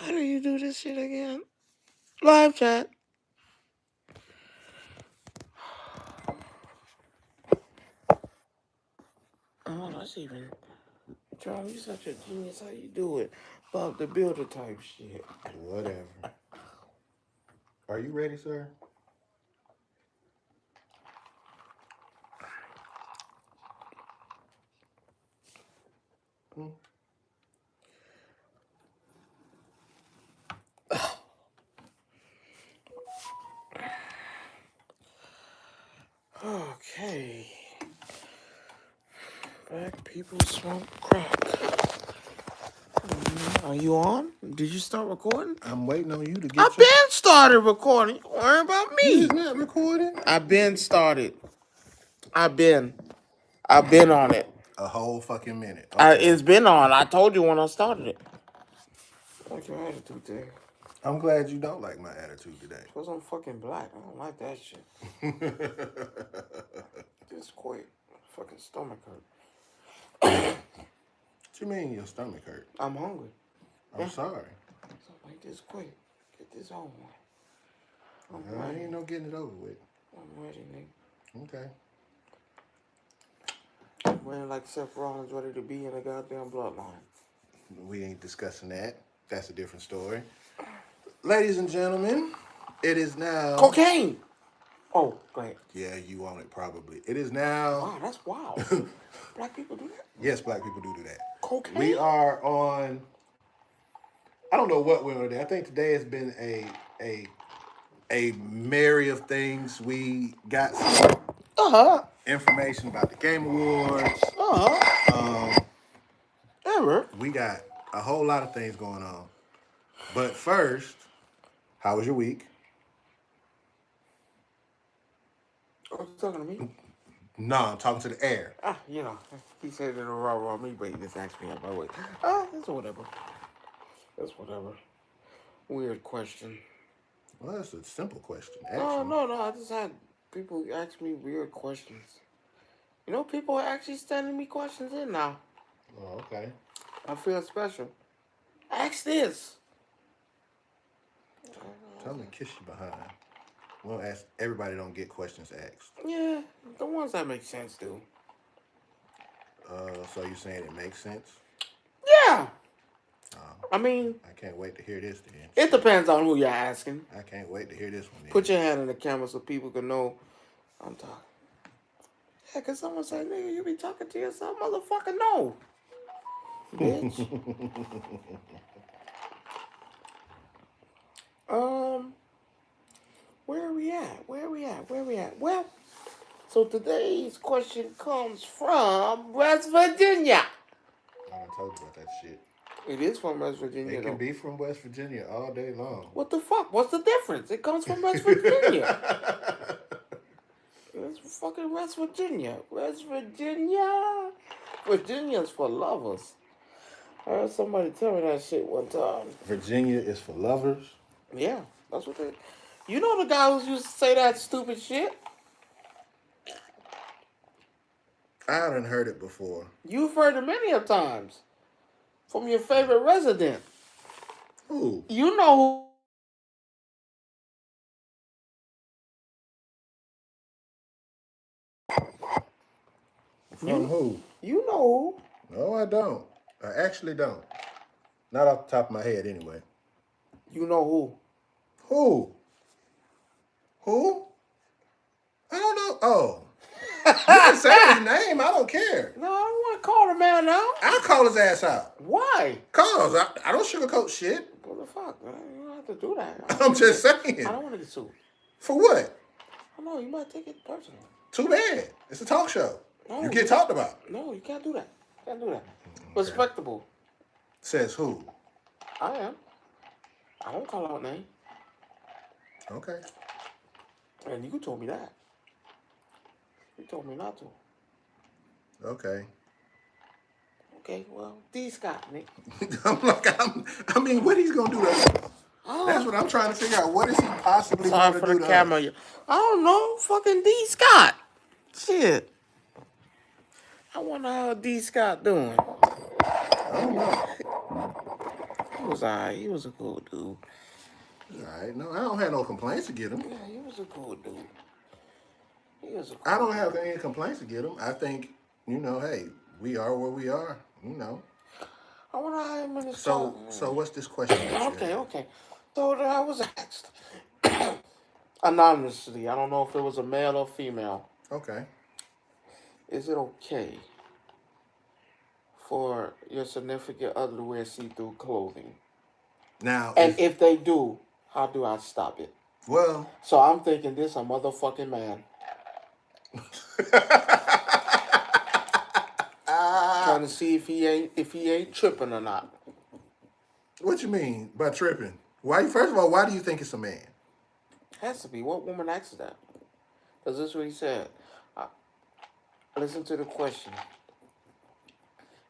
How do you do this shit again? Live chat. Oh, that's even. Jerome, you such a genius. How you do it? Bob the Builder type shit. Whatever. Are you ready, sir? Hmm? Okay. Black people smoke crack. Are you on? Did you start recording? I'm waiting on you to get I've been started recording. Don't worry about me. You is not recording? I've been started. I've been on it. A whole fucking minute. Okay. It's been on. I told you when I started it. What's your attitude there? I'm glad you don't like my attitude today. Because I'm fucking black. I don't like that shit. Just quit. Fucking stomach hurt. What you mean your stomach hurt? I'm hungry. I'm sorry. So like this quick. Get this on. I ain't no getting it over with. I'm ready, nigga. Okay. I'm ready like Seth Rollins ready to be in a goddamn bloodline. We ain't discussing that. That's a different story. Ladies and gentlemen, it is now... Cocaine! Oh, go ahead. Yeah, you want it probably. It is now... Wow, that's wild. Black people do that? Yes, black people do that. Cocaine? We are on... I don't know what we're on today. I think today has been a merry of things. We got some information about the Game Awards. Ever? We got a whole lot of things going on. But first, how was your week? Oh, you talking to me? No, I'm talking to the air. He said it in a raw me, but he just asked me how my week. That's whatever. That's whatever. Weird question. Well, that's a simple question, actually. actually. No. I just had people ask me weird questions. You know, people are actually sending me questions in now. Oh, okay. I feel special. Ask this. Tell me to kiss you behind. We'll ask everybody don't get questions asked. Yeah, the ones that make sense do. So you're saying it makes sense? Yeah. I mean, I can't wait to hear this then. It depends on who you're asking. I can't wait to hear this one then. Put your hand in the camera so people can know I'm talking. Yeah, because someone say, nigga, you be talking to yourself? Motherfucker, no. Bitch. Where are we at? Well, so today's question comes from West Virginia. I told you about that shit. It is from West Virginia. It can be from West Virginia all day long. What the fuck? What's the difference? It comes from West Virginia. It's fucking West Virginia. West Virginia. Virginia's for lovers. I heard somebody tell me that shit one time. Virginia is for lovers? Yeah, that's what they... You know the guy who used to say that stupid shit? I haven't heard it before. You've heard it many of times. From your favorite resident. Who? You know who... From who? You know who. No, I don't. I actually don't. Not off the top of my head, anyway. You know who? Who? Who? I don't know. Oh. You can say his name. I don't care. No, I don't want to call the man out. I'll call his ass out. Why? Cause I don't sugarcoat shit. What the fuck, man? You don't have to do that. I'm just saying. I don't want to get sued. For what? I know, you might take it personal. Too bad. It's a talk show. No, you get talked about. No, you can't do that. Can't do that. Okay. Respectable. Says who? I am. I don't call out name. Okay. And you told me that. You told me not to. Okay. Okay, well, D. Scott, Nick. I mean, what he's gonna do to us? That's what I'm trying to figure out. What is he possibly going to do to camera. us? I don't know. Fucking D. Scott. Shit. I wonder how D. Scott doing. I don't know. was alright. He was a cool dude. All right. No, I don't have no complaints to get him. Yeah, he was a cool dude. He was a cool I don't have any complaints to get him. I think, hey, we are where we are, I wonder how him and his So what's this question? Okay. So I was asked anonymously. I don't know if it was a male or female. Okay. Is it okay for your significant other to wear see-through clothing? Now, and if they do, how do I stop it? Well, so I'm thinking this a motherfucking man. Trying to see if he ain't tripping or not. What you mean by tripping? Why? First of all, why do you think it's a man? Has to be. What woman asked that? Because this is what he said. Listen to the question.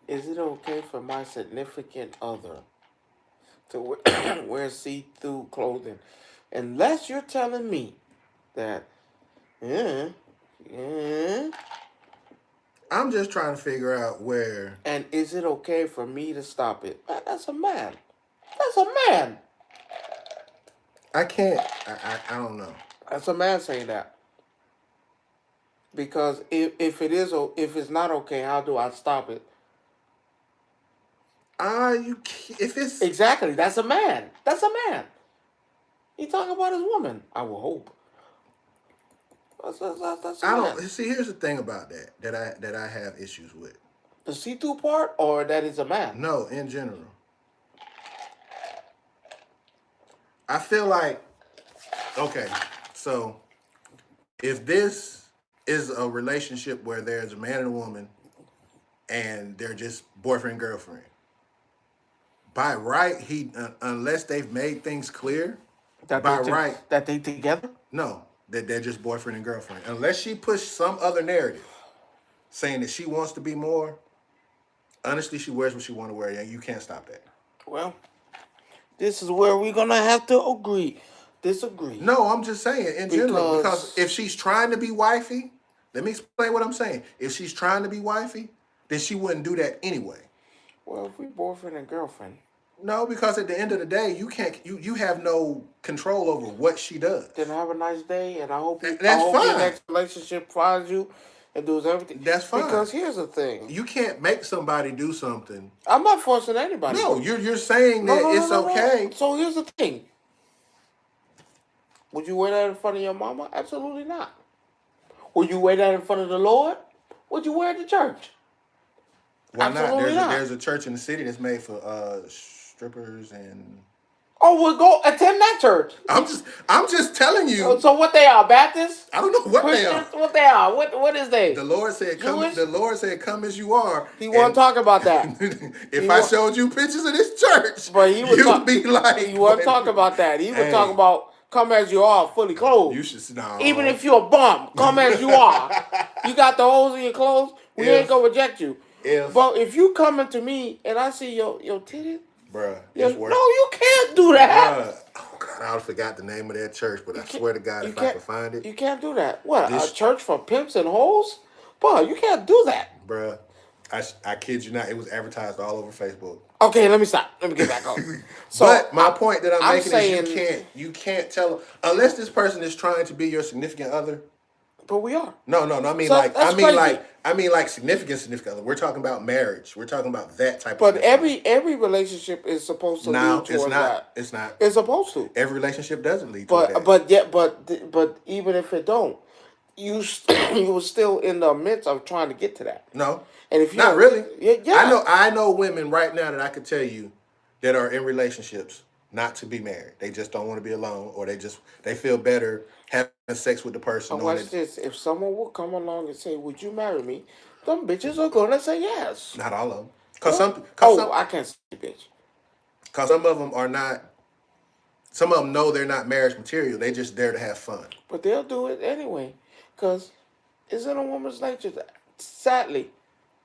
Is it okay for my significant other to wear see-through clothing? Unless you're telling me that, I'm just trying to figure out where. And is it okay for me to stop it? That's a man. That's a man. I can't. I don't know. That's a man saying that. Because if it's not okay, how do I stop it? If it's exactly, that's a man. That's a man. He talking about his woman. I will hope. That's I don't see. Here's the thing about that I have issues with. The see-through part, or that is a man. No, in general. I feel like, okay, so if this is a relationship where there's a man and a woman and they're just boyfriend, girlfriend, by right, unless they've made things clear, that they together? No, that they're just boyfriend and girlfriend. Unless she pushed some other narrative saying that she wants to be more, honestly, she wears what she want to wear, and you can't stop that. Well, this is where we're going to have to disagree. No, I'm just saying in general. Because if she's trying to be wifey, let me explain what I'm saying. If she's trying to be wifey, then she wouldn't do that anyway. Well, if we boyfriend and girlfriend. No, because at the end of the day, you have no control over what she does. Then have a nice day, and I hope your next relationship finds you and does everything. That's fine. Because here's the thing. You can't make somebody do something. I'm not forcing anybody. No, you're saying that it's okay. No. So here's the thing. Would you wear that in front of your mama? Absolutely not. Would you wear that in front of the Lord? Would you wear it at the church? Why not? There's a church in the city that's made for strippers and. Oh, we'll go attend that church. I'm just telling you. So what they are? Baptists? I don't know what they are. What they are? What is they? The Lord said, "Come." The Lord said, "Come as you are." He wasn't talking about that. If I showed you pictures of this church, but you'd be like, he wasn't talking about that. He was talking about come as you are, fully clothed. You should no. Even if you're a bum, come as you are. You got the holes in your clothes. We ain't gonna reject you. But if you coming to me and I see your titties, bruh, it's worse. No, you can't do that. Bruh. Oh God, I forgot the name of that church, but I swear to God, if I could find it, you can't do that. What? A church for pimps and hoes? Boy, you can't do that, bruh. I kid you not, it was advertised all over Facebook. Okay, let me stop. Let me get back on. So, but my point that I'm making is you can't tell unless this person is trying to be your significant other. But we are. No. I mean like significant other. We're talking about marriage. We're talking about that type of. But every relationship is supposed to lead towards that. It's not. It's supposed to. Every relationship doesn't lead towards that. But even if it don't, you were still in the midst of trying to get to that. No. And if not really. Yeah. I know women right now that I could tell you that are in relationships not to be married. They just don't want to be alone, or they feel better having sex with the person. Watch this. If someone will come along and say, "Would you marry me?" Them bitches are gonna say yes. Not all of them. I can't say bitch. Because some of them are not. Some of them know they're not marriage material. They just there to have fun. But they'll do it anyway, because it's in a woman's nature, sadly,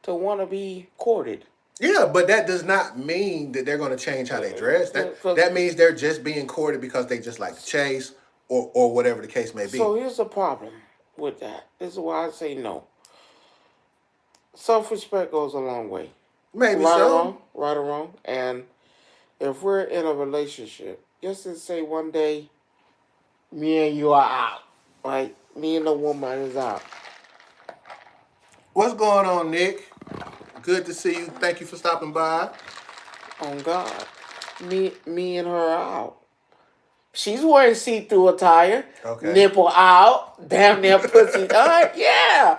to want to be courted. Yeah, but that does not mean that they're going to change how they dress. That means they're just being courted because they just like to chase or whatever the case may be. So here's the problem with that. This is why I say no. Self-respect goes a long way. Maybe right or wrong, and if we're in a relationship, just to say one day, me and you are out. Like, me and the woman is out. What's going on, Nick? Good to see you. Thank you for stopping by. On God. Me and her are out. She's wearing see-through attire. Okay. Nipple out. Damn near pussy. Yeah.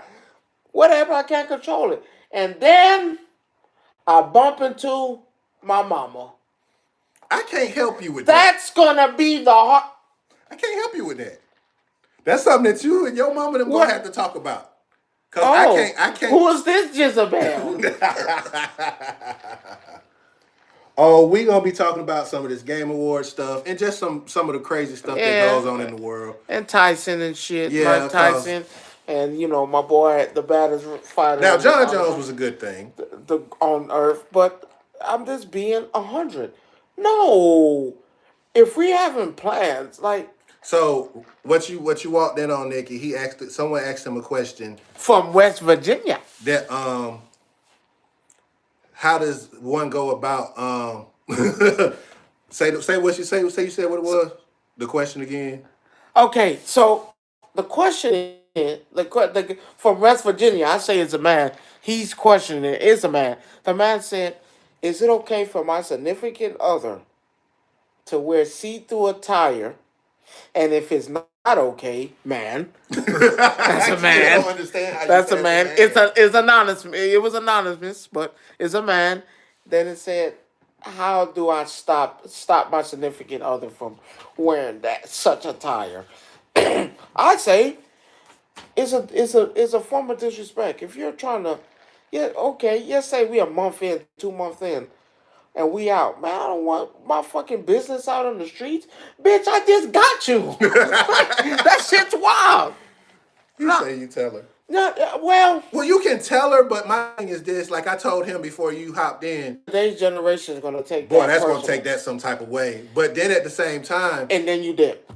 Whatever, I can't control it. And then I bump into my mama. I can't help you with that. That's gonna be the hard. I can't help you with that. That's something that you and your mama them gonna have to talk about. Cause I can't. Who is this Jezebel? Oh, we gonna be talking about some of this Game Award stuff and just some of the crazy stuff that goes on in the world. And Tyson and shit. Yeah, Mike Tyson. And, my boy, the baddest fighter. Now, John Jones was a good thing. On earth. But I'm just being 100. No. If we having plans, like. So, what you walked in on, Nikki, someone asked him a question. From West Virginia. That, how does one go about, say what you say. Say you said what it was. The question again. Okay, so the question is, from West Virginia, I say it's a man. He's questioning it. It's a man. The man said, "Is it okay for my significant other to wear see-through attire? And if it's not okay, man, that's a man. I don't understand how that's a man. It's anonymous. It was anonymous, but it's a man." Then it said, "How do I stop my significant other from wearing such attire?" I say it's a form of disrespect. If you're trying to, say we a month in, 2 months in, and we out. Man, I don't want my fucking business out on the streets. Bitch, I just got you. That shit's wild. Say you tell her. No, well, you can tell her, but my thing is this: like I told him before you hopped in, today's generation is gonna take. Boy, that's gonna take that some type of way. But then at the same time, and then you dip.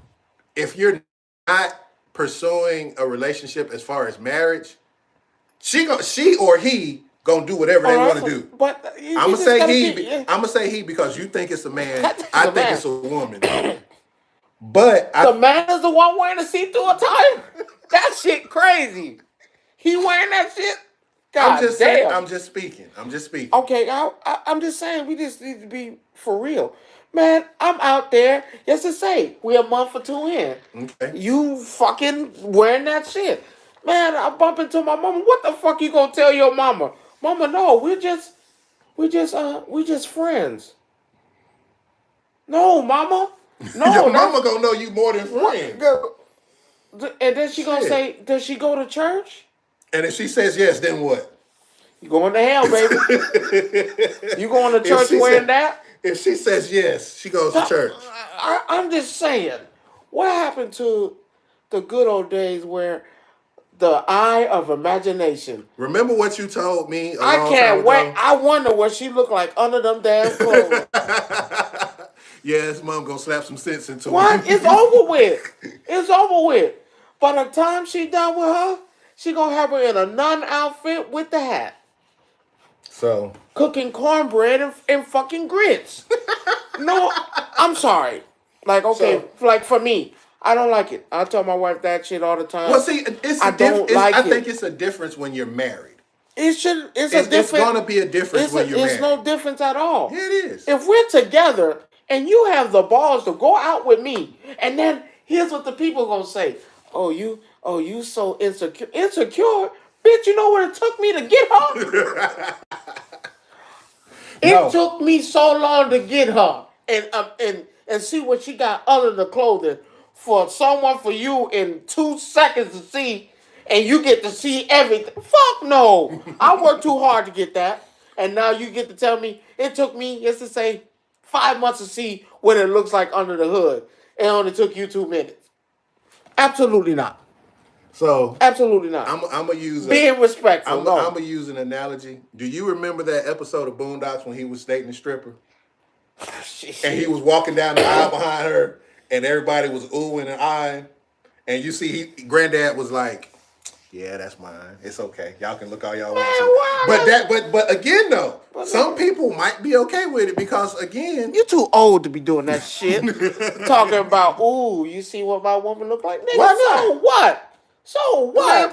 If you're not pursuing a relationship as far as marriage, she or he gonna do whatever they want to do. But I'm gonna say he. I'm gonna say he because you think it's a man. I think it's a woman. But the man is the one wearing a see-through attire. That shit crazy. He wearing that shit. God damn. Saying. I'm just speaking. Okay, I'm just saying we just need to be for real. Man, I'm out there. Just to say, we a month or two in. Okay. You fucking wearing that shit. Man, I bump into my mama. What the fuck you gonna tell your mama? Mama, no, we just friends. No, mama. No. Your mama gonna know you more than friends. And then she gonna say, does she go to church? And if she says yes, then what? You going to hell, baby. You going to church wearing that? If she says yes, she goes to church. I'm just saying, what happened to the good old days where the eye of imagination? Remember what you told me? I can't wait. I wonder what she looked like under them damn clothes. Yes, mom gonna slap some sense into her. What? It's over with. It's over with. By the time she done with her, she gonna have her in a nun outfit with the hat. So cooking cornbread and fucking grits. No, I'm sorry. Like, okay, like for me, I don't like it. I tell my wife that shit all the time. Well, see, I think it's a difference when you're married. It's going to be a difference when you're married. It's no difference at all. Yeah, it is. If we're together and you have the balls to go out with me, and then here's what the people gonna say: "Oh, you so insecure." Insecure, bitch. You know what it took me to get her? It took me so long to get her, and see what she got under the clothing for you in 2 seconds to see. And you get to see everything. Fuck no. I worked too hard to get that. And now you get to tell me it took me, just to say, 5 months to see what it looks like under the hood. It only took you 2 minutes. Absolutely not. So absolutely not. I'm gonna use being respectful. I'm gonna use an analogy. Do you remember that episode of Boondocks when he was dating the stripper? And he was walking down the aisle behind her and everybody was oohing and eyeing. And you see Granddad was like, Yeah, that's mine. It's okay. Y'all can look all y'all want Man, to. why? But again though, some people might be okay with it because again, You too old to be doing that shit. Talking about, ooh, you see what my woman look like? Nigga, why so not? what? So The man what?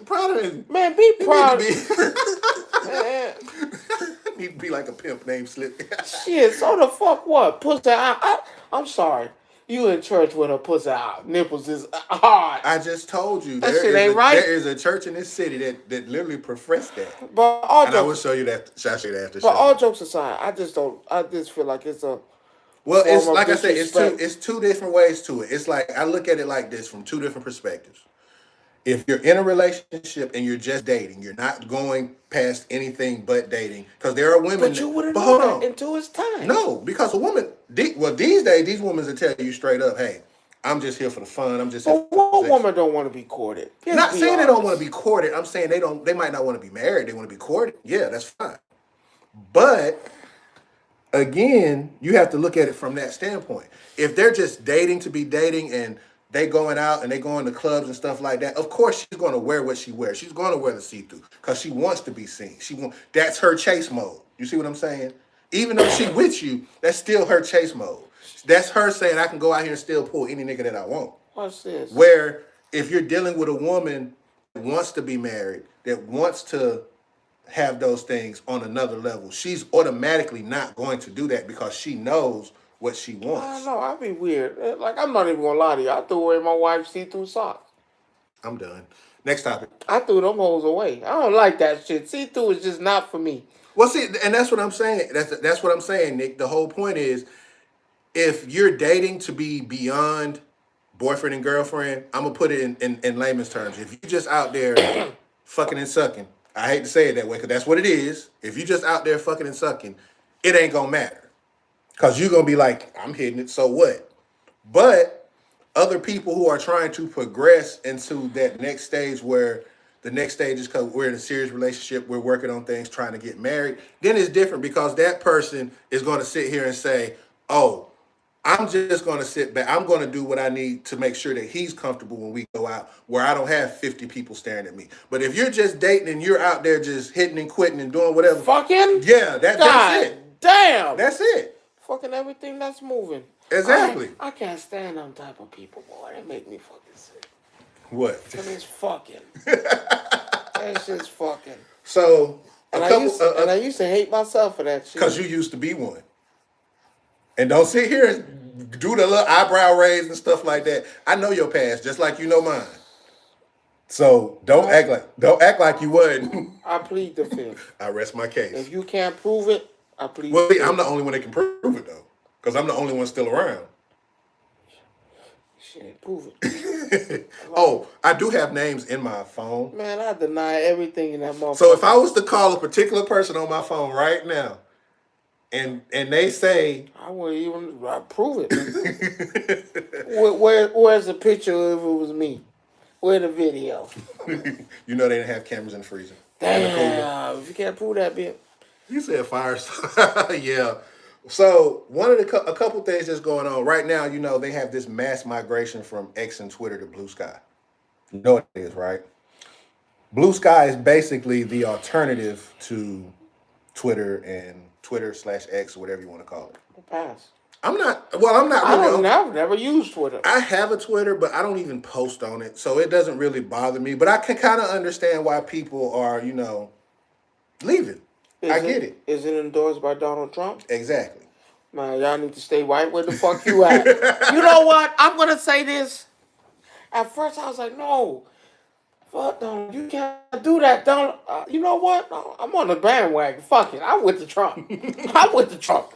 proud of his. Man, be He need to proud. be. Man, Need to be like a pimp named Slip. shit, so the fuck what? Pussy out. I'm sorry. You in church with a pussy out. Nipples is hard. I just told you That shit ain't right. there is a church in this city that literally profess that. But all And I will jokes, show you that. Shall I show you that after the but show? all jokes aside, I just don't. I just feel like it's a Well, form it's of like I said, disrespect. it's two different ways to it. It's like I look at it like this from two different perspectives. If you're in a relationship and you're just dating, you're not going past anything but dating. Because there are women But that, you wouldn't but know hold that on. until it's time. No, because a woman, well, these days, these women will tell you straight up, hey, I'm just here for the fun. I'm just here But for the what sex. woman don't want to be courted? Just Not be saying they don't want to honest. be courted. I'm saying they might not want to be married. They want to be courted. Yeah, that's fine. But again, you have to look at it from that standpoint. If they're just dating to be dating and they going out and they going to clubs and stuff like that, of course she's going to wear what she wears. She's going to wear the see-through because she wants to be seen. That's her chase mode. You see what I'm saying? Even though she with you, that's still her chase mode. That's her saying I can go out here and still pull any nigga that I want. What's this? Where if you're dealing with a woman that wants to be married, that wants to have those things on another level, she's automatically not going to do that because she knows what she I don't wants. know. I'd be weird. Like, I'm not even gonna lie to you. I threw away my wife's see-through socks. I'm done. Next topic. I threw them hoes away. I don't like that shit. See-through is just not for me. Well, see, and that's what I'm saying. That's what I'm saying, Nick. The whole point is, if you're dating to be beyond boyfriend and girlfriend, I'm gonna put it in layman's terms. If you just out there fucking and sucking, I hate to say it that way because that's what it is. If you just out there fucking and sucking, it ain't gonna matter because you're gonna be like, I'm hitting it, so what? But other people who are trying to progress into that next stage where the next stage is because we're in a serious relationship, we're working on things, trying to get married, then it's different because that person is going to sit here and say, oh, I'm just going to sit back. I'm going to do what I need to make sure that he's comfortable when we go out where I don't have 50 people staring at me. But if you're just dating and you're out there just hitting and quitting and doing whatever. Fucking? Yeah, that's it. Damn. That's it. Fucking everything that's moving. Exactly. I can't stand them type of people, boy. They make me fucking sick. What? Cause it's fucking. That shit's fucking. So, And I used to hate myself for that shit. Because you used to be one. And don't sit here and do the little eyebrow raise and stuff like that. I know your past, just like you know mine. So don't act like you wouldn't. I plead the fifth. I rest my case. If you can't prove it, I plead Well, the fifth. I'm the only one that can prove it though, because I'm the only one still around. Shit, prove it. Oh, I do have names in my phone. Man, I deny everything in that motherfucker. So if I was to call a particular person on my phone right now, and they say, I wouldn't even prove it. Where's the picture if it was me? Where the video? you know they didn't have cameras in the freezer. Damn, if you can't prove that bit. You said fire. Yeah. So one of a couple things that's going on right now, you know, they have this mass migration from X and Twitter to Blue Sky. You know what it is, right? Blue Sky is basically the alternative to Twitter and Twitter/X or whatever you want to call it. Pass. I'm not really. I've never used Twitter. I have a Twitter, but I don't even post on it, so it doesn't really bother me. But I can kind of understand why people are, you know, leaving. I get it. Is it endorsed by Donald Trump? Exactly. Man, y'all need to stay white. Where the fuck you at? You know what? I'm gonna say this. At first, I was like, no, fuck Donald. You can't do that, Donald. You know what? No, I'm on the bandwagon. Fuck it. I'm with the Trump. I'm with the Trump.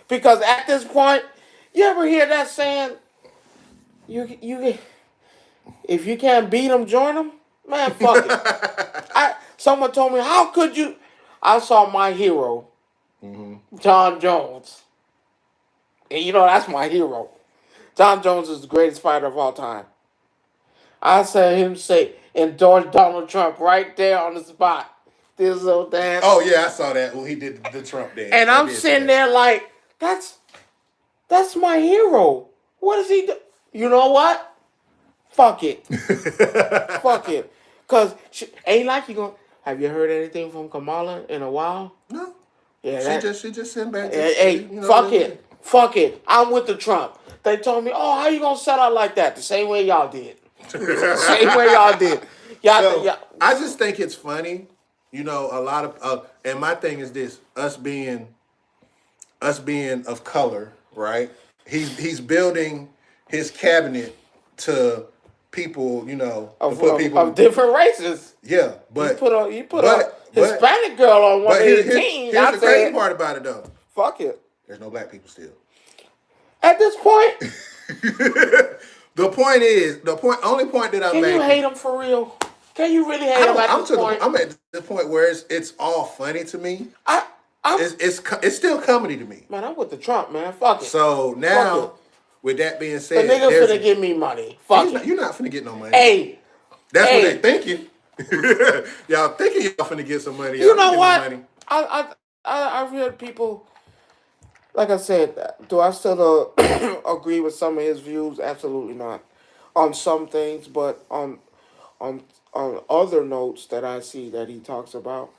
Because at this point, you ever hear that saying? You if you can't beat them, join them. Man, fuck it. Someone told me, how could you? I saw my hero, John Jones. And you know, that's my hero. John Jones is the greatest fighter of all time. I saw him endorse Donald Trump right there on the spot. This little dance. Oh, yeah, I saw that when he did the Trump dance. And I'm sitting there like, that's my hero. What does he do? You know what? Fuck it. Fuck it. Cause ain't like you going. Have you heard anything from Kamala in a while? No. Yeah, She just sent back. Hey, fuck it. I'm with the Trump. They told me, oh, how you gonna set out like that? The same way y'all did. Same way y'all did. So I just think it's funny, you know. A lot of and my thing is this: us being of color, right? He's building his cabinet to people, you know, to put people of different races. Yeah, but you put a Hispanic girl on one of his teams. Here's the crazy part about it, though. Fuck it. There's no black people still. At this point, the only point that I'm making. Can you hate him for real? Can you really hate him at this point? I'm at the point where it's all funny to me. It's still comedy to me. Man, I'm with the Trump, man. Fuck it. So now, with that being said, the nigga finna give me money. Fuck it. You're not finna get no money. Hey, that's what they thinking. Y'all thinking y'all finna get some money. You know what? I've heard people. Like I said, do I still agree with some of his views? Absolutely not. On some things, but on other notes that I see that he talks about,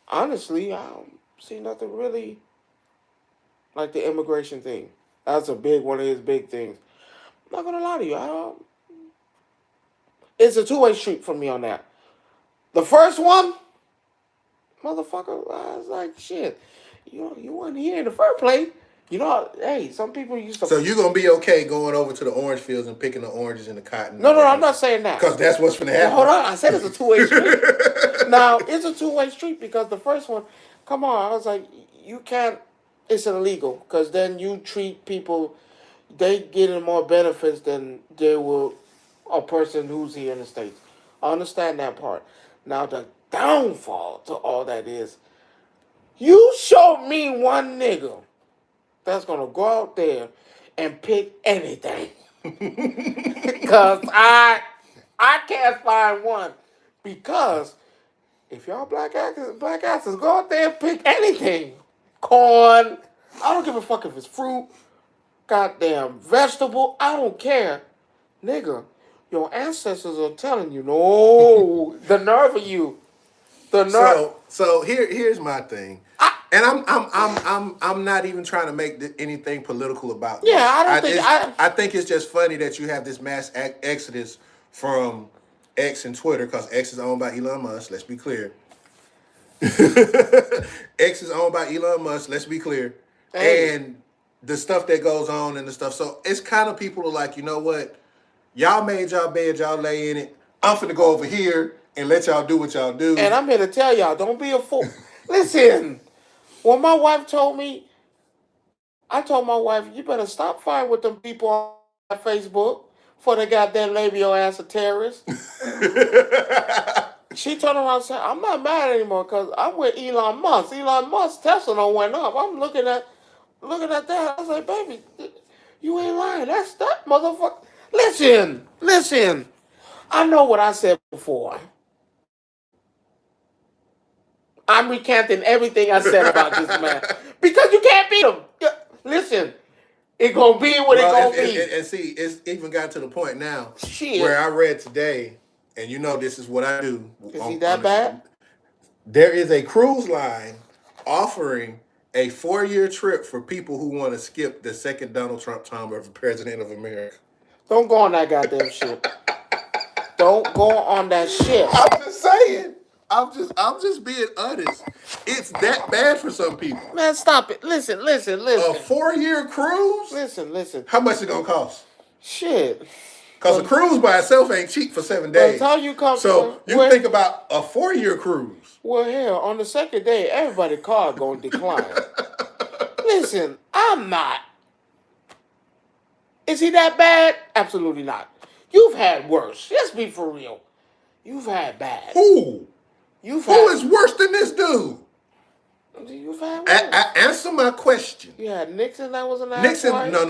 honestly, I don't see nothing really like the immigration thing. That's one of his big things. I'm not gonna lie to you. It's a two-way street for me on that. The first one, motherfucker, I was like, shit. You weren't here in the first place. You know, hey, some people used to. So you're gonna be okay going over to the orange fields and picking the oranges and the cotton? No, I'm not saying that. Because that's what's gonna happen. Hold on, I said it's a two-way street. Now it's a two-way street because the first one, come on, I was like, you can't. It's illegal because then you treat people, they getting more benefits than they will a person who's here in the States. I understand that part. Now the downfall to all that is. You show me one nigga that's gonna go out there and pick anything. Cause I can't find one. Because if y'all black asses go out there and pick anything. Corn. I don't give a fuck if it's fruit, goddamn vegetable, I don't care. Nigga, your ancestors are telling you, no, the nerve of you. The nerve. So here's my thing. And I'm not even trying to make anything political about this. Yeah, I think it's just funny that you have this mass exodus from X and Twitter because X is owned by Elon Musk. Let's be clear. X is owned by Elon Musk. Let's be clear. Hey. And the stuff that goes on and the stuff. So it's kind of people are like, you know what? Y'all made y'all bed, y'all lay in it. I'm finna go over here and let y'all do what y'all do. And I'm here to tell y'all, don't be a fool. Listen. When my wife told me, I told my wife, you better stop fighting with them people on Facebook before they goddamn label your ass a terrorist. She turned around and said, I'm not mad anymore because I'm with Elon Musk. Elon Musk Tesla done went up. I'm looking at that. I was like, baby, you ain't lying. That's that motherfucker. Listen. I know what I said before. I'm recanting everything I said about this man. Because you can't beat him. Listen, it gonna be what it gonna be. And see, it's even got to the point now where I read today, and you know this is what I do. Is he that bad? There is a cruise line offering a 4-year trip for people who want to skip the second Donald Trump term of President of America. Don't go on that goddamn shit. Don't go on that shit. I'm just saying. I'm just being honest. It's that bad for some people. Man, stop it. Listen. A 4-year cruise? Listen. How much it gonna cost? Shit. Because a cruise by itself ain't cheap for 7 days. That's how you come. So you think about a 4-year cruise. Well, hell, on the second day, everybody's car gonna decline. Listen, I'm not. Is he that bad? Absolutely not. You've had worse. Let's be for real. You've had bad. Who? Who is worse than this dude? You've had worse. Answer my question. You had Nixon that was an ass Nixon, wipe? no.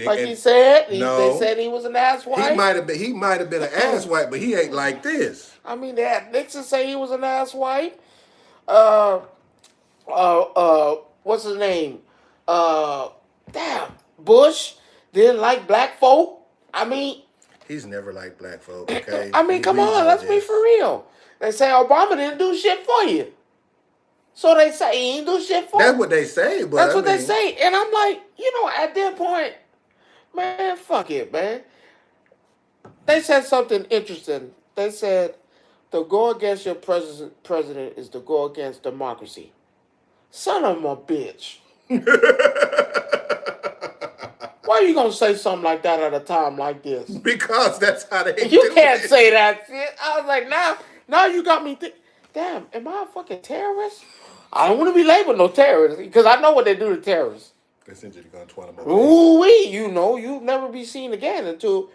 Like he said? No. They said he was an ass wipe? He might have been an ass wipe, but he ain't like this. I mean, they had Nixon say he was an ass wipe. What's his name? Bush didn't like black folk. I mean, He's never liked black folk. Okay, I mean, come we on, know let's be this. for real. They say Obama didn't do shit for you. So they say he ain't do shit for That's you. what they say, but That's I what they mean, say. And I'm like, at that point, man, fuck it, man. They said something interesting. They said to go against your president is to go against democracy. Son of a bitch. Why are you gonna say something like that at a time like this? because that's how they You do can't it. say that shit. I was like, now you got me damn, am I a fucking terrorist? I don't want to be labeled no terrorist because I know what they do to terrorists. Essentially, going to them away. Ooh wee, you'll never be seen again until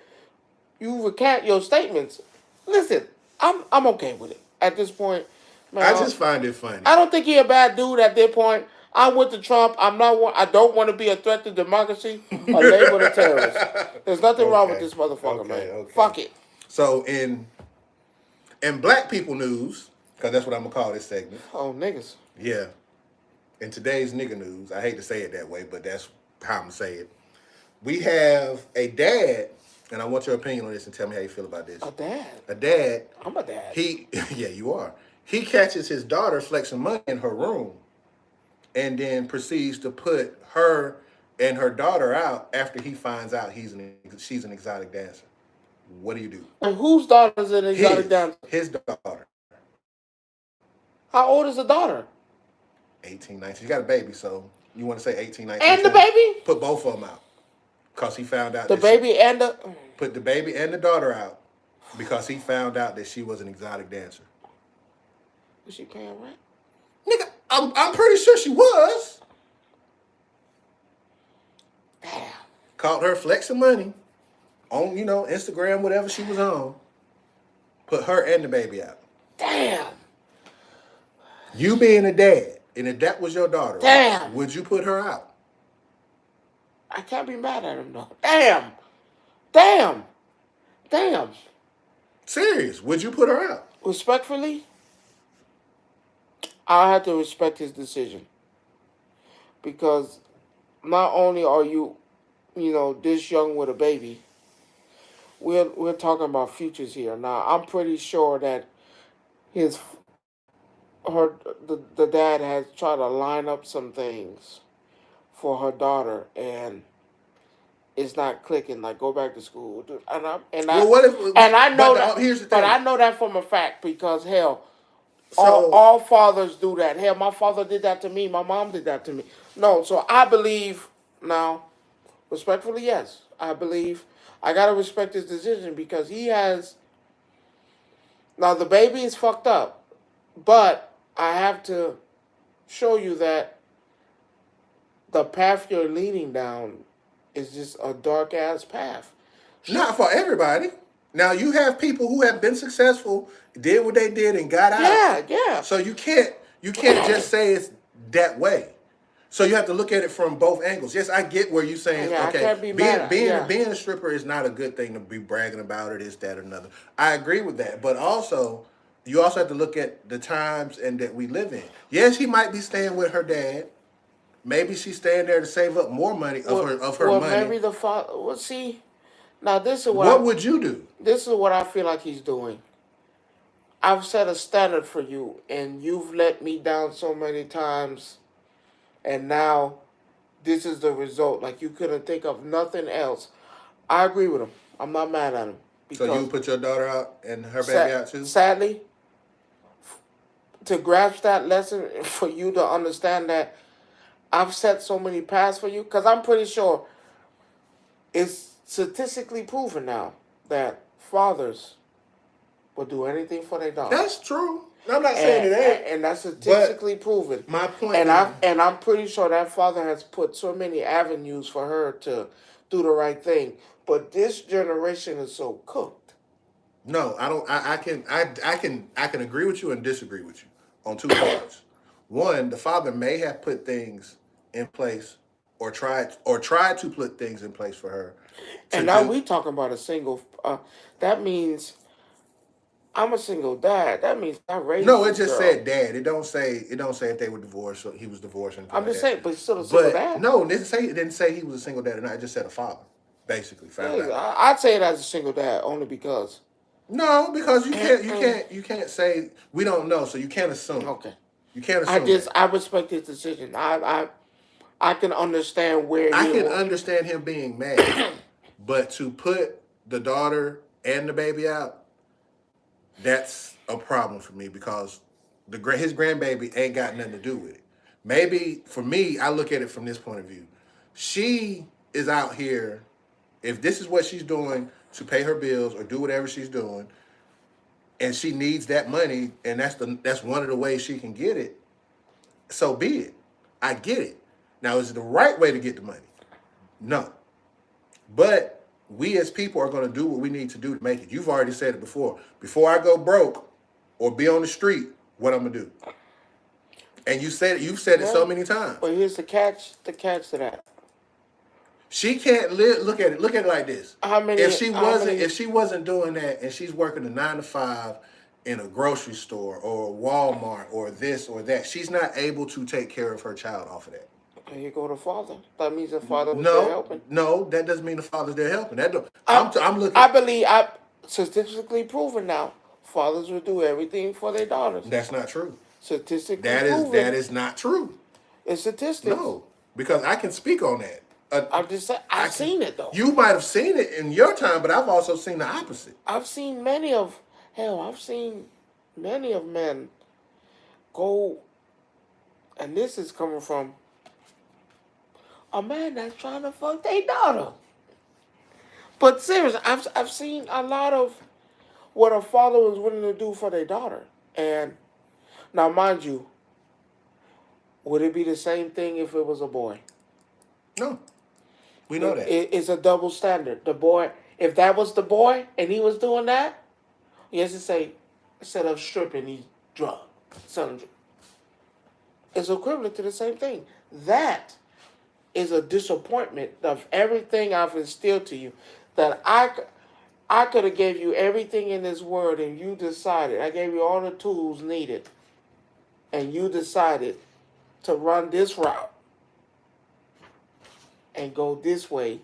you recant your statements. Listen, I'm okay with it at this point, I man. just find it funny. I don't think he a bad dude at this point. I'm with the Trump. I'm not. I don't want to be a threat to democracy or labeled a terrorist. There's nothing wrong with this motherfucker, man. Okay. Fuck it. So in black people news, because that's what I'm gonna call this segment. Oh niggas. Yeah. In today's nigga news, I hate to say it that way, but that's how I'm gonna say it. We have a dad, and I want your opinion on this and tell me how you feel about this. A dad. A dad. I'm a dad. Yeah, you are. He catches his daughter flexing money in her room, and then proceeds to put her and her daughter out after he finds out she's an exotic dancer. What do you do? And whose daughter is an exotic dancer? His daughter. How old is the daughter? 18, 19. She got a baby, so you want to say 18, 19. And the baby? Put both of them out. Because he found out the baby and the... Put the baby and the daughter out because he found out that she was an exotic dancer. Was she paying rent? Nigga, I'm pretty sure she was. Damn. Caught her flexing money on, Instagram, whatever she was on. Put her and the baby out. Damn. You being a dad, and if that was your daughter, damn, would you put her out? I can't be mad at him though. Damn. Damn. Damn. Serious, would you put her out? Respectfully, I have to respect his decision. Because not only are you, this young with a baby, we're talking about futures here. Now, I'm pretty sure that the dad has tried to line up some things for her daughter, and it's not clicking. Like, go back to school, Here's the thing. But I know that from a fact because hell, all fathers do that. Hell, my father did that to me. My mom did that to me. No, so I believe now, respectfully, yes, I believe I gotta respect his decision because he has. Now the baby is fucked up, but I have to show you that the path you're leading down is just a dark ass path. Not for everybody. Now you have people who have been successful, did what they did, and got out. Yeah. So you can't just say it's that way. So you have to look at it from both angles. Yes, I get where you're saying, I okay, can't be mad being a stripper is not a good thing to be bragging about or this, that, or another. I agree with that. But also, you also have to look at the times and that we live in. Yes, he might be staying with her dad. Maybe she's staying there to save up more money of her money. Maybe the father. Well, see, now this is what would you do? This is what I feel like he's doing. I've set a standard for you, and you've let me down so many times, and now this is the result. Like, you couldn't think of nothing else. I agree with him. I'm not mad at him. So you put your daughter out and her baby out too? Sadly, to grasp that lesson, for you to understand that I've set so many paths for you, because I'm pretty sure it's statistically proven now that fathers will do anything for their daughter. That's true. I'm not saying it ain't. And that's statistically proven. My point and I'm pretty sure that father has put so many avenues for her to do the right thing. But this generation is so cooked. No, I don't. I can agree with you and disagree with you on two parts. One, the father may have put things in place or tried to put things in place for her. And now we talking about a single. That means I'm a single dad. That means I raised. No, it just said dad. It don't say if they were divorced or he was divorced. I'm just saying, but still a single dad. No, it didn't say he was a single dad. Or not. It just said a father. basically found out. I'd say it as a single dad only because. No, because you can't say we don't know, so you can't assume. Okay. You can't assume. I respect his decision. I can understand where I he can was. understand him being mad, but to put the daughter and the baby out, that's a problem for me because his grandbaby ain't got nothing to do with it. Maybe for me, I look at it from this point of view. She is out here. If this is what she's doing to pay her bills or do whatever she's doing, and she needs that money, and that's one of the ways she can get it, so be it. I get it. Now, is it the right way to get the money? No. But we as people are going to do what we need to do to make it. You've already said it before. Before I go broke or be on the street, what I'm going to do. And you've said it so many times. But here's the catch to that. She can't look at it like this. If she wasn't doing that and she's working a 9 to 5 in a grocery store or Walmart or this or that, she's not able to take care of her child off of that. There you go, the father. That means the father was there helping. No, that doesn't mean the father's there helping. I'm looking. I believe, statistically proven now, fathers will do everything for their daughters. That's not true. Statistically proven. That is not true. It's statistics. No, because I can speak on that. I'm just saying, I've seen it though. You might have seen it in your time, but I've also seen the opposite. I've seen many of men go, and this is coming from a man that's trying to fuck their daughter. But seriously, I've seen a lot of what a father was willing to do for their daughter. And now, mind you, would it be the same thing if it was a boy? No. We know that. It's a double standard. The boy, if that was the boy and he was doing that, he has to say, instead of stripping, he's drug, selling drugs. It's equivalent to the same thing. That is a disappointment of everything I've instilled to you. That I could have gave you everything in this world and you decided, I gave you all the tools needed, and you decided to run this route and go this way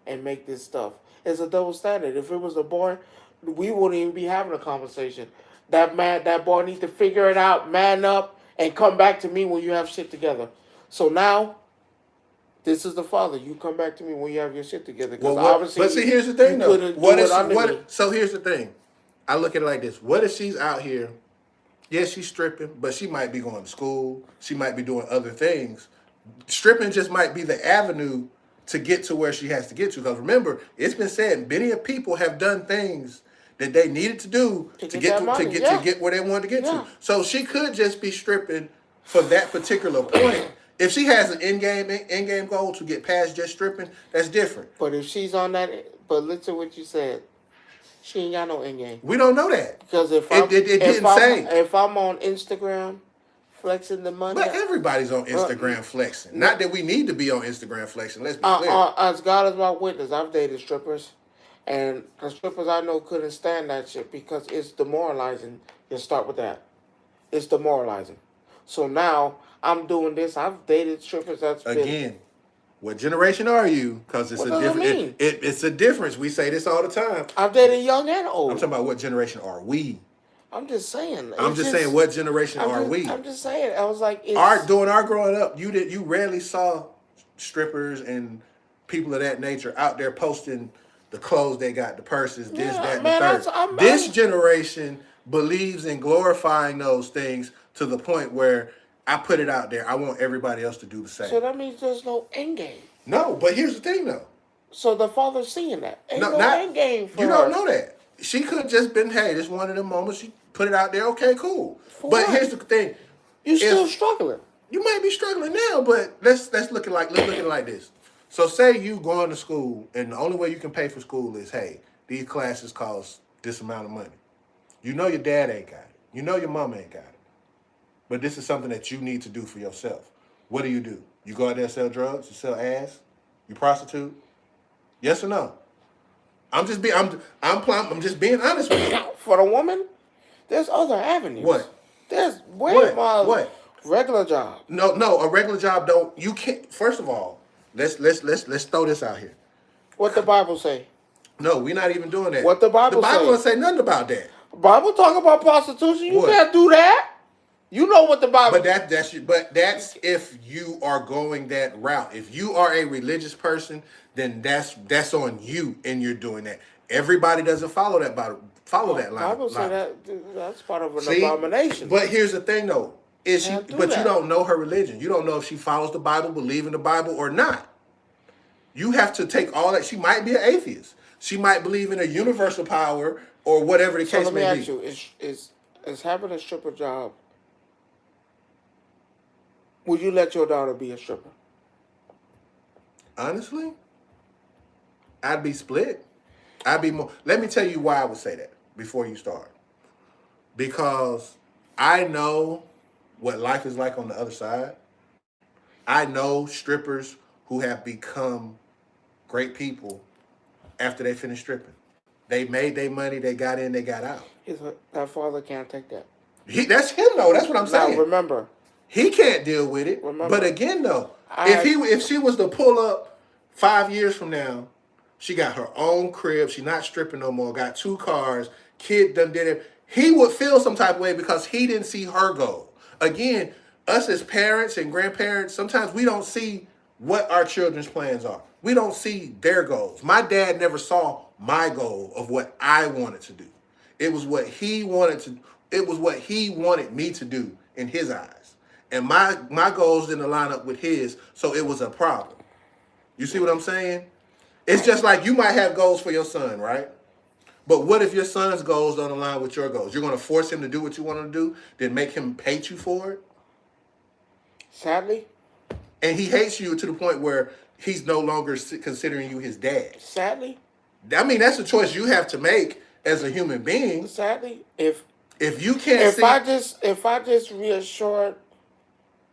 and make this stuff. It's a double standard. If it was a boy, we wouldn't even be having a conversation. That boy needs to figure it out, man up, and come back to me when you have shit together. So now, this is the father. You come back to me when you have your shit together. But see, here's the thing, though. So here's the thing. I look at it like this. What if she's out here? Yes, she's stripping, but she might be going to school. She might be doing other things. Stripping just might be the avenue to get to where she has to get to. Because remember, it's been said many of people have done things that they needed to do to get where they wanted to get to. So she could just be stripping for that particular point. If she has an end game goal to get past just stripping, that's different. But if she's on that, but listen to what you said. She ain't got no end game. We don't know that because if I'm on Instagram flexing the money, but everybody's on Instagram flexing. Not that we need to be on Instagram flexing. Let's be clear. As God is my witness, I've dated strippers, and the strippers I know couldn't stand that shit because it's demoralizing. You start with that. It's demoralizing. So now I'm doing this. I've dated strippers that's again. What generation are you? Because it's a different. It's a difference. We say this all the time. I've dated young and old. I'm talking about what generation are we? I'm just saying. I'm just saying what generation are we? I'm just saying. I was like, during our growing up, you rarely saw strippers and people of that nature out there posting the clothes they got, the purses, this, that, and the third. This generation believes in glorifying those things to the point where I put it out there. I want everybody else to do the same. So that means there's no end game. No, but here's the thing, though. So the father's seeing that. Ain't no end game for her. You don't know that. She could have just been, hey, this one of the moments. She put it out there. Okay, cool. But here's the thing. You're still struggling. You might be struggling now, but let's look at it like this. So say you going to school, and the only way you can pay for school is, hey, these classes cost this amount of money. You know your dad ain't got it. You know your mom ain't got it. But this is something that you need to do for yourself. What do? You go out there and sell drugs? You sell ass? You prostitute? Yes or no? I'm just being honest with you. For the woman, there's other avenues. What? There's regular job. No, a regular job you can't. First of all, let's throw this out here. What the Bible say? No, we're not even doing that. What the The Bible Bible say? don't say nothing about that. Bible talk about prostitution. You What? can't do that. You know what the But Bible. that's if you are going that route. If you are a religious person, then that's on you, and you're doing that. Everybody doesn't follow that follow that line Bible of say logic. that's part of an See, abomination. but here's the thing though: is she? Can't do But you that. don't know her religion. You don't know if she follows the Bible, believe in the Bible, or not. You have to take all that. She might be an atheist. She might believe in a universal power or whatever the So case let me may ask be. you: is having a stripper job? Would you let your daughter be a stripper? Honestly, I'd be split. I'd be more. Let me tell you why I would say that before you start. Because I know what life is like on the other side. I know strippers who have become great people after they finish stripping. They made their money, they got in, they got out. That father can't take that. That's him though. That's what I'm Now saying. remember, He can't deal with it. But remember, again though, I had if she was to pull up 5 years from now, she got her own crib, she not stripping no more, got 2 cars, kid done did it, he would feel some type of way because he didn't see her goal. Again, us as parents and grandparents, sometimes we don't see what our children's plans are. We don't see their goals. My dad never saw my goal of what I wanted to do. It was what he wanted to it was what he wanted me to do in his eyes. And my goals didn't line up with his, so it was a problem. You see what I'm saying? It's just like you might have goals for your son, right? But what if your son's goals don't align with your goals? You're going to force him to do what you want him to do, then make him hate you for it? sadly, And he hates you to the point where he's no longer considering you his dad. sadly, I mean, that's a choice you have to make as a human being. sadly, If you can't see, if I just reassured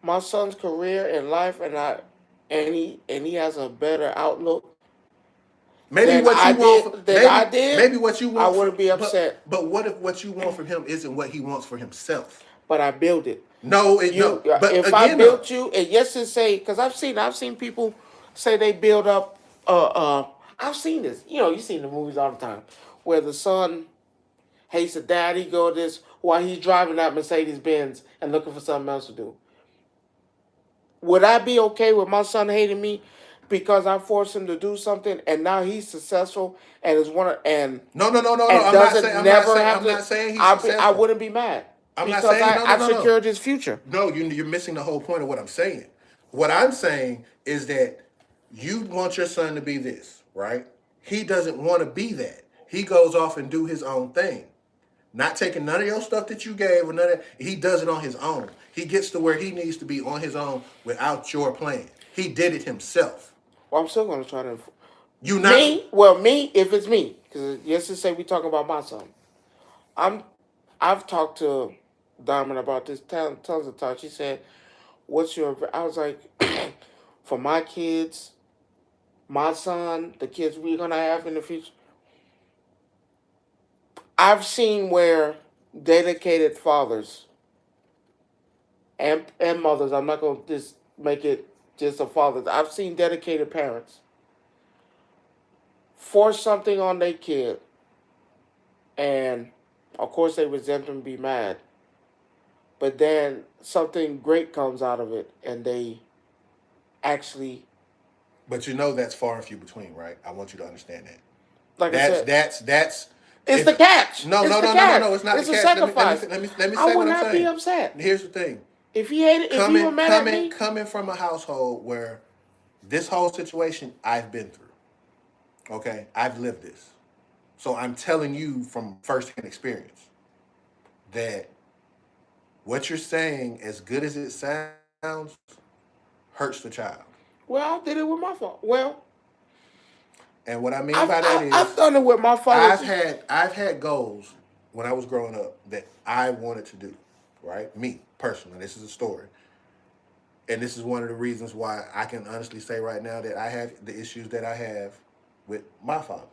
my son's career in life and he has a better outlook maybe what you want, maybe what you I want from, wouldn't be upset. but what if what you want from him isn't what he wants for himself? But I build it. No, You, no. But if I again, no. built you, and yes, to say, because I've seen people say they build up. I've seen this. You know, you seen the movies all the time, where the son hates the dad. He go this while he's driving that Mercedes Benz and looking for something else to do. Would I be okay with my son hating me because I forced him to do something and now he's successful and is one of, No, no, no, no, no. and I'm not doesn't saying. never have I'm to? not saying he's I successful. wouldn't be mad I'm not because saying no, no, I've no, no. secured his future. No, you're missing the whole point of what I'm saying. What I'm saying is that you want your son to be this, right? He doesn't want to be that. He goes off and do his own thing. Not taking none of your stuff that you gave or none of that. He does it on his own. He gets to where he needs to be on his own without your plan. He did it himself. Well, I'm still going to try to. You not Me, if it's me, because yes, to say we talking about my son. I'm, I've talked to Diamond about this tons of times. She said, "What's your?" I was like, "For my kids, my son, the kids we're gonna have in the future." I've seen where dedicated fathers and mothers. I'm not gonna just make it just a father. I've seen dedicated parents force something on their kid, and of course they resent them and be mad. But then something great comes out of it, and they actually, but you know that's far and few between, right? I want you to understand that. like I said, That's it's if the catch. no It's no the no no no catch. no it's not It's the a catch. sacrifice. Let me I say would what I'm not be saying. upset Here's the thing. if he hated. If he were mad at me, Coming from a household where this whole situation I've been through. Okay? I've lived this. So I'm telling you from firsthand experience that what you're saying, as good as it sounds, hurts the child. well, I did it with my father. Well, And what I mean by that I've is done it with my father. I've had goals when I was growing up that I wanted to do, right? Me personally. This is a story. And this is one of the reasons why I can honestly say right now that I have the issues that I have with my father.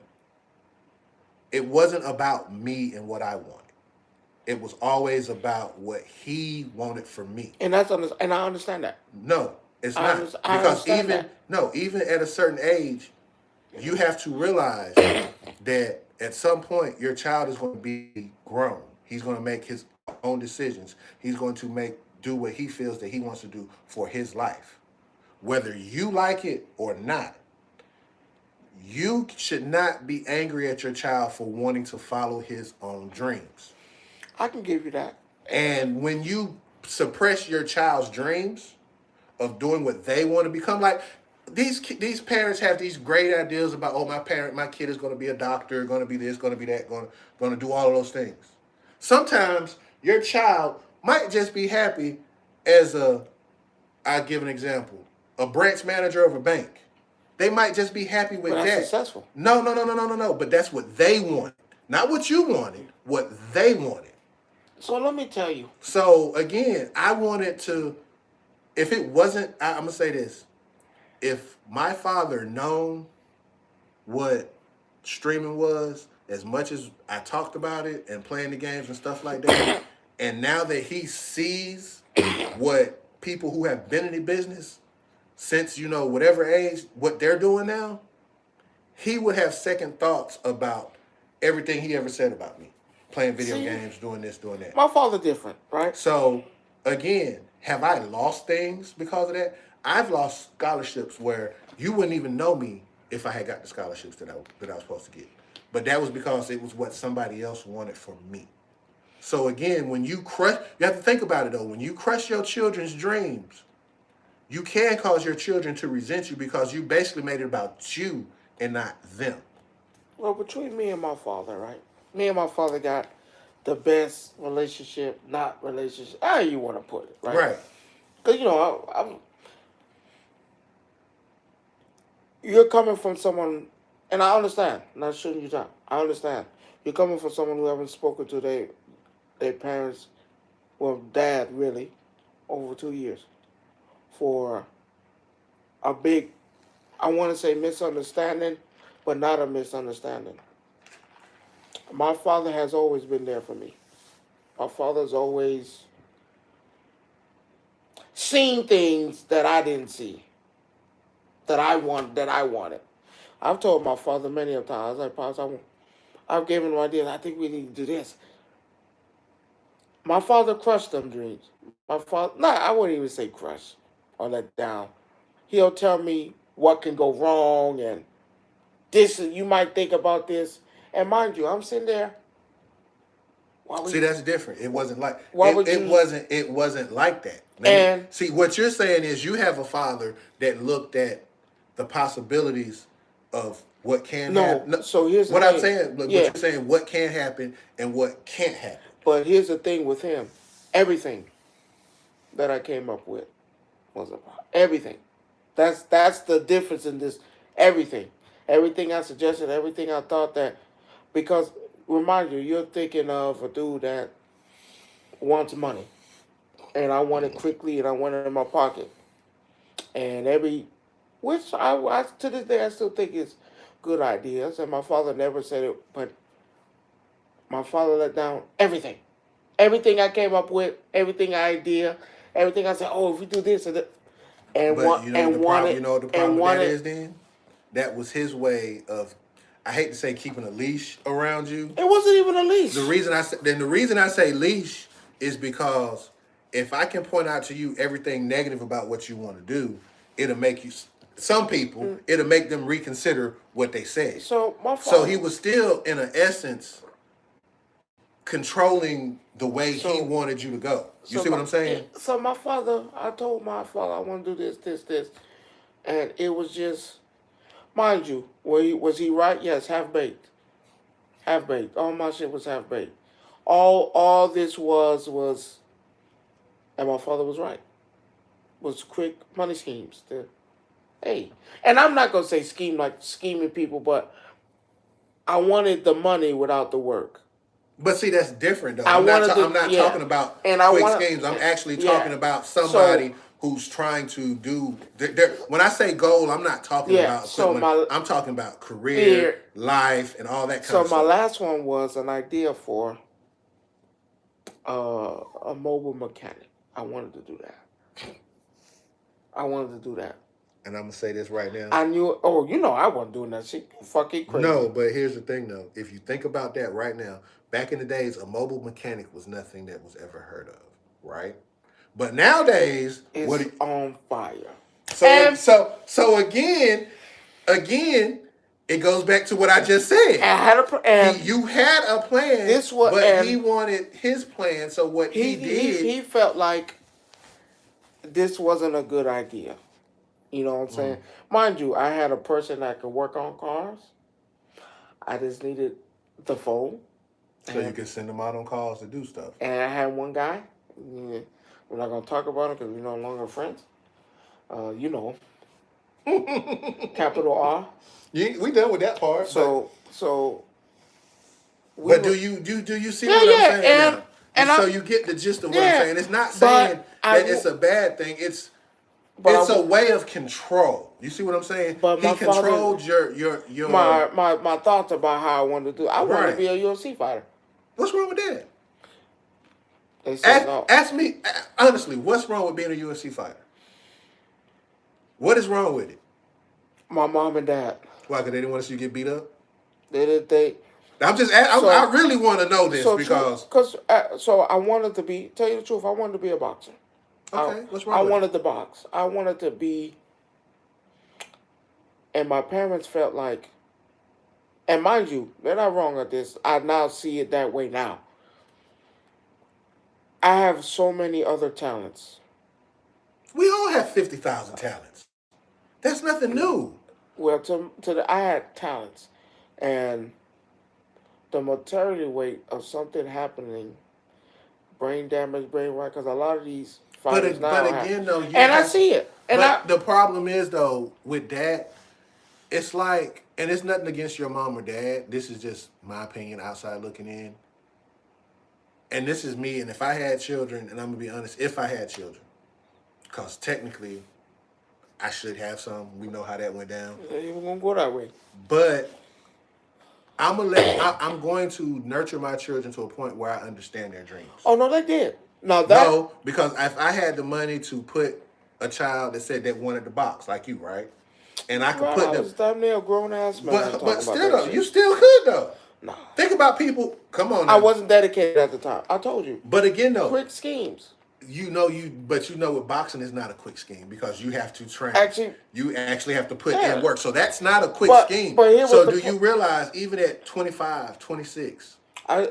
It wasn't about me and what I wanted. It was always about what he wanted for me. And and I understand that. No, it's not. I Because understand that. even at a certain age, you have to realize that at some point your child is going to be grown. He's going to make his own decisions. He's going to do what he feels that he wants to do for his life. Whether you like it or not, you should not be angry at your child for wanting to follow his own dreams. I can give you that. And when you suppress your child's dreams of doing what they want to become, like these parents have these great ideas about, oh, my kid is going to be a doctor, going to be this, going to be that, going to do all of those things. Sometimes your child might just be happy as I give an example, a branch manager of a bank. They might just be happy with But that's that. successful. No. But that's what they wanted. Not what you wanted, what they wanted. So let me tell you. So again, I wanted to, if it wasn't, I'm going to say this. If my father known what streaming was, as much as I talked about it and playing the games and stuff like that, and now that he sees what people who have been in the business since, whatever age, what they're doing now, he would have second thoughts about everything he ever said about me. Playing video games, doing this, doing that. My father different, right? So, again, have I lost things because of that? I've lost scholarships where you wouldn't even know me if I had got the scholarships that I was supposed to get. But that was because it was what somebody else wanted for me. So again, when you have to think about it though. When you crush your children's dreams, you can cause your children to resent you because you basically made it about you and not them. Well, between me and my father, right? Me and my father got the best relationship, not relationship, how you want to put it, right? Right. Because, you're coming from someone, and I understand, not shooting you down, I understand. You're coming from someone who haven't spoken to their parents, well, dad, really, over 2 years for a big, I want to say misunderstanding, but not a misunderstanding. My father has always been there for me. My father's always seen things that I didn't see, that I wanted. I've told my father many of times, like, Pops, I've given him ideas. I think we need to do this. My father crushed them dreams. My father, I wouldn't even say crush or let down. He'll tell me what can go wrong and this, you might think about this. And mind you, I'm sitting there. See, that's different. It wasn't like it wasn't like that. See, what you're saying is you have a father that looked at the possibilities of what can happen. No, so here's what the I'm thing. saying. What you're saying, what can happen and what can't happen. But here's the thing with him. Everything that I came up with was about everything. That's the difference in this. Everything I suggested, everything I thought that, because remind you, you're thinking of a dude that wants money, and I want it quickly, and I want it in my pocket, and which I to this day I still think is good ideas, and my father never said it, but my father let down everything. Everything I came up with, everything everything I said, oh, if we do this and that, and But want and the wanted, problem, the problem with that is then that was his way of, I hate to say keeping a leash around you. It wasn't even a leash. The reason I say leash is because if I can point out to you everything negative about what you want to do, it'll make you. Some people, it'll make them reconsider what they said. So he was still, in an essence, controlling the way he wanted you to go. You see what I'm saying? So my father, I told my father I want to do this, and it was just, mind you, was he right? Yes, half baked. All my shit was half baked. All this was, and my father was right. Was quick money schemes. Hey, and I'm not gonna say scheming people, but I wanted the money without the work. But see, that's different though. I'm not talking about quick schemes. I'm actually talking about somebody who's trying to do. When I say goal, I'm not talking about equipment. I'm talking about career, life, and all that kind of stuff. So my last one was an idea for a mobile mechanic. I wanted to do that. and I'm gonna say this right now. I knew. Oh, you know, I wasn't doing that shit. You fucking No, crazy. but here's the thing though. If you think about that right now, back in the days, a mobile mechanic was nothing that was ever heard of, right? But nowadays, what? It's on fire. So And so again, it goes back to what I just said. I had and You had a plan, this was but he and wanted his plan. So what he did, he felt like this wasn't a good idea. You know what I'm mm, saying? Mind you, I had a person that could work on cars. I just needed the phone. so you can send them out on calls to do stuff. And I had one guy. Yeah, we're not gonna talk about it because we're no longer friends. You know, capital R. We done with that part. So we but were, do you see yeah, what I'm yeah, saying now? and So I, you get the gist of what I'm yeah, saying. It's not but saying that it's a bad thing. It's a way of control. You see what I'm saying? but He my father, controlled your my thoughts about how I wanted to do. I wanted to right. be a UFC fighter. What's wrong with that? They said no. Ask me honestly, what's wrong with being a UFC fighter? What is wrong with it? My mom and dad. Why? Because they didn't want us to get beat up. They. I really want to know this because So I wanted to be. Tell you the truth, I wanted to be a boxer. okay, what's I wrong with wanted to box. I wanted to be. And my parents felt like, and mind you, they're not wrong at this. I now see it that way now. I have so many other talents. it? We all have 50,000 talents. That's nothing new. Well, I had talents, and the mortality rate of something happening, brain damage, brain rot, because a lot of these fighters now But have, again though, and I see it, and the problem is though with that, it's like, and it's nothing against your mom or dad. This is just my opinion, outside looking in. And this is me. And if I had children, and I'm gonna be honest, if I had children, because technically, I should have some. We know how that went down. we're gonna go that way. But I'm going to nurture my children to a point where I understand their dreams. Oh no, they did. Now that No, because if I had the money to put a child that said they wanted to box like you, right? And I could put I them. was damn near a grown ass man. But still though, you still could though. Nah. Think about people. Come on. Now. I wasn't dedicated at the time. I told you. But again though, Quick schemes. But with boxing is not a quick scheme because you have to train. Actually, you actually have to put in work. So that's not a quick scheme. But here so do you realize even at 25, 26,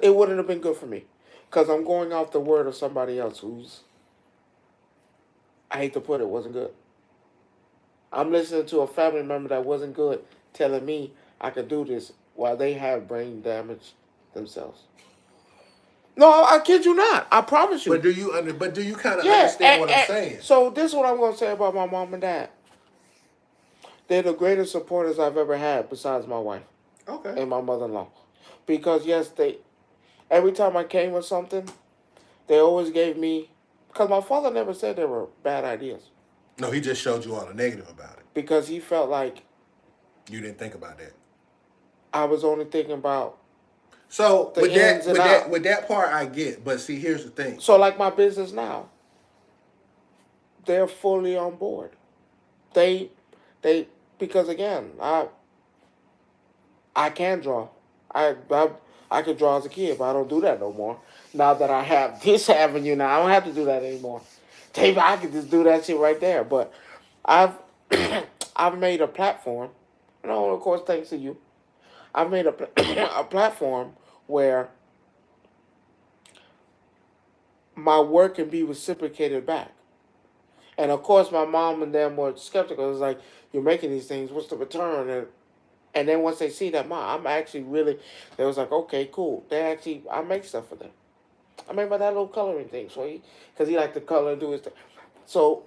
it wouldn't have been good for me because I'm going off the word of somebody else who's, I hate to put it, wasn't good. I'm listening to a family member that wasn't good telling me I could do this while they have brain damage themselves. No, I kid you not. I promise you. But do you kind of understand what I'm saying? So this is what I'm going to say about my mom and dad. They're the greatest supporters I've ever had besides my wife. Okay. And my mother-in-law. Because yes, every time I came with something, they always gave me, because my father never said they were bad ideas. No, he just showed you all the negative about it. Because he felt like you didn't think about that. I was only thinking about with that part I get, but see, here's the thing. So like my business now, they're fully on board. They because again, I can draw. I could draw as a kid, but I don't do that no more. Now that I have this avenue now, I don't have to do that anymore. Dave, I could just do that shit right there. But I've I've made a platform, of course thanks to you. I've made a platform where my work can be reciprocated back. And of course, my mom and them were skeptical. It was like, you're making these things, what's the return? And then once they see that, I'm actually really, they was like, okay, cool. I make stuff for them. I made that little coloring thing, because he liked to color and do his thing. So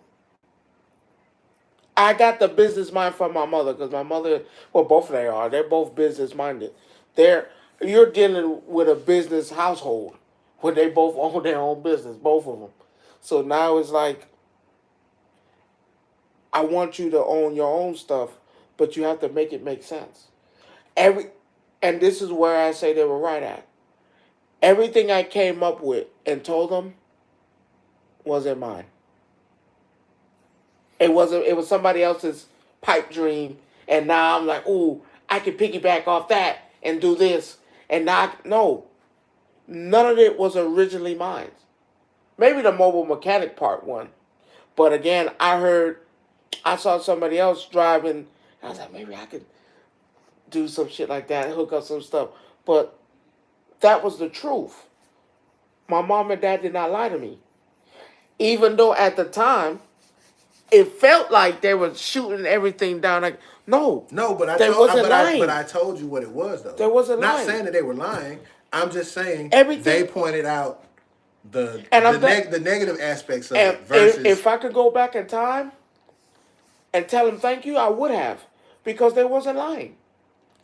I got the business mind from my mother, because my mother, well, both of them are. They're both business minded. You're dealing with a business household where they both own their own business, both of them. So now it's like, I want you to own your own stuff, but you have to make it make sense. And this is where I say they were right at. Everything I came up with and told them wasn't mine. It was somebody else's pipe dream, and now I'm like, ooh, I can piggyback off that and do this, and not no, none of it was originally mine. Maybe the mobile mechanic part one, but again, I saw somebody else driving. I was like, maybe I could do some shit like that, hook up some stuff, but that was the truth. My mom and dad did not lie to me, even though at the time it felt like they were shooting everything down. Like, no, No, but they wasn't lying. but I told you what it was though. They wasn't Not lying. saying that they were lying. I'm just saying Everything. they pointed out the negative aspects of And it versus. if I could go back in time and tell them thank you, I would have, because they wasn't lying.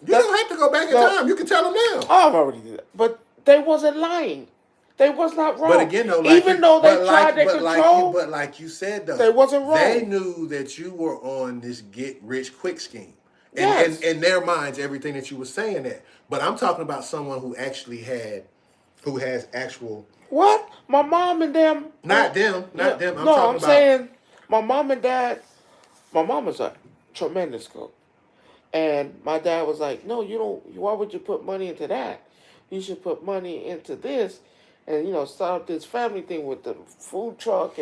You don't have to go back in time. You can tell them now. Oh, I've already did that, but they wasn't lying. They was not wrong. But again, though, even though they tried to control, but like you said, though, they wasn't wrong. They knew that you were on this get rich quick scheme, and Yes. in their minds, everything that you were saying that. But I'm talking about someone who actually who has actual. What? My mom and them. Not them. I'm no, talking I'm about saying my mom and dad. My mom was a tremendous cook, and my dad was like, "No, you don't. Why would you put money into that? You should put money into this." And start up this family thing with the food truck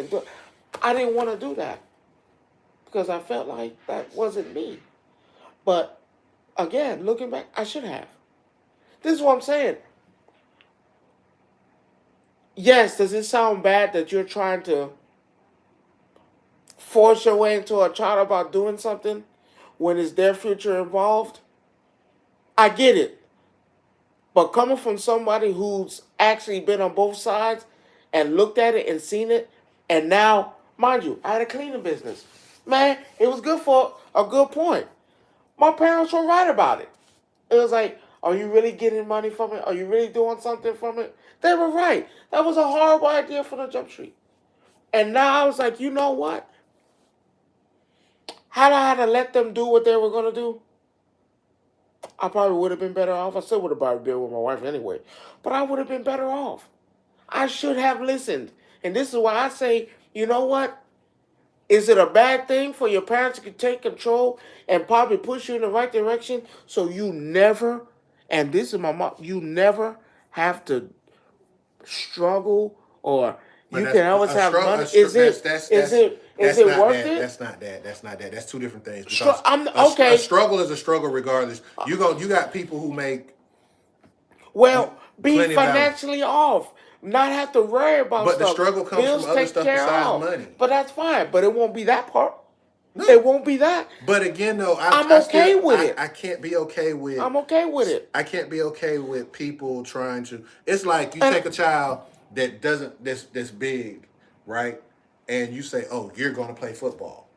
I didn't want to do that because I felt like that wasn't me. But again, looking back, I should have. This is what I'm saying. Yes, does it sound bad that you're trying to force your way into a child about doing something when it's their future involved? I get it. But coming from somebody who's actually been on both sides and looked at it and seen it, and now, mind you, I had a cleaning business. Man, it was good for a good point. My parents were right about it. It was like, are you really getting money from it? Are you really doing something from it? They were right. That was a horrible idea for the Jump Street. And now I was like, you know what? Had I had to let them do what they were going to do, I probably would have been better off. I still would have probably been with my wife anyway. But I would have been better off. I should have listened. And this is why I say, you know what? Is it a bad thing for your parents to take control and probably push you in the right direction so you never, and this is my mom, you never have to struggle or you can always have money? Is it worth it? That's not that. That's two different things. Okay. A struggle is a struggle regardless. You got people who make be financially off, not have to worry about stuff. But the struggle comes from other stuff besides money. But that's fine. But it won't be that part. No. It won't be that. But again, though, I'm okay with it. I can't be okay with. I'm okay with it. I can't be okay with people trying to. It's like you take a child that's big, right? And you say, "Oh, you're going to play football,"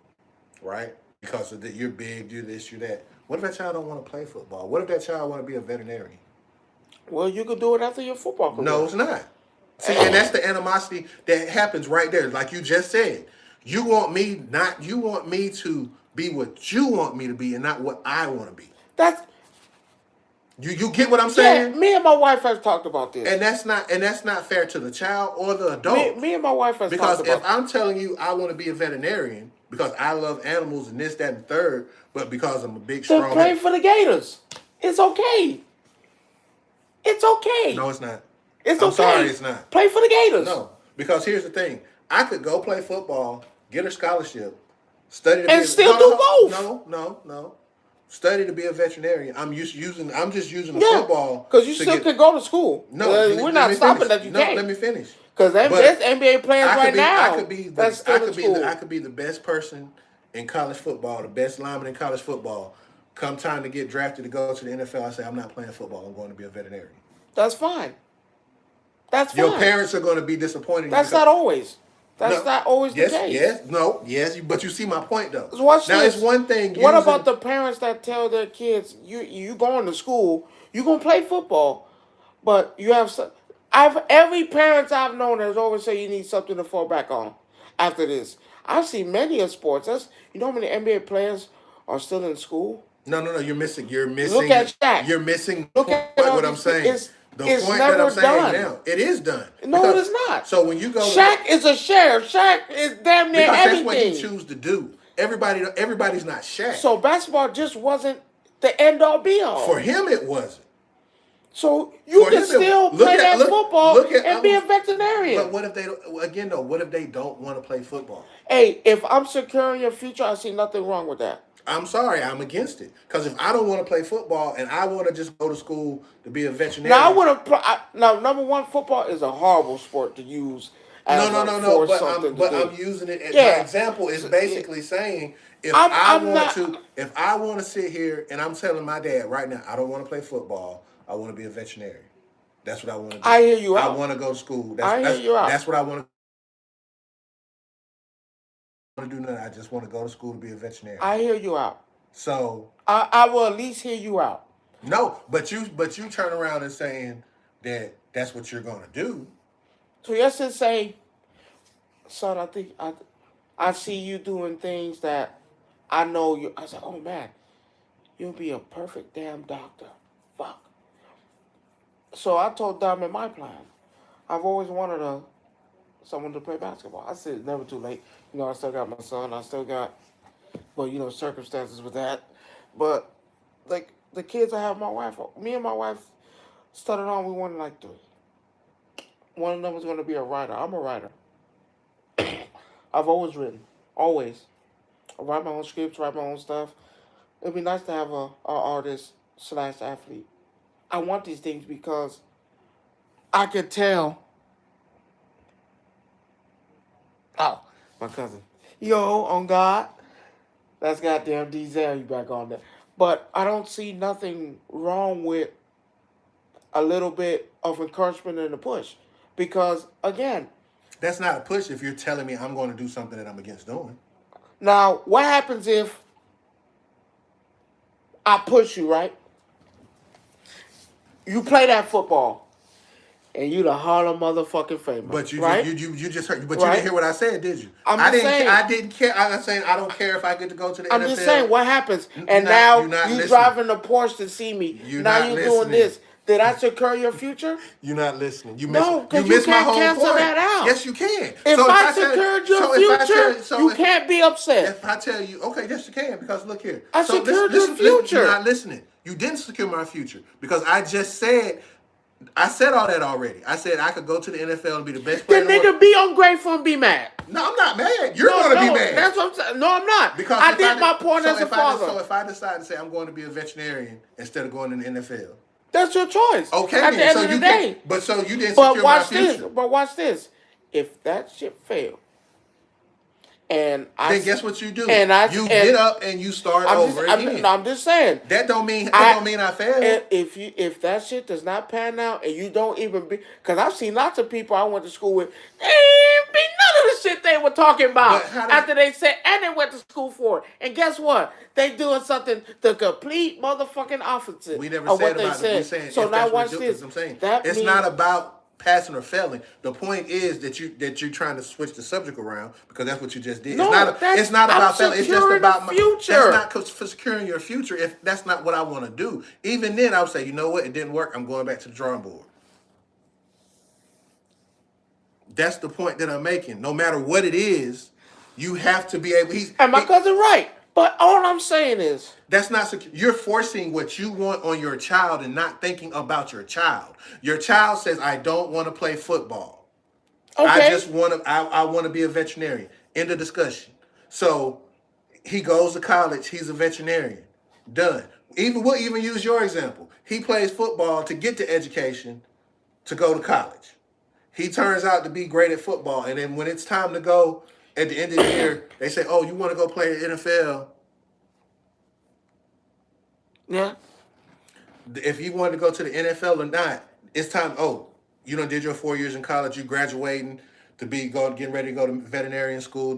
right? Because you're big, you're this, you're that. What if that child don't want to play football? What if that child want to be a veterinarian? Well, you could do it after your football career. No, it's not. See, and that's the animosity that happens right there. Like you just said, you want me to be what you want me to be and not what I want to be. That's you get what I'm saying? Yeah, me and my wife have talked about this. And that's not fair to the child or the adult. Me and my wife have talked about this. Because if I'm telling you I want to be a veterinarian because I love animals and this, that, and third, but because I'm a big strong then play for the Gators. It's okay. It's okay. No, it's not. I'm okay. Sorry, it's not. Play for the Gators. No, because here's the thing. I could go play football, get a scholarship, study to and be still do both. No. Study to be a veterinarian. I'm just using the football. Because you still could go to school. No, we're not stopping that you can't. No, let me finish. Because there's NBA players now. I could be the best person in college football, the best lineman in college football. Come time to get drafted to go to the NFL, I say, I'm not playing football. I'm going to be a veterinarian. That's fine. Your parents are going to be disappointed. That's not always. Not always the case. Yes. But you see my point, though. Watch now, this. It's one thing. What about the parents that tell their kids, you going to school, you going to play football, but you have... Every parent I've known has always said you need something to fall back on after this. I've seen many of sports. You know how many NBA players are still in school? No. You're missing. Look at Shaq. You're missing. Look at what I'm saying. It's never that I'm saying done. Now, it is done. No, it is not. So when you go, Shaq is a sheriff. Shaq is damn near everything. That's what he chooses to do. Everybody's not Shaq. So basketball just wasn't the end all be all. For him, it wasn't. So you For can him, still play that football and be a veterinarian. But what if they again though? What if they don't want to play football? Hey, if I'm securing your future, I see nothing wrong with that. I'm sorry, I'm against it. Because if I don't want to play football and I want to just go to school to be a veterinarian, now I want to. Now, number one, football is a horrible sport to use. As no. But I'm using it as my example. Is basically saying if I want to sit here and I'm telling my dad right now, I don't want to play football. I want to be a veterinarian. That's what I want to do. I hear you out. I want to go to school. I hear you out. That's what I want to do now. I just want to go to school to be a veterinarian. I hear you out. So I will at least hear you out. No, but you turn around and saying that that's what you're going to do. So yes, to say, son, I think I see you doing things that I know you. I said, oh man, you'll be a perfect damn doctor. Fuck. So I told Diamond my plan. I've always wanted someone to play basketball. I said it's never too late. You know, I still got my son. I still got, well, you know, circumstances with that. But like the kids I have, my wife, me and my wife started on. We wanted like 3. One of them was going to be a writer. I'm a writer. I've always written. Always. I write my own scripts, write my own stuff. It'd be nice to have a artist / athlete. I want these things because I could tell. Oh, my cousin. Yo, on God. That's goddamn Diesel, you back on there. But I don't see nothing wrong with a little bit of encouragement and a push. Because, again, that's not a push if you're telling me I'm going to do something that I'm against doing. Now, what happens if I push you, right? You play that football, and you the Harlem motherfucking famous. But you right? you just heard. But you didn't hear what I said, did you? I didn't care. I'm saying I don't care if I get to go to the NFL. I'm just saying what happens. And now you driving the Porsche to see me. Now you doing this. Did I secure your future? You're not listening. You can't cancel that out. Yes, you can. If I secured your future, you can't be upset. If I tell you, okay, yes, you can, because look here. I secured your future. You're not listening. You didn't secure my future because I said all that already. I said I could go to the NFL and be the best player. Then nigga be ungrateful and be mad. No, I'm not mad. You're going to be mad. That's what I'm saying. No, I'm not. Because I did my point as a father. So if I decide to say I'm going to be a veterinarian instead of going to the NFL. That's your choice. Okay, at the end of the day. But so you didn't secure my future. But watch this. If that shit failed, then guess what you do? Get up and you start over again. I'm just saying. That don't mean I failed. If that shit does not pan out and you don't even be, because I've seen lots of people I went to school with, they ain't be none of the shit they were talking about after they said, and they went to school for it. And guess what? They doing something the complete motherfucking opposite. We never of said what about they it. said. So now watch this. I'm saying it's not about passing or failing. The point is that you're trying to switch the subject around because that's what you just did. No, it's not about failing. It's just about future. That's not for securing your future. If that's not what I want to do, even then I would say, you know what, it didn't work. I'm going back to the drawing board. That's the point that I'm making. No matter what it is, you have to be able. And my cousin right. But all I'm saying is that's not secure. You're forcing what you want on your child and not thinking about your child. Your child says, "I don't want to play football. Okay. I just want to. I want to be a veterinarian." End of discussion. So he goes to college. He's a veterinarian. Done. We'll even use your example. He plays football to get the education to go to college. He turns out to be great at football, and then when it's time to go. At the end of the year, they say, "Oh, you want to go play in the NFL?" Yeah. If you want to go to the NFL or not, it's time. Oh, you done did your 4 years in college. You graduating to be getting ready to go to veterinarian school.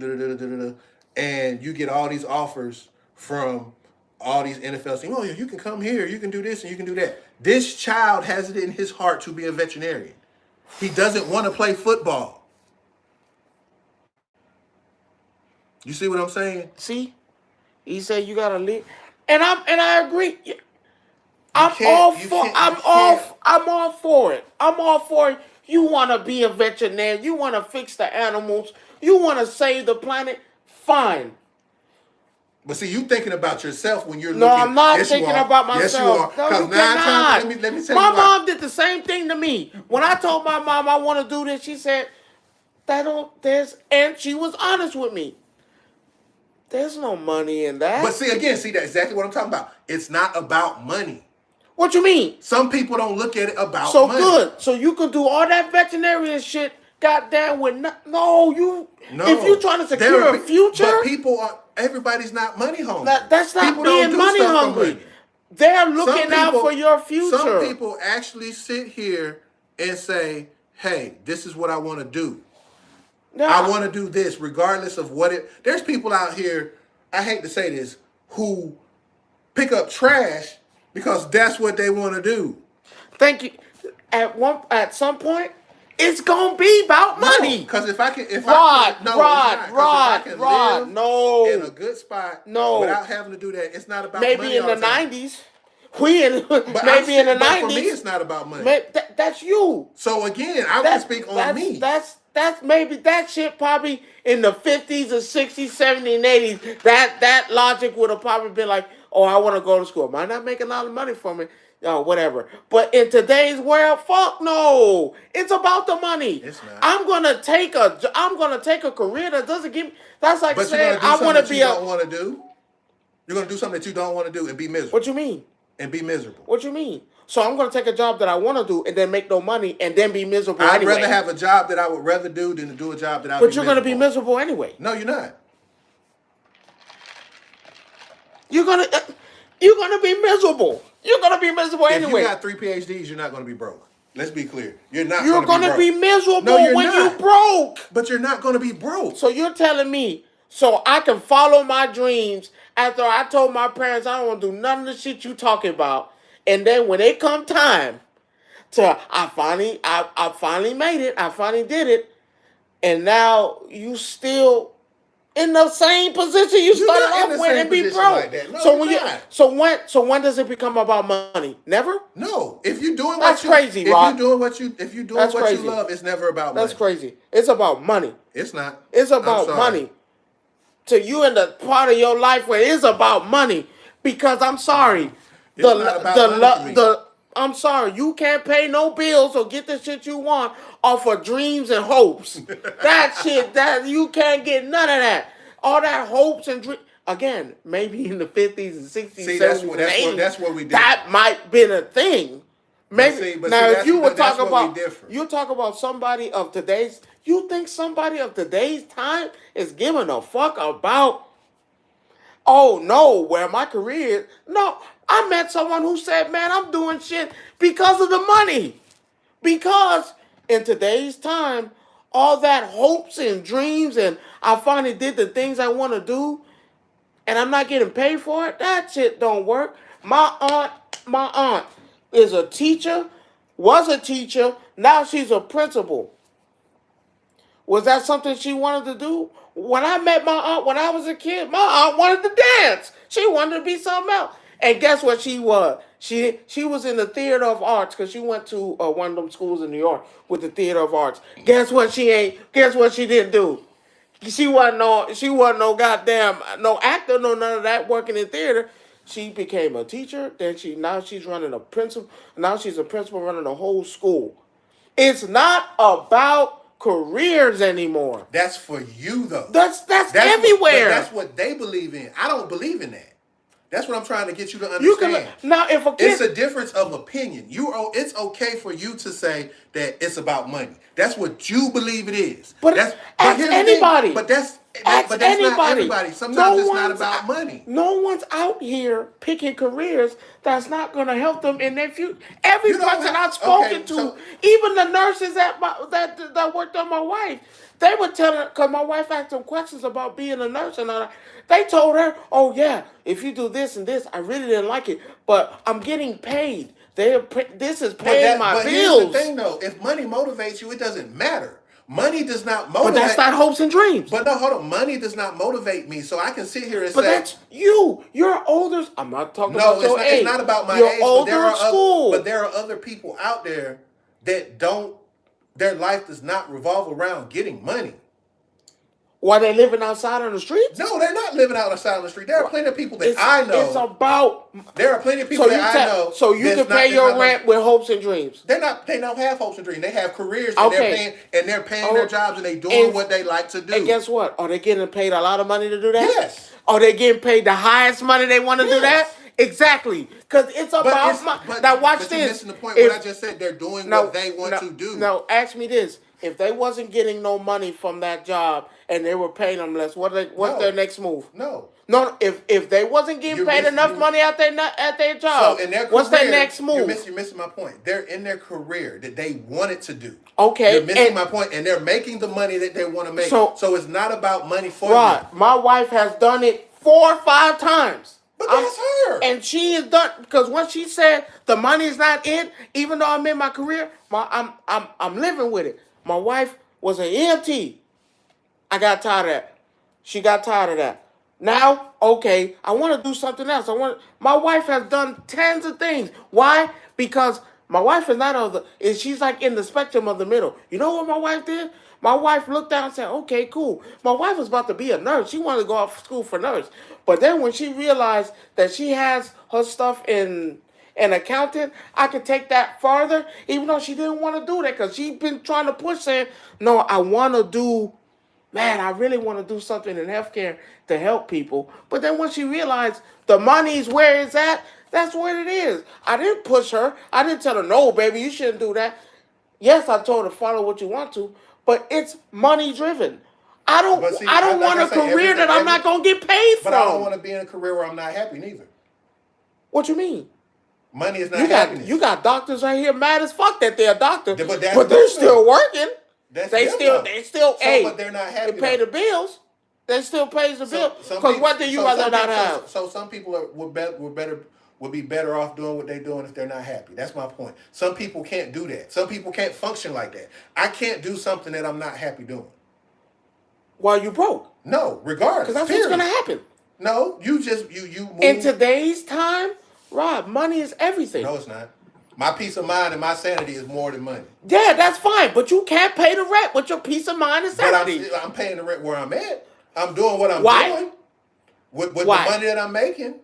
And you get all these offers from all these NFL saying, "Oh, yeah, you can come here. You can do this and you can do that." This child has it in his heart to be a veterinarian. He doesn't want to play football. You see what I'm saying? See, he said you gotta leave, and I agree. I'm all for it. I'm all for it. You want to be a veterinarian. You want to fix the animals. You want to save the planet. Fine. But see, you thinking about yourself when you're No, looking. I'm not Yes, thinking you are. about Yes, you myself. are. No, Because you 9 cannot. times, let me tell My you why. mom did the same thing to me. When I told my mom I want to do this, she said, "That don't." And she was honest with me. There's no money in But that. see, again, see that exactly what I'm talking about. It's not about money. What you mean? Some people don't look at it about So money. good. So you could do all that veterinarian shit. Goddamn, with no you. If you No, trying to there secure are, a future, but people are. Everybody's not money hungry. that's not People don't being do money stuff for hungry. money. They're Some looking out for people, your some future. people actually sit here and say, "Hey, this is what I want to do. I Now, want to do this, regardless of what it." There's people out here. I hate to say this, who pick up trash because that's what they want to do. thank you. At some point, it's gonna be about No, money. because if I can, Rod, no, it's Rod, not. Because if I Rod, can Rod. live in a No, good spot no. without having to do that, it's not about Maybe money in all the the time. '90s. We in But maybe in the but for me, '90s. it's not about money. That's you. So again, I can That speak on me. that's maybe that shit probably in the '50s or '60s, '70s, and '80s. That logic would have probably been like, oh, I want to go to school. Might not make a lot of money for me, whatever. But in today's world, fuck no. It's about the money. It's not. I'm gonna take a career that doesn't give me. That's like But you're saying gonna do I something want to that be you a. don't want to do. You're gonna do something that you don't want to do and be miserable. What you mean? And be miserable. What you mean? So I'm gonna take a job that I want to do and then make no money and then be miserable I'd anyway. rather have a job that I would rather do than to do a job that I'd But be you're miserable. gonna be miserable anyway. No, you're not. You're gonna be miserable. You're gonna be miserable If anyway. you got 3 PhDs, you're not gonna be broke. Let's be clear. You're not You're gonna gonna be be broke. miserable No, you're when not. you broke. But you're not gonna be broke. So you're telling me so I can follow my dreams after I told my parents I don't want to do none of the shit you talking about, and then when it come time to I finally made it, I finally did it, and now you still in the same position you You're started not in off the with same and be position broke. like that. No, So you're when you not. so when does it become about money? Never? No, if you're doing That's what you crazy, if Rod. you're doing what you if you're doing That's what crazy. you love, it's never about That's money. crazy. It's about money. It's not. It's I'm about sorry. money. To you in the part of your life where it's about money. Because I'm sorry. It's not about money for me. I'm sorry, you can't pay no bills or get the shit you want off of dreams and hopes. That shit, that you can't get none of that. All that hopes and dreams. Again, maybe in the 50s and 60s, See, 70s, and 80s, that's where we differ. that might been a thing. Maybe But now, see, if you were that's talking where we about, differ. you talk about somebody of today's. You think somebody of today's time is giving a fuck about? Oh no, where my career is? No, I met someone who said, "Man, I'm doing shit because of the money." Because in today's time, all that hopes and dreams, and I finally did the things I want to do, and I'm not getting paid for it. That shit don't work. My aunt is a teacher, was a teacher, now she's a principal. Was that something she wanted to do? When I met my aunt when I was a kid, my aunt wanted to dance. She wanted to be something else. And guess what she was? She was in the theater of arts because she went to one of them schools in New York with the theater of arts. Guess what she ain't? Guess what she didn't do? She wasn't no goddamn no actor, no none of that working in theater. She became a teacher. Then now she's running a principal. Now she's a principal running a whole school. It's not about careers anymore. That's for you though. That's everywhere. That's what they believe in. I don't believe in that. That's what I'm trying to get you to understand. You can now if a kid. It's a difference of opinion. It's okay for you to say that it's about money. That's what you believe it is. But ask anybody. But that's not everybody. Sometimes it's not about money. No one's out here picking careers that's not going to help them in their future. Every person I've spoken to, even the nurses that worked on my wife, they were telling her, because my wife asked them questions about being a nurse and all that. They told her, oh yeah, if you do this and this, I really didn't like it, but I'm getting paid. This is paying my bills. But here's the thing though, if money motivates you, it doesn't matter. Money does not motivate. But that's not hopes and dreams. But no, hold on. Money does not motivate me, so I can sit here and say. But that's you. You're older. I'm not talking about your age. It's not about my You're age. older in school. But there are other people out there that don't. Their life does not revolve around getting money. While they living outside on the streets? No, they're not living outside on the street. There are plenty of people that I know. It's about. There are plenty of people that I know. So you can pay your rent with hopes and dreams. They don't have hopes and dreams. They have careers and they're paying their jobs and they're doing what they like to do. And guess what? Are they getting paid a lot of money to do that? Yes. Are they getting paid the highest money they want to do that? Exactly. Because it's about now watch this. You're missing the point. What I just said, they're doing what they want to do. No, ask me this. If they wasn't getting no money from that job and they were paying them less, what's their next move? No. If they wasn't getting paid enough money at their job, so in their career, what's their next move? You're missing my point. They're in their career that they wanted to do. Okay. You're missing my point, and they're making the money that they want to make. So it's not about money for you. My wife has done it 4 or 5 times. But that's her. And she is done because when she said the money is not in, even though I'm in my career, I'm living with it. My wife was an EMT. I got tired of that. She got tired of that. Now, okay, I want to do something else. My wife has done tons of things. Why? Because my wife is not she's like in the spectrum of the middle. You know what my wife did? My wife looked down and said, okay, cool. My wife was about to be a nurse. She wanted to go off to school for nurse. But then when she realized that she has her stuff in accounting, I could take that farther, even though she didn't want to do that because she'd been trying to push saying, no, I really want to do something in healthcare to help people. But then when she realized the money's where it's at, that's what it is. I didn't push her. I didn't tell her, no, baby, you shouldn't do that. Yes, I told her follow what you want to, but it's money driven. I don't want a career that I'm not going to get paid from. But I don't want to be in a career where I'm not happy neither. What you mean? Money is not happiness. You got doctors right here mad as fuck that they're a doctor, but they're still working. They still but they're not happy. They pay the bills. They still pays the bill. Because what do you rather not have? So some people would be better off doing what they're doing if they're not happy. That's my point. Some people can't do that. Some people can't function like that. I can't do something that I'm not happy doing. While you broke? No, regardless. Because that's what's going to happen. No, you move. In today's time, Rob, money is everything. No, it's not. My peace of mind and my sanity is more than money. Yeah, that's fine, but you can't pay the rent with your peace of mind and sanity. But I'm paying the rent where I'm at. I'm doing what I'm doing with the money that I'm making.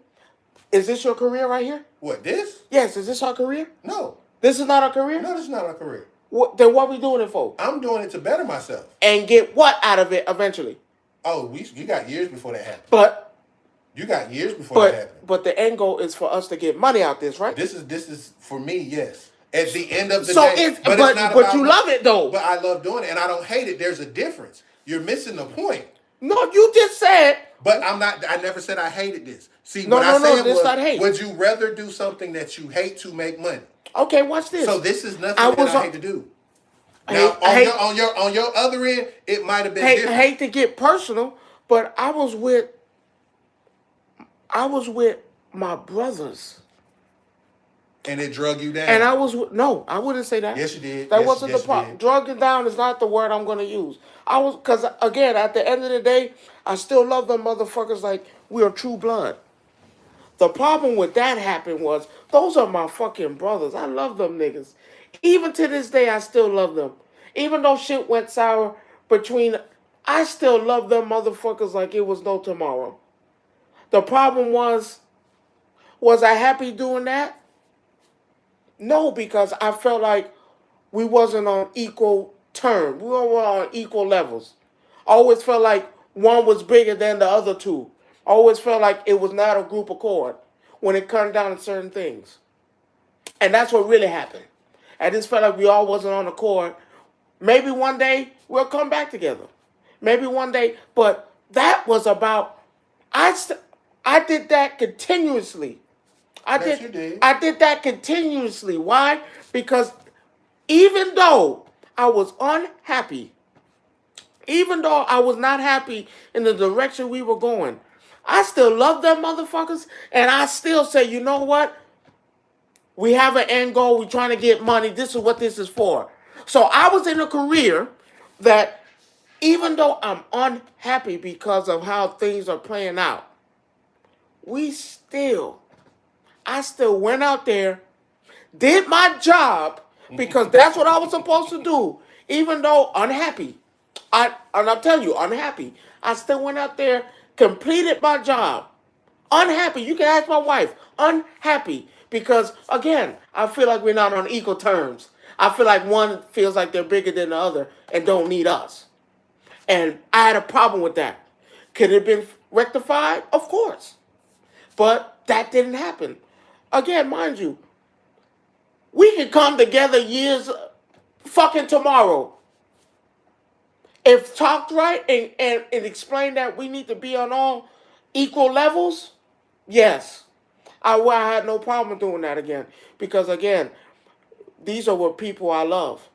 Is this your career right here? What, this? Yes, is this our career? No. This is not our career? No, this is not our career. Then what are we doing it for? I'm doing it to better myself. And get what out of it eventually? Oh, you got years before that happened. But you got years before that happened. But the end goal is for us to get money out this, right? This is for me, yes. At the end of the day. But you love it though. But I love doing it and I don't hate it. There's a difference. You're missing the point. No, you just said. But I never said I hated this. See, what I said was, not hate. Would you rather do something that you hate to make money? Okay, watch this. So this is nothing that I hate to do. Now, on your other end, it might have been different. I hate to get personal, but I was with my brothers. And it drug you down. And I wouldn't say that. Yes, you did. That wasn't the problem. Drugging down is not the word I'm going to use. Because again, at the end of the day, I still love them motherfuckers like we are true blood. The problem with that happened was, those are my fucking brothers. I love them niggas. Even to this day, I still love them. Even though shit went sour I still love them motherfuckers like it was no tomorrow. The problem was I happy doing that? No, because I felt like we wasn't on equal terms. We weren't on equal levels. I always felt like one was bigger than the other two. I always felt like it was not a group accord when it comes down to certain things. And that's what really happened. I just felt like we all wasn't on accord. Maybe one day we'll come back together. Maybe one day. But that was about, I did that continuously. I did that continuously. Why? Because even though I was unhappy, even though I was not happy in the direction we were going, I still love them motherfuckers, and I still say, you know what? We have an end goal. We're trying to get money. This is what this is for. So I was in a career that, even though I'm unhappy because of how things are playing out, I still went out there, did my job, because that's what I was supposed to do, even though unhappy. And I'm telling you, unhappy. I still went out there, completed my job. Unhappy. You can ask my wife. Unhappy. Because, again, I feel like we're not on equal terms. I feel like one feels like they're bigger than the other and don't need us. And I had a problem with that. Could it have been rectified? Of course. But that didn't happen. Again, mind you, we can come together years fucking tomorrow. If talked right and explained that we need to be on all equal levels, yes. I had no problem doing that again. Because again, these are what people I love.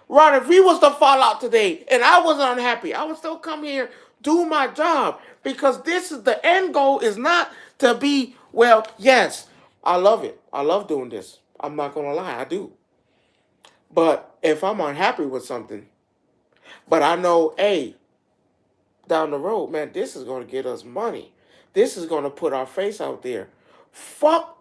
Ron, if we was to fall out today and I wasn't unhappy, I would still come here, do my job. Because this is the end goal is not to be, well, yes, I love it. I love doing this. I'm not gonna lie, I do. But if I'm unhappy with something, but I know, hey, down the road, man, this is gonna get us money. This is gonna put our face out there. Fuck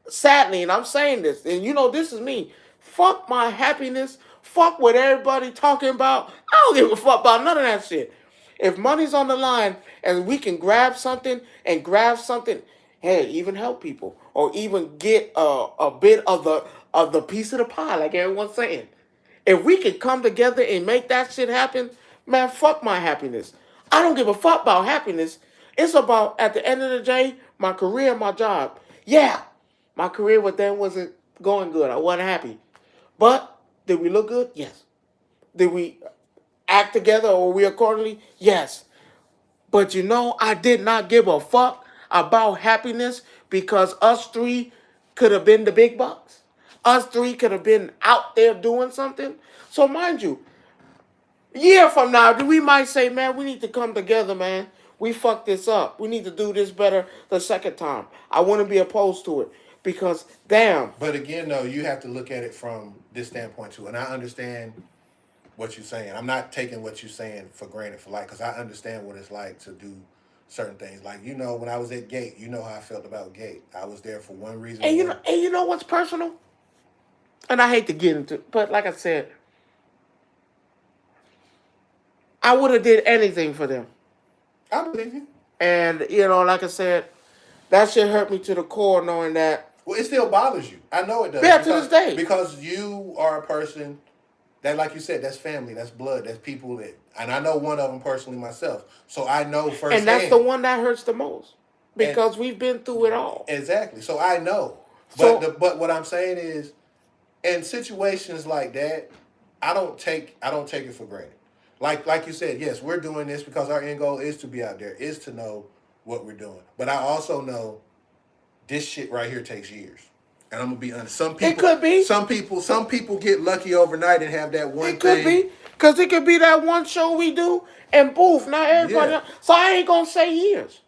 sadly, and I'm saying this, and you know this is me. Fuck my happiness. Fuck what everybody talking about. I don't give a fuck about none of that shit. If money's on the line and we can grab something, hey, even help people or even get a bit of the piece of the pie, like everyone's saying. If we can come together and make that shit happen, man, fuck my happiness. I don't give a fuck about happiness. It's about, at the end of the day, my career and my job. Yeah, my career with them wasn't going good. I wasn't happy. But did we look good? Yes. Did we act together or we accordingly? Yes. But you know, I did not give a fuck about happiness because us three could have been the big bucks. Us three could have been out there doing something. So mind you, a year from now, we might say, man, we need to come together, man. We fucked this up. We need to do this better the second time. I wouldn't be opposed to it because, damn. But again, though, you have to look at it from this standpoint too. And I understand what you're saying. I'm not taking what you're saying for granted for like, because I understand what it's like to do certain things. Like, you know, when I was at Gate, you know how I felt about Gate. I was there for one reason. And you know what's personal? And I hate to get into it, but like I said, I would have did anything for them. I believe you. And, you know, like I said, that shit hurt me to the core knowing that. Well, it still bothers you. I know it does. Yeah, to this day. Because you are a person that, like you said, that's family, that's blood, that's people that, and I know one of them personally myself. So I know firsthand. And that's the one that hurts the most. Because we've been through it all. Exactly. So I know. But what I'm saying is, in situations like that, I don't take it for granted. Like you said, yes, we're doing this because our end goal is to be out there, is to know what we're doing. But I also know this shit right here takes years. And I'm gonna be honest. It could be. Some people get lucky overnight and have that one thing. It could be. Because it could be that one show we do and boof, not everybody. Yeah. So I ain't gonna say years.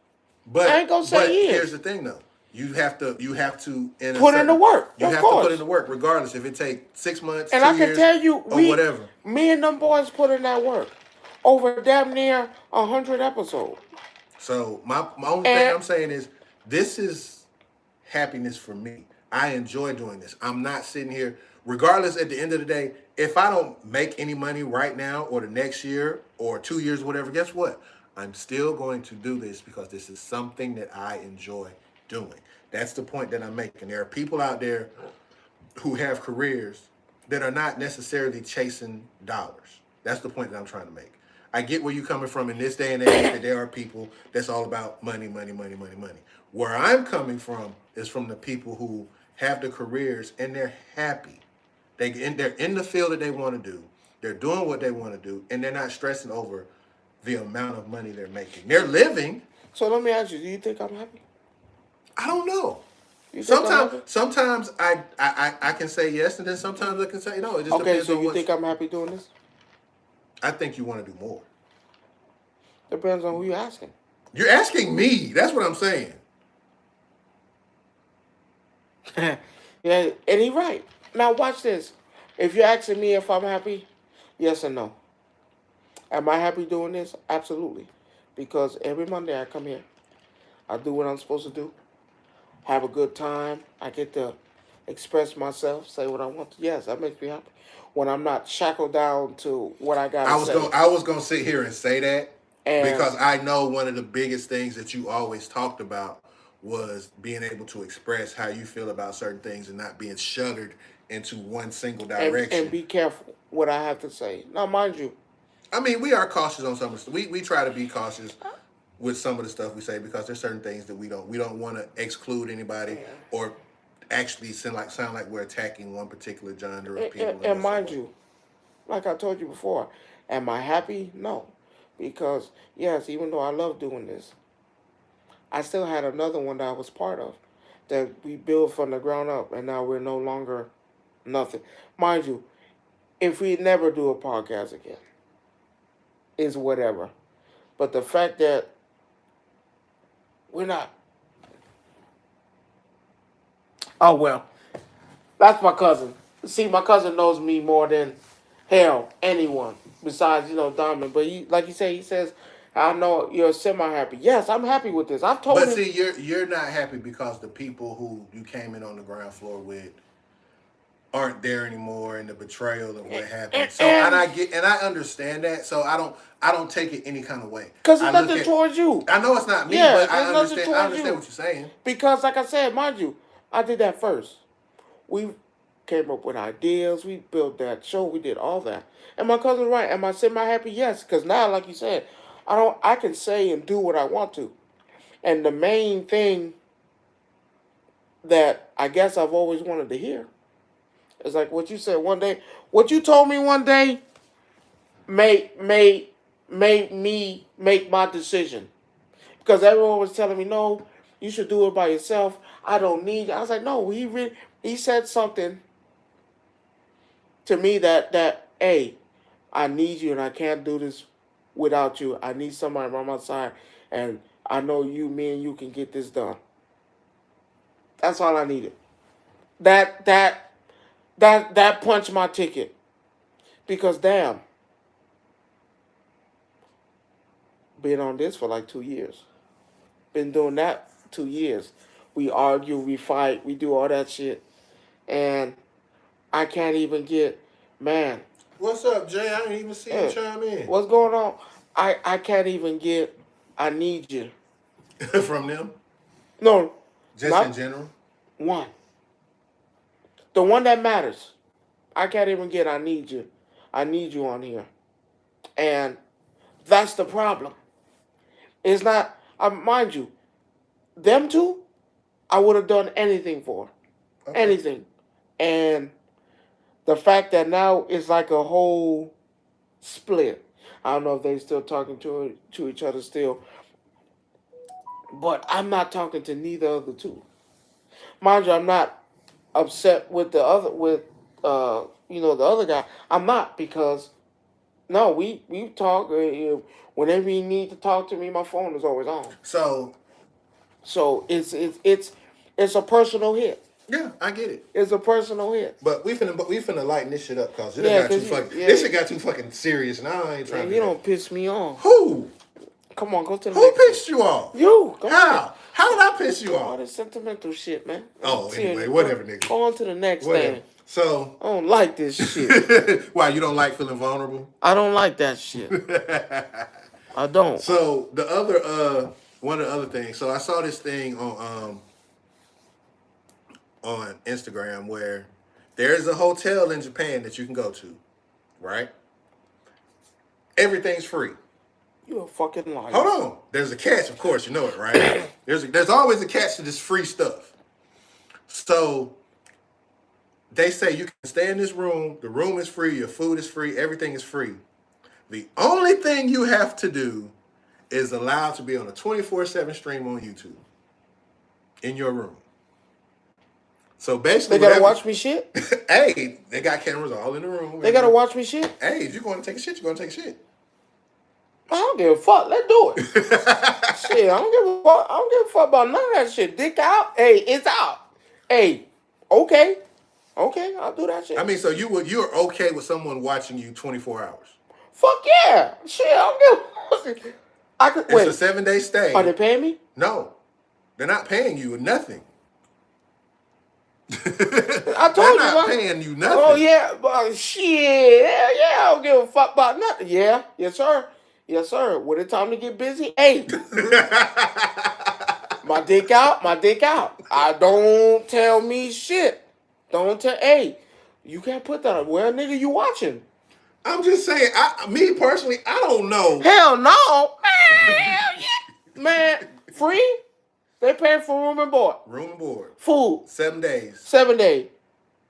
I ain't gonna say years. Here's the thing though. You have to put in the work. You have to put in the work, regardless if it takes 6 months, and 2 I can years, tell you, or whatever. Me and them boys put in that work over damn near 100 episodes. So my only thing I'm saying is, this is happiness for me. I enjoy doing this. I'm not sitting here, regardless. At the end of the day, if I don't make any money right now, or the next year, or 2 years, whatever, guess what? I'm still going to do this because this is something that I enjoy doing. That's the point that I'm making. There are people out there who have careers that are not necessarily chasing dollars. That's the point that I'm trying to make. I get where you're coming from in this day and age, that there are people that's all about money, money, money, money, money. Where I'm coming from is from the people who have the careers and they're happy. They're in the field that they want to do. They're doing what they want to do, and they're not stressing over the amount of money they're making. They're living. So let me ask you, do you think I'm happy? I don't know. Sometimes I can say yes, and then sometimes I can say no. It just depends on you think I'm happy doing this? I think you want to do more. Depends on who you're asking. You're asking me. That's what I'm saying. Yeah, and he's right. Now watch this. If you're asking me if I'm happy, yes or no. Am I happy doing this? Absolutely. Because every Monday I come here. I do what I'm supposed to do. Have a good time. I get to express myself, say what I want to. Yes, that makes me happy. When I'm not shackled down to what I gotta say. I was gonna sit here and say that And because I know one of the biggest things that you always talked about was being able to express how you feel about certain things and not being shuttered into one single and direction. be careful what I have to say. Now, mind you, I mean, we are cautious on some of the stuff. We try to be cautious with some of the stuff we say because there's certain things that we don't want to exclude anybody or actually sound like we're attacking one particular genre of people in and some mind way. you, like I told you before, am I happy? No, because yes, even though I love doing this, I still had another one that I was part of, that we built from the ground up, and now we're no longer nothing. Mind you, if we never do a podcast again, is whatever. But the fact that we're not, oh well, that's my cousin. See, my cousin knows me more than hell anyone besides Diamond. But like you say, he says, "I know you're semi happy." Yes, I'm happy with this. I've told But him. see, you're not happy because the people who you came in on the ground floor with aren't there anymore and the betrayal of what happened. So And and I understand that. So I don't take it any kind of way. because it's I look nothing at towards you. I know it's not me, Yeah, but there's nothing I towards understand you. what you're saying. Because, like I said, mind you, I did that first. We came up with ideas. We built that show. We did all that. And my cousin's right. Am I semi happy? Yes. Because now, like you said, I can say and do what I want to. And the main thing that I guess I've always wanted to hear is like what you said one day. What you told me one day made me make my decision. Because everyone was telling me, no, you should do it by yourself. I don't need you. I was like, no, he said something to me that hey, I need you and I can't do this without you. I need somebody by my side, and I know me and you can get this done. That's all I needed. That that that punched my ticket. Because damn, been on this for like 2 years. Been doing that 2 years. We argue, we fight, we do all that shit, and I can't even get, man. What's up, Jay? I didn't even see you chime in. What's going on? I can't even get. I need you. From them? No, Just in not general? one. The one that matters. I can't even get. I need you. I need you on here, and that's the problem. It's not. Mind you, them two, I would have done anything for, anything, and the fact that now it's like a whole split. I don't know if they still talking to each other still, but I'm not talking to neither of the two. Mind you, I'm not upset with the other guy. I'm not, because no, we talk. Whenever you need to talk to me, my phone is always on. So it's a personal hit. Yeah, I get it. It's a personal hit. But we finna lighten this shit up because this shit got too fucking serious. Now I ain't trying to. You don't piss me off. Who? Come on, go to the Who next pissed you off? You. Go How? ahead. How did I piss you All off? this sentimental shit, man. Oh, anyway, whatever, nigga. Go on to the next Whatever. thing. So I don't like this shit. why you don't like feeling vulnerable? I don't like that shit. I don't. So the other one of the other things. So I saw this thing on Instagram where there's a hotel in Japan that you can go to, right? Everything's free. You a fucking liar. Hold on. There's a catch, of course, you know it, right? There's always a catch to this free stuff. So they say you can stay in this room, the room is free, your food is free, everything is free. The only thing you have to do is allow to be on a 24/7 stream on YouTube in your room. So basically, they gotta watch me shit. Hey, they got cameras all in the room. They gotta watch me shit. Hey, if you're going to take a shit, you're going to take a shit. I don't give a fuck. Let's do it. Shit, I don't give a fuck. I don't give a fuck about none of that shit. Dick out. Hey, it's out. Hey, okay, I'll do that shit. I mean, so you're okay with someone watching you 24 hours? Fuck yeah. Shit, I don't give a fuck. I could wait. It's a 7-day stay. Are they paying me? No, they're not paying you nothing. I told They're you, not man. paying you nothing. Oh yeah, but shit, hell yeah, I don't give a fuck about nothing. Yeah, yes sir, yes sir. When it's time to get busy, hey, my dick out, my dick out. I don't tell me shit. Don't tell. Hey, you can't put that up. Well, nigga, you watching? I'm just saying. Me personally, I don't know. Hell no, man. Hell yeah, man. Free? They paying for room and board, Room and board. food, 7 days. 7 days.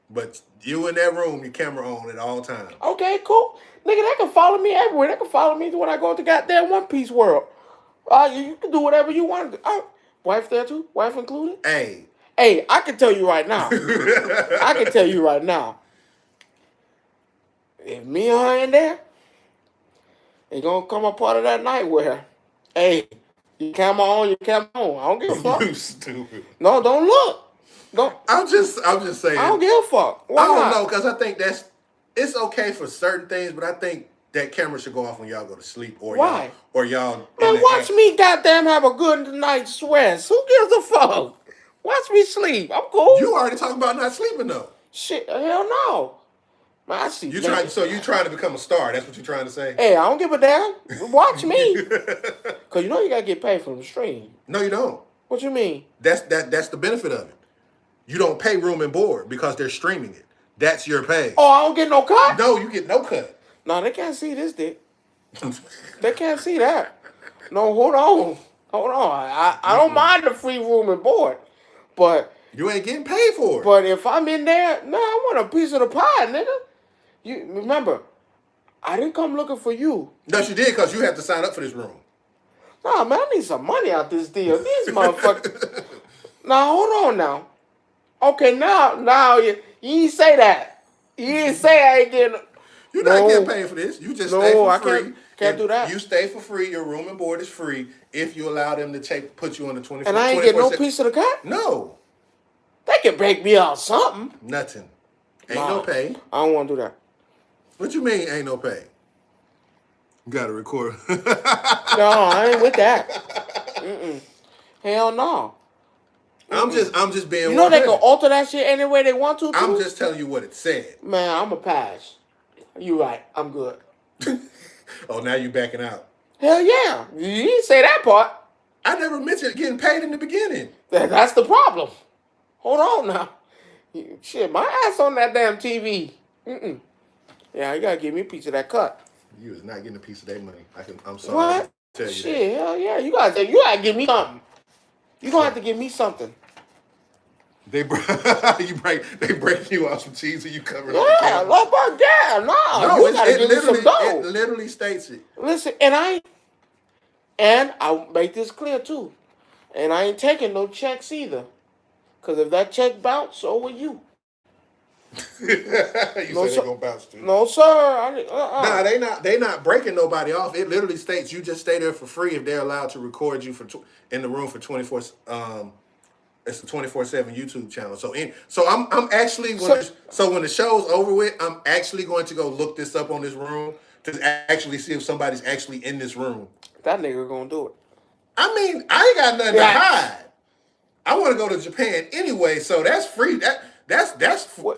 But you in that room, your camera on at all times. Okay, cool. Nigga, they can follow me everywhere. They can follow me when I go to goddamn One Piece world. You can do whatever you want to do. Wife there too? Wife included? Hey. Hey, I can tell you right now. I can tell you right now. If me and her in there, it's gonna come a part of that night where, hey, your camera on, your camera on. I don't give a fuck. You stupid. No, don't look. Don't. I'm just saying. I don't give a fuck. Why I don't not? know, because I think it's okay for certain things, but I think that camera should go off when y'all go to sleep or Why? y'all. Man, watch me goddamn have a good night's rest. Who gives a fuck? Watch me sleep. I'm cool. You already talking about not sleeping though. Shit, hell no. Man, I sleep. You trying to become a star? That's what you're trying to say? Hey, I don't give a damn. Watch me. Cause you know you gotta get paid for the stream. No, you don't. What you mean? That's the benefit of it. You don't pay room and board because they're streaming it. That's your pay. Oh, I don't get no cut? No, you get no cut. No, they can't see this dick. They can't see that. No, hold on. Hold on. I don't mind the free room and board. But you ain't getting paid for it. But if I'm in there, no, I want a piece of the pie, nigga. You remember, I didn't come looking for you. No, you did because you have to sign up for this room. Nah, man, I need some money out this deal. These motherfuckers. Now, hold on now. Okay, now you ain't say that. You didn't say I ain't getting. You're not getting paid for this. You just stay for free. I can't do that. You stay for free. Your room and board is free if you allow them to put you on the 24. And I ain't getting no piece of the cut? No. They can break me out something. Nothing. Ain't no pay. I don't want to do that. What you mean ain't no pay? You got to record. No, I ain't with that. Hell no. I'm just being. You know they can alter that shit any way they want to. Too? I'm just telling you what it said. Man, I'm a pass. You right. I'm good. Oh, now you backing out. Hell yeah. You didn't say that part. I never mentioned getting paid in the beginning. That's the problem. Hold on now. Shit, my ass on that damn TV. Yeah, you gotta give me a piece of that cut. You is not getting a piece of that money. I'm sorry. What? To tell you Shit, that. hell yeah. You gotta give me something. You gonna have to give me something. They break you off some cheese and you cover it. Yeah, love about that. No, you gotta give me some dough. It literally states it. Listen, I'll make this clear too. And I ain't taking no checks either. Cause if that check bounce, so will you. You said they're gonna bounce too. No, sir. Nah, they not breaking nobody off. It literally states you just stay there for free if they're allowed to record you in the room for 24. It's a 24/7 YouTube channel. So I'm actually when the show's over with, I'm actually going to go look this up on this room to actually see if somebody's actually in this room. That nigga gonna do it. I mean, I ain't got nothing to hide. I want to go to Japan anyway, so that's free. That's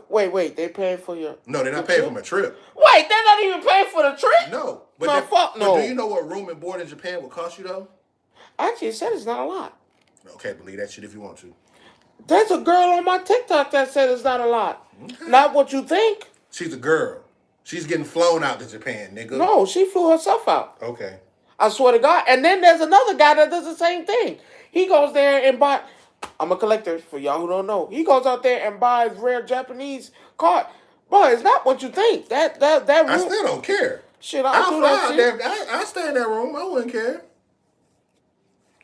Wait. They paying for your? No, they're not paying for my trip. Wait, they're not even paying for the trip. No, Fuck no. But do you know what room and board in Japan will cost you though? Actually, it said it's not a lot. Okay, believe that shit if you want to. There's a girl on my TikTok that said it's not a lot. Okay. Not what you think. She's a girl. She's getting flown out to Japan, nigga. No, she flew herself out. Okay. I swear to God. And then there's another guy that does the same thing. He goes there and buy. I'm a collector for y'all who don't know. He goes out there and buys rare Japanese card. Boy, it's not what you think. That room. I still don't care. Shit, I'll do that shit. I stay in that room. I wouldn't care.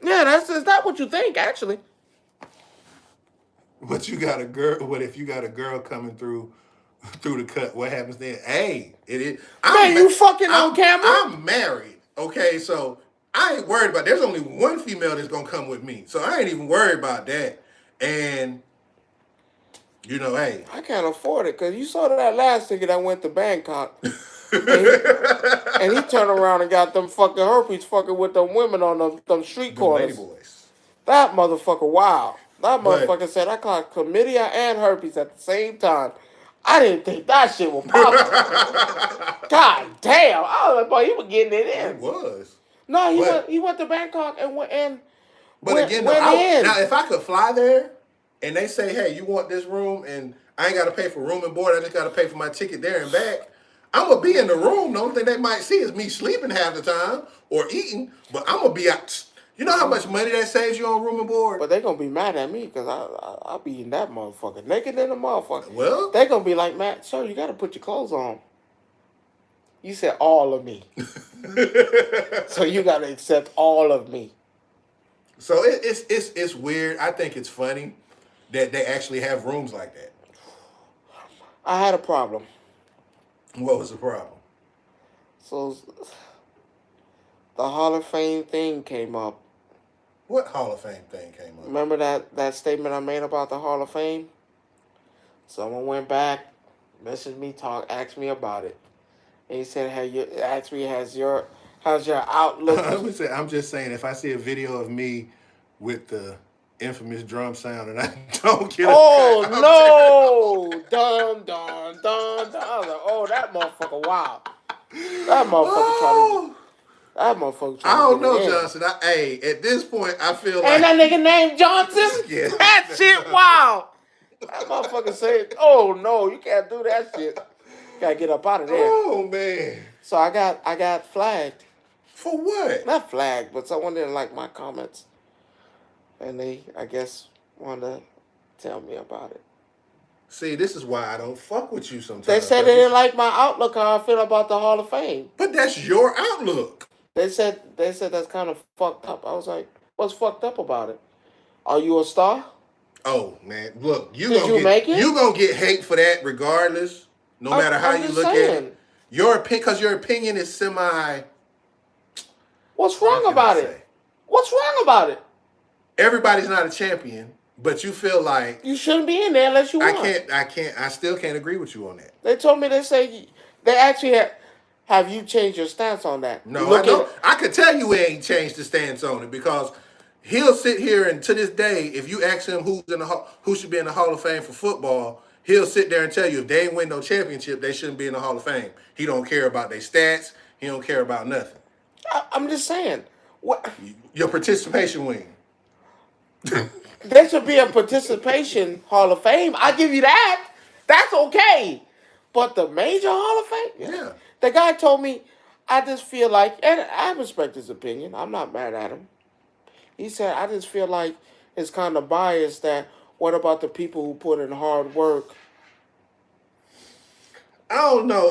Yeah, that's not what you think, actually. But you got a girl. What if you got a girl coming through the cut? What happens then? Hey, it is. Man, you fucking on camera? I'm married. Okay, so I ain't worried about. There's only one female that's gonna come with me, so I ain't even worried about that. And you know, hey, I can't afford it because you saw that last ticket that went to Bangkok, and he turned around and got them fucking herpes fucking with them women on them street corners. Lady boys. That motherfucker, wow. That But motherfucker said I caught chlamydia and herpes at the same time. I didn't think that shit was possible. God damn! I was like, boy, he was getting it he in. was. No, But he went to Bangkok and went again, though, went in. now if I could fly there and they say, hey, you want this room and I ain't got to pay for room and board, I just got to pay for my ticket there and back. I'm gonna be in the room. The only thing they might see is me sleeping half the time or eating, but I'm gonna be out. You know how much money that saves you on room and board? But they gonna be mad at me because I'll be eating that motherfucker naked in the motherfucker. Well, They gonna be like, Matt, sir, you gotta put your clothes on. You said all of me, so you gotta accept all of me. So it's weird. I think it's funny that they actually have rooms like that. I had a problem. What was the problem? So the Hall of Fame thing came up. What Hall of Fame thing came up? Remember that statement I made about the Hall of Fame? Someone went back, messaged me, asked me about it. And he said, "Hey, you asked me, how's your outlook?" I'm just saying, if I see a video of me with the infamous drum sound and I don't get oh no, dun dun dun dun. I was like, oh, that motherfucker, wow. That motherfucker trying to. That motherfucker I trying don't to get know, it Johnson. Hey, at this point, I feel in. Ain't like that nigga named Johnson? Yeah. That shit, wow. That motherfucker said, "Oh no, you can't do that shit. Gotta get up out of there." Oh man. So I got flagged. For what? Not flagged, but someone didn't like my comments, and they, I guess, wanted to tell me about it. See, this is why I don't fuck with you sometimes. They said they didn't like my outlook, how I feel about the Hall of Fame. But that's your outlook. They said that's kind of fucked up. I was like, what's fucked up about it? Are you a star? Oh man, look, Did you make it? You gonna get hate for that regardless, no matter how you look at it. Because your opinion is semi. What's wrong about it? What's wrong about it? Everybody's not a champion, but you feel like you shouldn't be in there unless you want. I still can't agree with you on that. They told me they actually have you changed your stance on that? No, I know. I could tell you he ain't changed the stance on it because he'll sit here and to this day, if you ask him who should be in the Hall of Fame for football, he'll sit there and tell you if they ain't win no championship, they shouldn't be in the Hall of Fame. He don't care about their stats. He don't care about nothing. I'm just saying. What? Your participation win. There should be a participation Hall of Fame. I give you that. That's okay. But the major Hall of Fame? Yeah. The guy told me, I just feel like, and I respect his opinion. I'm not mad at him. He said, I just feel like it's kind of biased that what about the people who put in hard work? I don't know.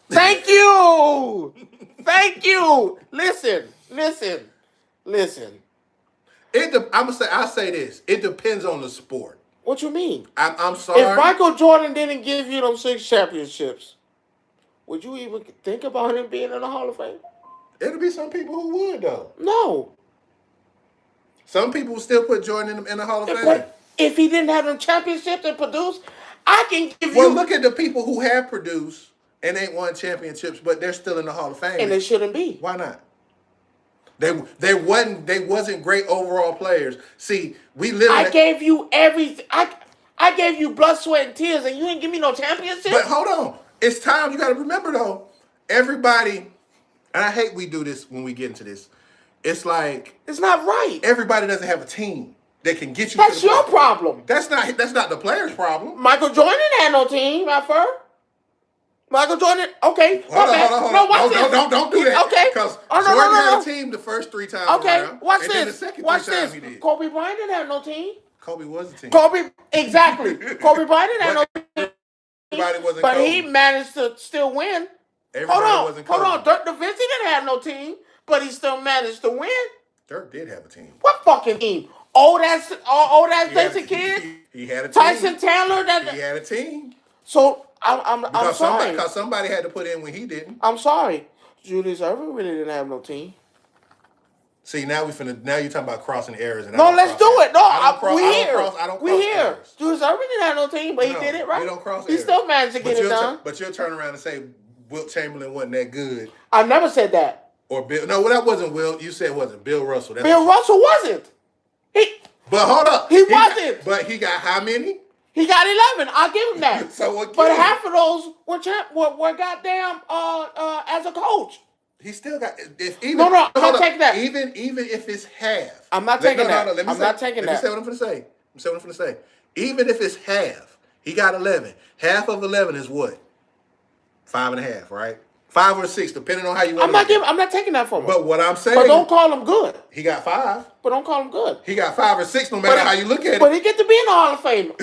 Thank you. Thank you. Listen. I'll say this. It depends on the sport. What you mean? I'm sorry. If Michael Jordan didn't give you them 6 championships, would you even think about him being in the Hall of Fame? It'll be some people who would, though. No. Some people still put Jordan in the Hall of Fame. But if he didn't have them championships and produce, I can give you... Well, look at the people who have produced and ain't won championships, but they're still in the Hall of Fame. And they shouldn't be. Why not? They wasn't great overall players. See, we live. I gave you everything. I gave you blood, sweat, and tears, and you didn't give me no championship. But hold on, it's time. You got to remember though, everybody. And I hate we do this when we get into this. It's like it's not right. Everybody doesn't have a team that can get you. That's to the your problem. That's not the player's problem. Michael Jordan had no team at first. Michael Jordan, okay. Hold on. No, don't do that. Okay. Because Jordan had a team the first 3 times around. Watch and this. Then the second Watch 3 this. times he did. Kobe Bryant didn't have no team. Kobe was a team. Exactly. Kobe Bryant didn't have no team. Everybody wasn't but Kobe. He managed to still win. Wasn't Kobe. Hold on. Dirk Nowitzki didn't have no team, but he still managed to win. Dirk did have a team. What fucking team? Old ass Jason Kidd? He had a team. Tyson Chandler? He had a team. So I'm sorry. Because somebody had to put in when he didn't. I'm sorry. Julius Erving really didn't have no team. See, now you're talking about crossing errors. And no, let's do it. No, we here. I don't cross here. errors. Julius Erving didn't have no team, but he did it right. We don't cross he errors. still managed to get it done. But you'll turn around and say Wilt Chamberlain wasn't that good. I never said that. Or Bill. No, that wasn't Wilt. You said it wasn't Bill Russell. Bill Russell wasn't. But hold up. He wasn't. But he got how many? He got 11. I'll give him that. So again, but half of those were goddamn as a coach. He still got even. No, I'm not taking that. Even if it's half, I'm not taking that. Let me say what I'm going to say. Even if it's half, he got 11. Half of 11 is what? 5.5, right? 5 or 6, depending on how you want. I'm not taking that from him. But what I'm saying, but don't call him good. He got 5. But don't call him good. He got 5 or 6, no matter how you look at it. But he get to be in the Hall of Fame.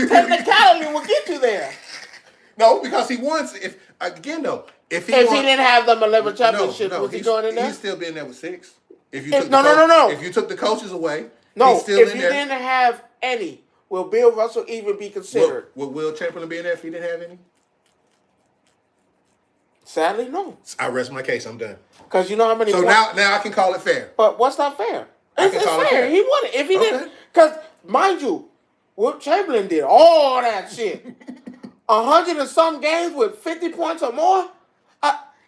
Technicality will get you there. No, because he wants. If he didn't have them 11 championships, was he going in there? He's still being there with 6. If you took the coaches away, he's still in there. If you didn't have any, will Bill Russell even be considered? Will Will Chamberlain be in there if he didn't have any? Sadly, no. I rest my case. I'm done. Because you know how many. So now I can call it fair. But what's not fair? It's fair. He won it. If he didn't, because mind you, Wilt Chamberlain did all that shit. 100 and some games with 50 points or more.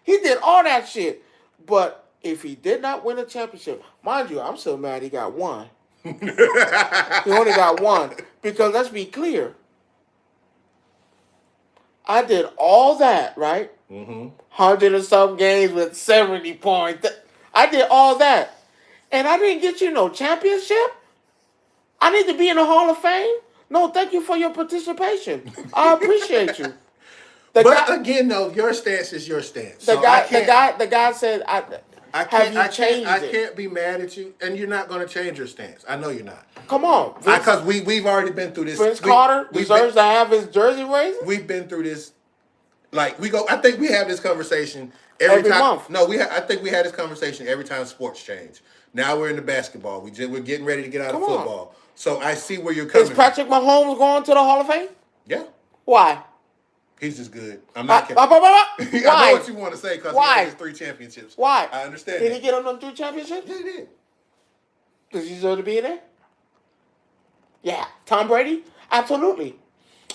He did all that shit. But if he did not win a championship, mind you, I'm so mad he got one. He only got one. Because let's be clear. I did all that, right? 100 and some games with 70 points. I did all that. And I didn't get you no championship? I need to be in the Hall of Fame? No, thank you for your participation. I appreciate you. Again, though, your stance is your stance. The guy said, I can't be mad at you, and you're not going to change your stance. I know you're not. Come on. Because we've already been through this. Vince Carter deserves to have his jersey raised? We've been through this. I think we have this conversation every time. Month. No, I think we had this conversation every time sports change. Now we're in the basketball. We're getting ready to get out of football. So I see where you're coming from. Is Patrick Mahomes going to the Hall of Fame? Yeah. Why? He's just good. I'm not kidding. Why? I know what you want to say because he has his 3 championships. Why? I understand. Did he get him them 3 championships? Yeah, he did. Does he deserve to be in there? Yeah. Tom Brady? Absolutely.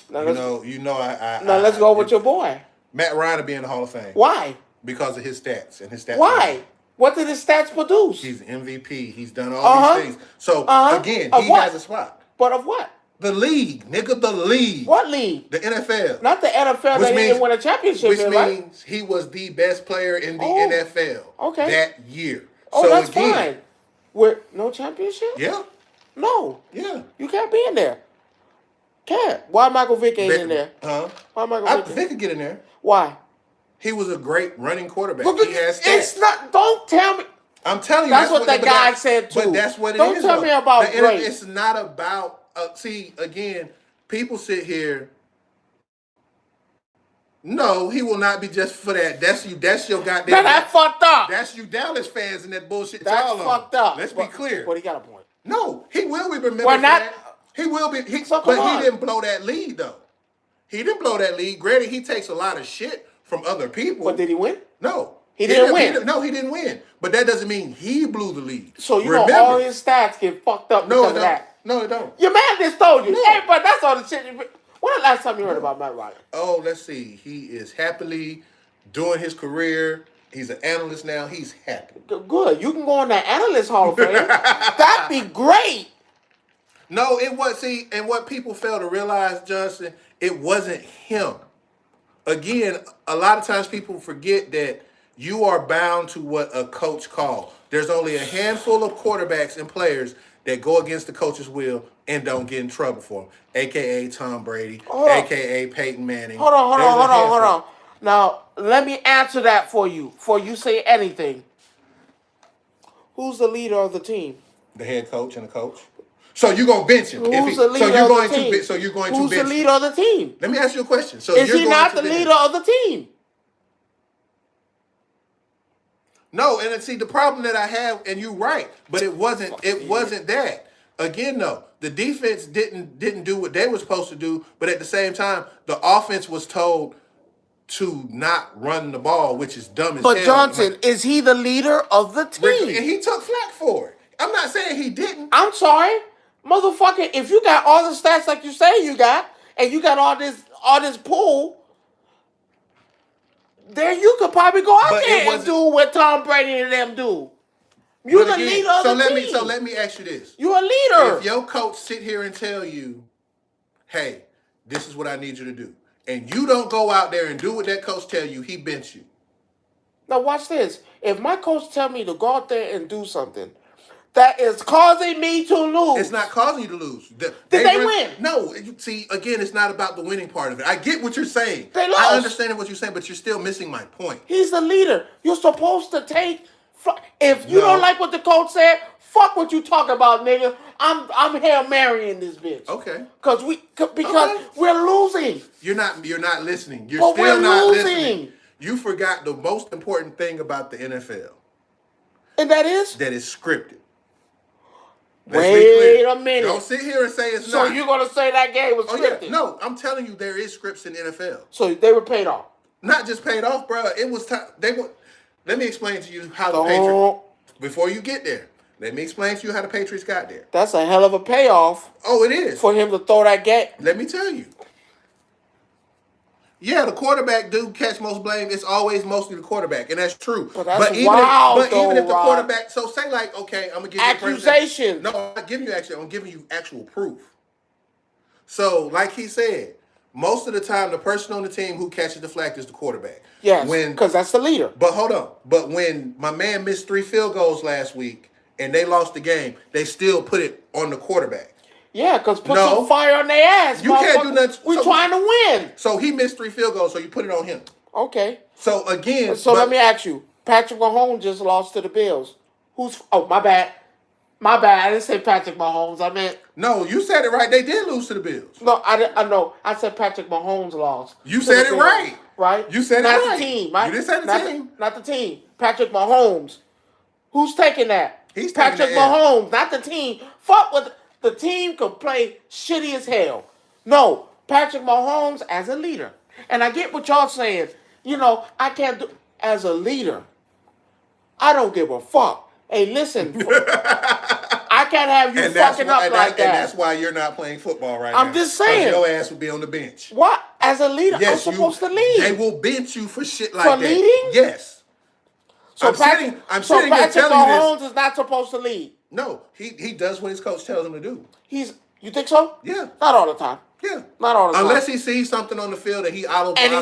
Now, let's go with your boy. Matt Ryan will be in the Hall of Fame. Why? Because of his stats and his stats. Why? What did his stats produce? He's MVP. He's done all these things. So again, he has a spot. But of what? The league, nigga, the league. What league? The NFL. Not the NFL that he didn't win a championship which in, means right? he was the best player in the NFL that year. Oh, so that's fine. With no championship? Yeah. No. Yeah. You can't be in there. Can't. Why Michael Vick ain't in there? Why Michael Vick could get in there. Why? He was a great running quarterback. Look, he has stats. It's not. Don't tell me. I'm telling you. That's what the guy said too. But that's what it is. Don't tell me about great. It's not about. See, again, people sit here. No, he will not be just for that. That's you. That's your goddamn. Man, that's fucked up. That's you, Dallas fans, and that bullshit. That's fucked up. Let's be clear. But he got a point. No, he will be remembered for that. He will be. He didn't blow that lead though. He didn't blow that lead. Granted, he takes a lot of shit from other people. But did he win? No. He didn't win. No, he didn't win. But that doesn't mean he blew the lead. So you know all his stats get fucked up because of that. No, it don't. Your man just told you. No. Hey, but that's all the shit. When the last time you heard about Matt Ryan? Oh, let's see. He is happily doing his career. He's an analyst now. He's happy. Good. You can go on the Analyst Hall of Fame. That'd be great. No, it was. See, and what people fail to realize, Johnson, it wasn't him. Again, a lot of times people forget that you are bound to what a coach calls. There's only a handful of quarterbacks and players that go against the coach's will and don't get in trouble for him, a.k.a. Tom Brady, a.k.a. Peyton Manning. Hold on. Now, let me answer that for you, before you say anything. Who's the leader of the team? The head coach and the coach. So you're going to bench him. Who's the leader of the team? Who's the leader of the team? Let me ask you a question. So is he not the leader of the team? No, and see the problem that I have, and you're right, but it wasn't that. Again, though, the defense didn't do what they were supposed to do, but at the same time, the offense was told to not run the ball, which is dumb as hell. But Johnson, is he the leader of the team? And he took flack for it. I'm not saying he didn't. I'm sorry. Motherfucker, if you got all the stats like you say you got, and you got all this pool, then you could probably go out there and do what Tom Brady and them do. You're the leader of the team. So let me ask you this. You're a leader. If your coach sit here and tell you, hey, this is what I need you to do, and you don't go out there and do what that coach tell you, he bench you. Now watch this. If my coach tell me to go out there and do something that is causing me to lose, it's not causing you to lose. Did they win? No. See, again, it's not about the winning part of it. I get what you're saying. They lost. I understand what you're saying, but you're still missing my point. He's the leader. You're supposed to take. If you don't like what the coach said, fuck what you talking about, nigga. I'm Hail Marying this bitch. Okay. Because we're losing. You're not listening. You're but still we're not losing. Listening. You forgot the most important thing about the NFL. And that is? That is scripted. Wait a minute. Don't sit here and say it's not. not. So you're going to say that game was scripted? Yeah. No, I'm telling you there is scripts in the NFL. So they were paid off? Not just paid off, bro. It was time. Let me explain to you how the Patriots... Before you get there, let me explain to you how the Patriots got there. That's a hell of a payoff. Oh, it is. For him to throw that game. Let me tell you. Yeah, the quarterback do catch most blame. It's always mostly the quarterback, and that's true. But even if the quarterback, so say like, okay, I'm gonna give you accusations. No, I'm not giving you accusation. I'm giving you actual proof. So, like he said, most of the time, the person on the team who catches the flag is the quarterback. Yes, because that's the leader. But hold on. But when my man missed 3 field goals last week and they lost the game, they still put it on the quarterback. Yeah, because put some fire on their ass. You can't do nothing. We're trying to win. So he missed 3 field goals, so you put it on him. Okay. So again. So let me ask you. Patrick Mahomes just lost to the Bills. Oh, my bad. My bad. I didn't say Patrick Mahomes. I meant. No, you said it right. They did lose to the Bills. No, I know. I said Patrick Mahomes lost. You said it right. Right? You said it right. Not the team. Right? You didn't say the team. Not the team. Patrick Mahomes. Who's taking that? He's Patrick Mahomes, not the team. Fuck with the team could play shitty as hell. No, Patrick Mahomes as a leader. And I get what y'all saying. You know, I can't do as a leader. I don't give a fuck. Hey, listen. I can't have you fucking up like that. And that's why you're not playing football right now. I'm just saying. Your ass would be on the bench. What? As a leader, yes, I'm supposed to lead. They will bench you for shit like that. For leading? Yes. So Patrick Mahomes is not supposed to lead? No. He does what his coach tells him to do. You think so? Yeah. Not all the time. Yeah. Not all the time. Unless he sees something on the field that he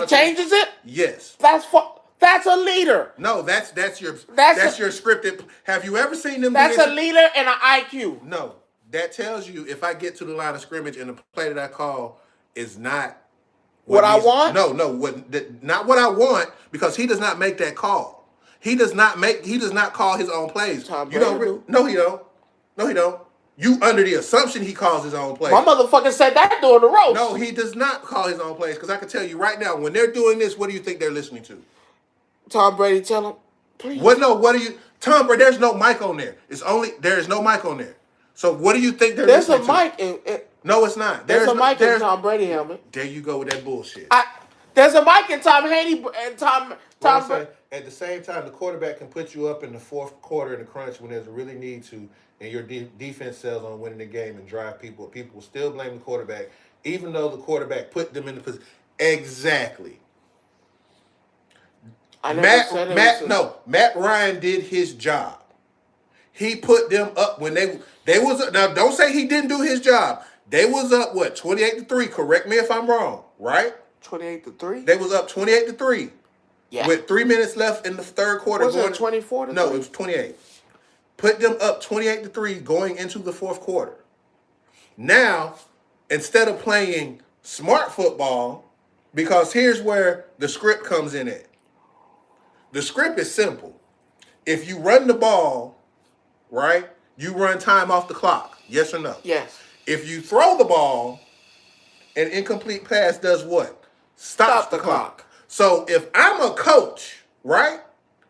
changes it? Yes. That's a leader. No, that's your scripted. Have you ever seen them? That's a leader and an IQ. No, that tells you if I get to the line of scrimmage and the play that I call is not what I want. No, not what I want, because he does not make that call. He does not call his own plays. No, he don't. No, he don't. You under the assumption he calls his own plays. My motherfucker said that during the roast. No, he does not call his own plays, because I can tell you right now, when they're doing this, what do you think they're listening to? Tom Brady, tell him, please. What do you... Tom Brady, there's no mic on there. There is no mic on there. So what do you think they're listening to? There's a mic. No, it's not. There's a mic in Tom Brady helmet. There you go with that bullshit. There's a mic in Tom Haney and Tom Brady. At the same time, the quarterback can put you up in the fourth quarter in the crunch when there's a really need to, and your defense sells on winning the game and drive people. People will still blame the quarterback, even though the quarterback put them in the position. Exactly. Matt Ryan did his job. He put them up when they was now. Don't say he didn't do his job. They was up 28-3. Correct me if I'm wrong. Right? 28-3. They was up 28-3. Yeah. With 3 minutes left in the third quarter. Was it 24-3? No, it was 28. Put them up 28-3 going into the fourth quarter. Now, instead of playing smart football, because here's where the script comes in at. The script is simple. If you run the ball, right, you run time off the clock. Yes or no? Yes. If you throw the ball, an incomplete pass does what? Stops the clock. So if I'm a coach, right?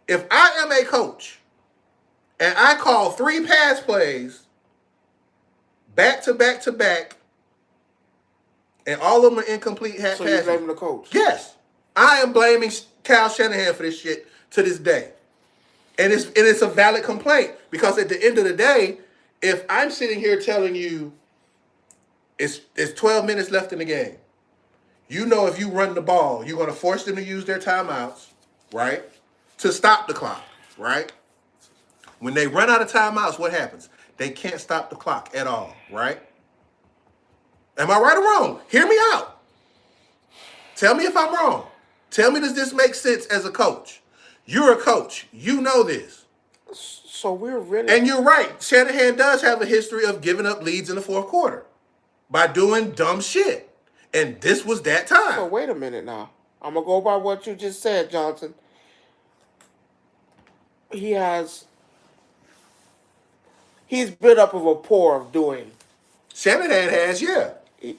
If I am a coach and I call 3 pass plays back to back to back, and all of them are incomplete passes. So you're blaming the coach? Yes. I am blaming Kyle Shanahan for this shit to this day. And it's a valid complaint, because at the end of the day, if I'm sitting here telling you it's 12 minutes left in the game, you know if you run the ball, you're going to force them to use their timeouts, right, to stop the clock, right? When they run out of timeouts, what happens? They can't stop the clock at all, right? Am I right or wrong? Hear me out. Tell me if I'm wrong. Tell me, does this make sense as a coach? You're a coach. You know this. So we're really... And you're right. Shanahan does have a history of giving up leads in the fourth quarter by doing dumb shit. And this was that time. So wait a minute now. I'm going to go by what you just said, Johnson. He's built up a rapport of doing. Shanahan has, yeah.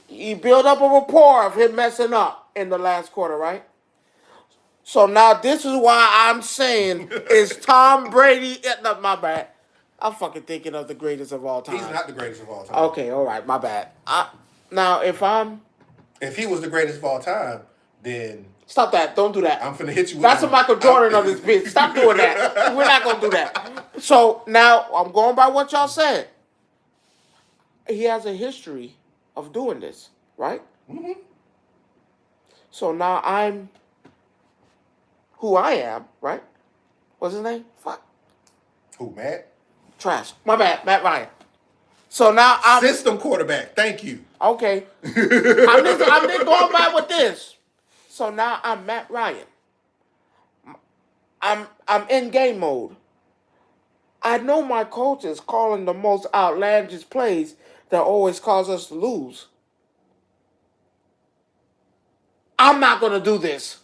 He built up a rapport of him messing up in the last quarter, right? So now this is why I'm saying is Tom Brady... No, my bad. I'm fucking thinking of the greatest of all time. He's not the greatest of all time. Okay, all right, my bad. Now, if he was the greatest of all time, then... Stop that. Don't do that. I'm finna hit you with... That's a Michael Jordan of this bitch. Stop doing that. We're not going to do that. So, now, I'm going by what y'all said. He has a history of doing this, right? Mm-hmm. So, now I'm who I am, right? What's his name? Fuck. Who, Matt? Trash. My bad. Matt Ryan. So, now I'm... System quarterback. Thank you. Okay. I'm just going by with this. So now I'm Matt Ryan. I'm in game mode. I know my coach is calling the most outlandish plays that always cause us to lose. I'm not gonna do this.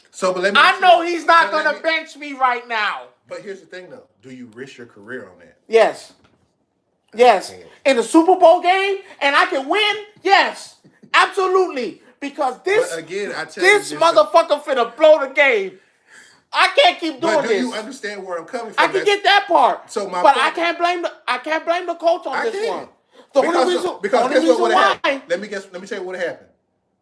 So, but let me. I know he's not gonna bench me right now. But here's the thing, though. Do you risk your career on that? Yes. Yes. In the Super Bowl game, and I can win. Yes. Absolutely. Because this motherfucker finna blow the game. I can't keep doing this. But do you understand where I'm coming from? I can get that part. So but I can't blame the coach on this one. The only reason why. Let me tell you what happened.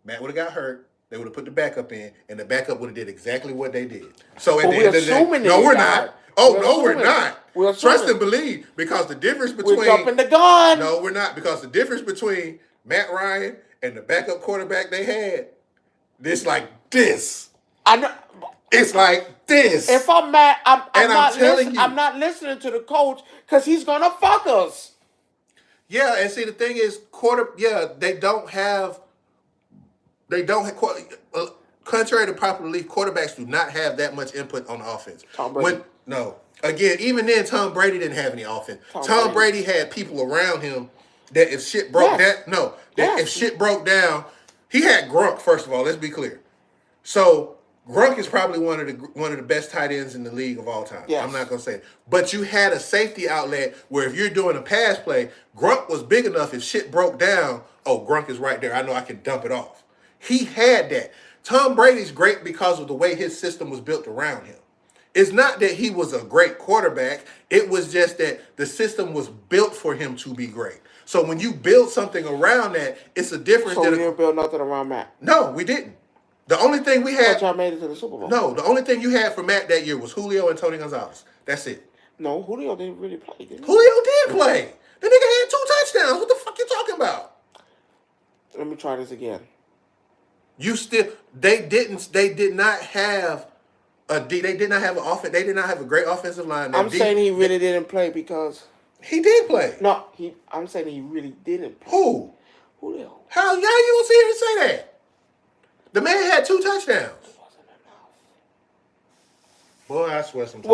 Matt would have got hurt. They would have put the backup in, and the backup would have did exactly what they did. So at the end of the day, no, we're not. Oh, no, we're not. Trust and believe, because the difference between... We're jumping the gun. No, we're not, because the difference between Matt Ryan and the backup quarterback they had, it's like this. I know. It's like this. If I'm mad, I'm not listening to the coach because he's gonna fuck us. Yeah, and see the thing is, they don't have. Contrary to popular belief, quarterbacks do not have that much input on the offense. Tom Brady. Even then, Tom Brady didn't have any offense. Tom Brady had people around him that if shit broke if shit broke down, he had Gronk. First of all, let's be clear. So Gronk is probably one of the best tight ends in the league of all time. Yes. I'm not gonna say it, but you had a safety outlet where if you're doing a pass play, Gronk was big enough. If shit broke down, Gronk is right there. I know I can dump it off. He had that. Tom Brady's great because of the way his system was built around him. It's not that he was a great quarterback. It was just that the system was built for him to be great. So when you build something around that, it's a difference. So we didn't build nothing around Matt? No, we didn't. The only thing we had... But y'all made it to the Super Bowl. No, the only thing you had for Matt that year was Julio and Tony Gonzalez. That's it. No, Julio didn't really play, did he? Julio did play. The nigga had 2 touchdowns. What the fuck you talking about? Let me try this again. They did not have an offense. They did not have a great offensive line. I'm saying he really didn't play because he did play. No, I'm saying he really didn't play. Who? Julio. How you gonna sit here and say that? The man had 2 touchdowns. It wasn't enough. Boy, I swear sometimes.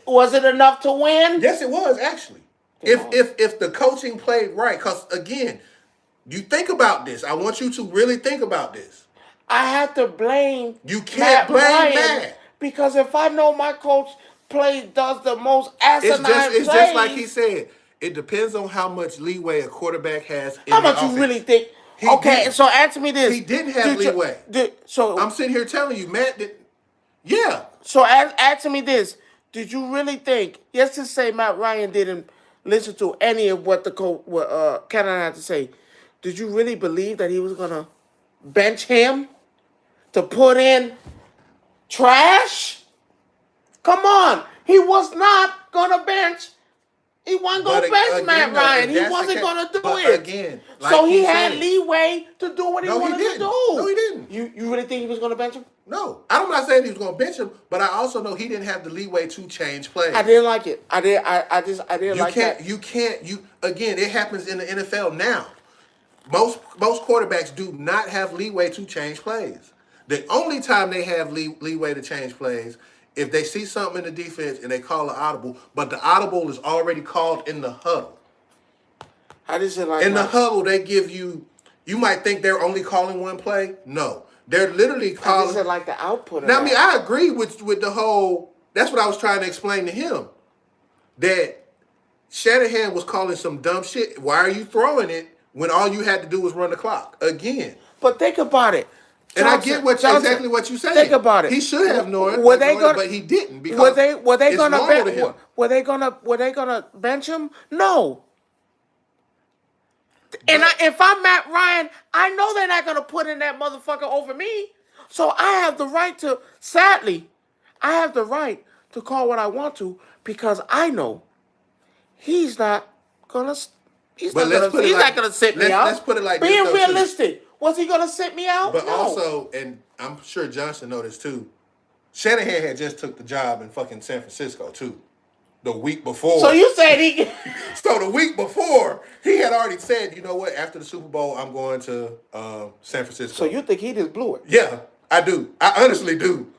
Was it enough to win? Yes, it was actually. If the coaching played right, because again, you think about this. I want you to really think about this. I have to blame. You can't blame Matt. Because if I know my coach does the most asinine plays. It's just like he said. It depends on how much leeway a quarterback has in how much offense. You really think? So answer me this. He didn't have leeway. I'm sitting here telling you, Matt did. Yeah. So answer me this. Did you really think, let's just say Matt Ryan didn't listen to any of what the coach, Canada had to say. Did you really believe that he was going to bench him to put in trash? Come on. He was not going to bench. He wasn't going to bench Matt Ryan. He wasn't going to do it. Again, so he had leeway to do what he wanted to do. No, he didn't. You really think he was going to bench him? No. I'm not saying he was going to bench him, but I also know he didn't have the leeway to change plays. I didn't like it. I didn't like that. You can't. Again, it happens in the NFL now. Most quarterbacks do not have leeway to change plays. The only time they have leeway to change plays if they see something in the defense and they call an audible, but the audible is already called in the huddle. I just didn't like in the huddle. They give you. You might think they're only calling one play. No, they're literally calling. I just didn't like the output. Now, I mean, I agree with the whole. That's what I was trying to explain to him. That Shanahan was calling some dumb shit. Why are you throwing it when all you had to do was run the clock again? But think about it. And I get exactly what you saying. Think about it. He should have known, but he didn't because were they gonna bench him? No. And if I'm Matt Ryan, I know they're not gonna put in that motherfucker over me. So I have the right to. Sadly, I have the right to call what I want to because I know he's not gonna. He's not gonna sit me out. Let's put it like being realistic. Was he gonna sit me out? But no. Also, and I'm sure Johnson noticed too, Shanahan had just took the job in fucking San Francisco too. The week before. So you said he... So the week before, he had already said, you know what, after the Super Bowl, I'm going to San Francisco. So you think he just blew it? Yeah, I do. I honestly do.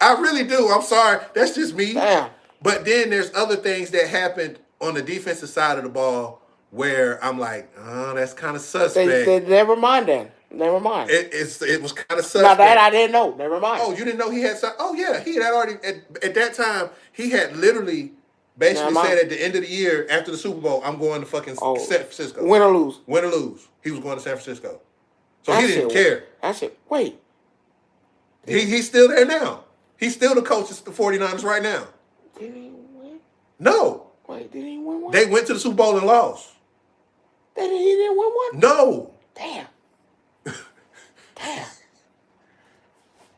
I really do. I'm sorry. That's just me. Damn. But then there's other things that happened on the defensive side of the ball where I'm like, oh, that's kind of suspect. Never mind then. Never mind. It was kind of suspect. Now that I didn't know. Never mind. Oh, you didn't know he had some? Oh, yeah. He had already, at that time, he had literally... Basically said at the end of the year, after the Super Bowl, I'm going to fucking San Francisco. Win or lose. Win or lose. He was going to San Francisco. So he didn't care. That's it. Wait. He's still there now. He's still the coach of the 49ers right now. Did he win? No. Wait, did he win one? They went to the Super Bowl and lost. He didn't win one? No. Damn.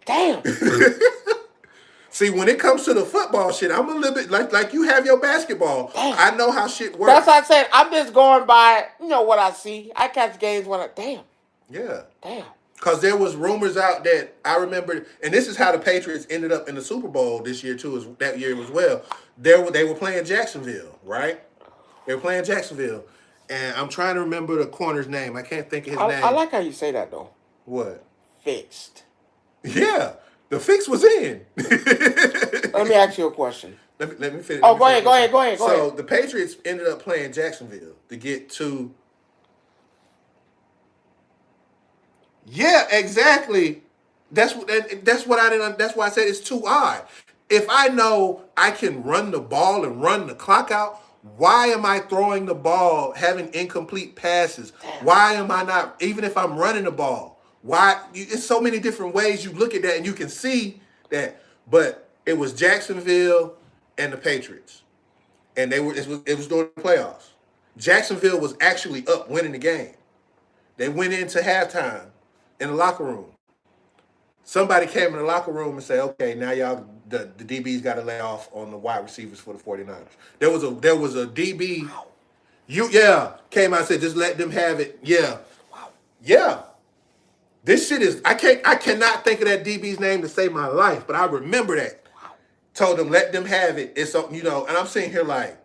Damn. See, when it comes to the football shit, I'm a little bit like you have your basketball. Damn. I know how shit works. That's what I said. I'm just going by, what I see. I catch games when damn. Yeah. Damn. Because there was rumors out that I remember, and this is how the Patriots ended up in the Super Bowl this year too, that year as well. They were playing Jacksonville, right? They were playing Jacksonville. And I'm trying to remember the corner's name. I can't think of his name. I like how you say that, though. What? Fixed. Yeah. The fix was in. Let me ask you a question. Let me finish. Oh, go ahead. So the Patriots ended up playing Jacksonville to get to. Yeah, exactly. That's what I didn't. That's why I said it's too odd. If I know I can run the ball and run the clock out, why am I throwing the ball, having incomplete passes? Damn. Why am I not? Even if I'm running the ball. Why? It's so many different ways you look at that and you can see that. But it was Jacksonville and the Patriots. And it was during the playoffs. Jacksonville was actually up winning the game. They went into halftime in the locker room. Somebody came in the locker room and said, okay, now y'all, the DBs got to lay off on the wide receivers for the 49ers. There was a DB. Came out and said, just let them have it. Yeah. Wow. Yeah. This shit is, I cannot think of that DB's name to save my life, but I remember that. Wow. Told them, let them have it. It's something, and I'm sitting here like,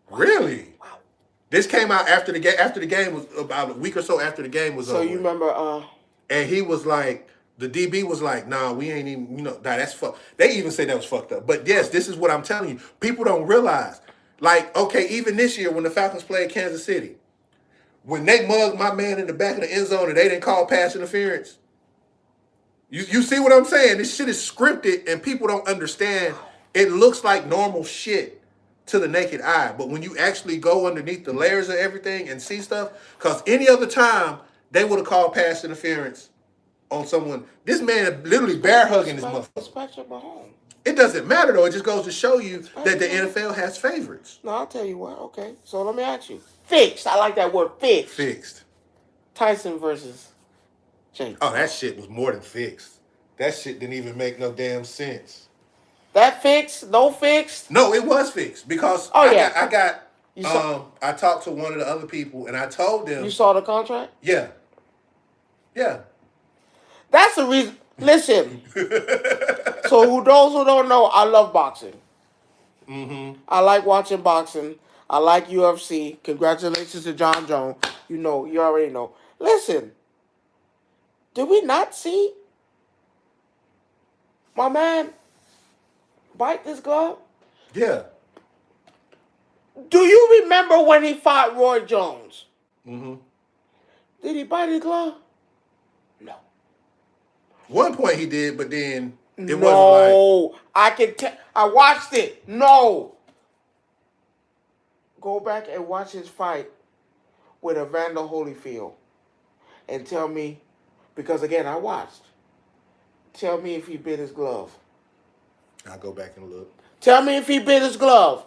really? Wow. This came out after the game was about a week or so after the game was over. So you remember, and he was like, the DB was like, nah, we ain't even, that's fuck. They even said that was fucked up. But yes, this is what I'm telling you. People don't realize. Like, okay, even this year when the Falcons played Kansas City, when they mugged my man in the back of the end zone and they didn't call pass interference, you see what I'm saying? This shit is scripted and people don't understand. It looks like normal shit to the naked eye. But when you actually go underneath the layers of everything and see stuff, because any other time, they would have called pass interference on someone. This man literally bear hugging this motherfucker. It doesn't matter, though. It just goes to show you that the NFL has favorites. No, I'll tell you what. Okay, so let me ask you. Fixed. I like that word, fixed. Fixed. Tyson versus Jake. Oh, that shit was more than fixed. That shit didn't even make no damn sense. That fixed? No fixed? No, it was fixed because I talked to one of the other people and I told them. You saw the contract? Yeah. Yeah. That's the reason. Listen. So those who don't know, I love boxing. Mm-hmm. I like watching boxing. I like UFC. Congratulations to John Jones. You know, you already know. Listen, did we not see my man bite this glove? Yeah. Do you remember when he fought Roy Jones? Mm-hmm. Did he bite his glove? No. One point he did, but then it wasn't like. No. I can tell. I watched it. No. Go back and watch his fight with Evander Holyfield and tell me, because again, I watched. Tell me if he bit his glove. I'll go back and look. Tell me if he bit his glove.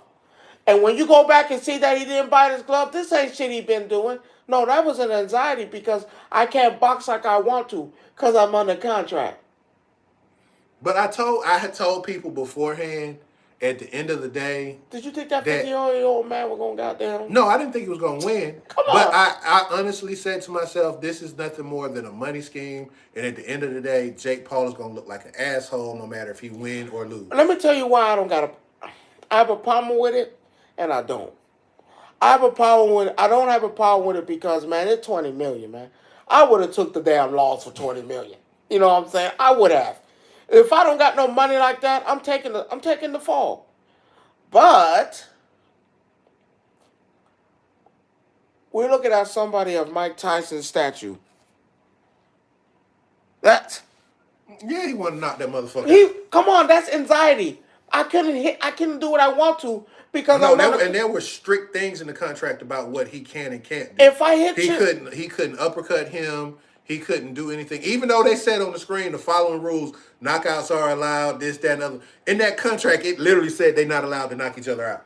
And when you go back and see that he didn't bite his glove, this ain't shit he been doing. No, that was an anxiety because I can't box like I want to because I'm under contract. But I had told people beforehand, at the end of the day. Did you think that 50-year-old man was going to goddamn? No, I didn't think he was going to win. Come on. But I honestly said to myself, this is nothing more than a money scheme. And at the end of the day, Jake Paul is going to look like an asshole no matter if he win or lose. Let me tell you why I have a problem with it, and I don't. I don't have a problem with it because, man, it's $20 million, man. I would have took the damn loss for $20 million. You know what I'm saying? I would have. If I don't got no money like that, I'm taking the fall. But we're looking at somebody of Mike Tyson's statue. That's Yeah, he wanted to knock that motherfucker out. Come on, that's anxiety. I couldn't do what I want to because and there were strict things in the contract about what he can and can't do. If I hit he couldn't uppercut him. He couldn't do anything. Even though they said on the screen the following rules, knockouts are allowed, this, that, and other. In that contract, it literally said they're not allowed to knock each other out.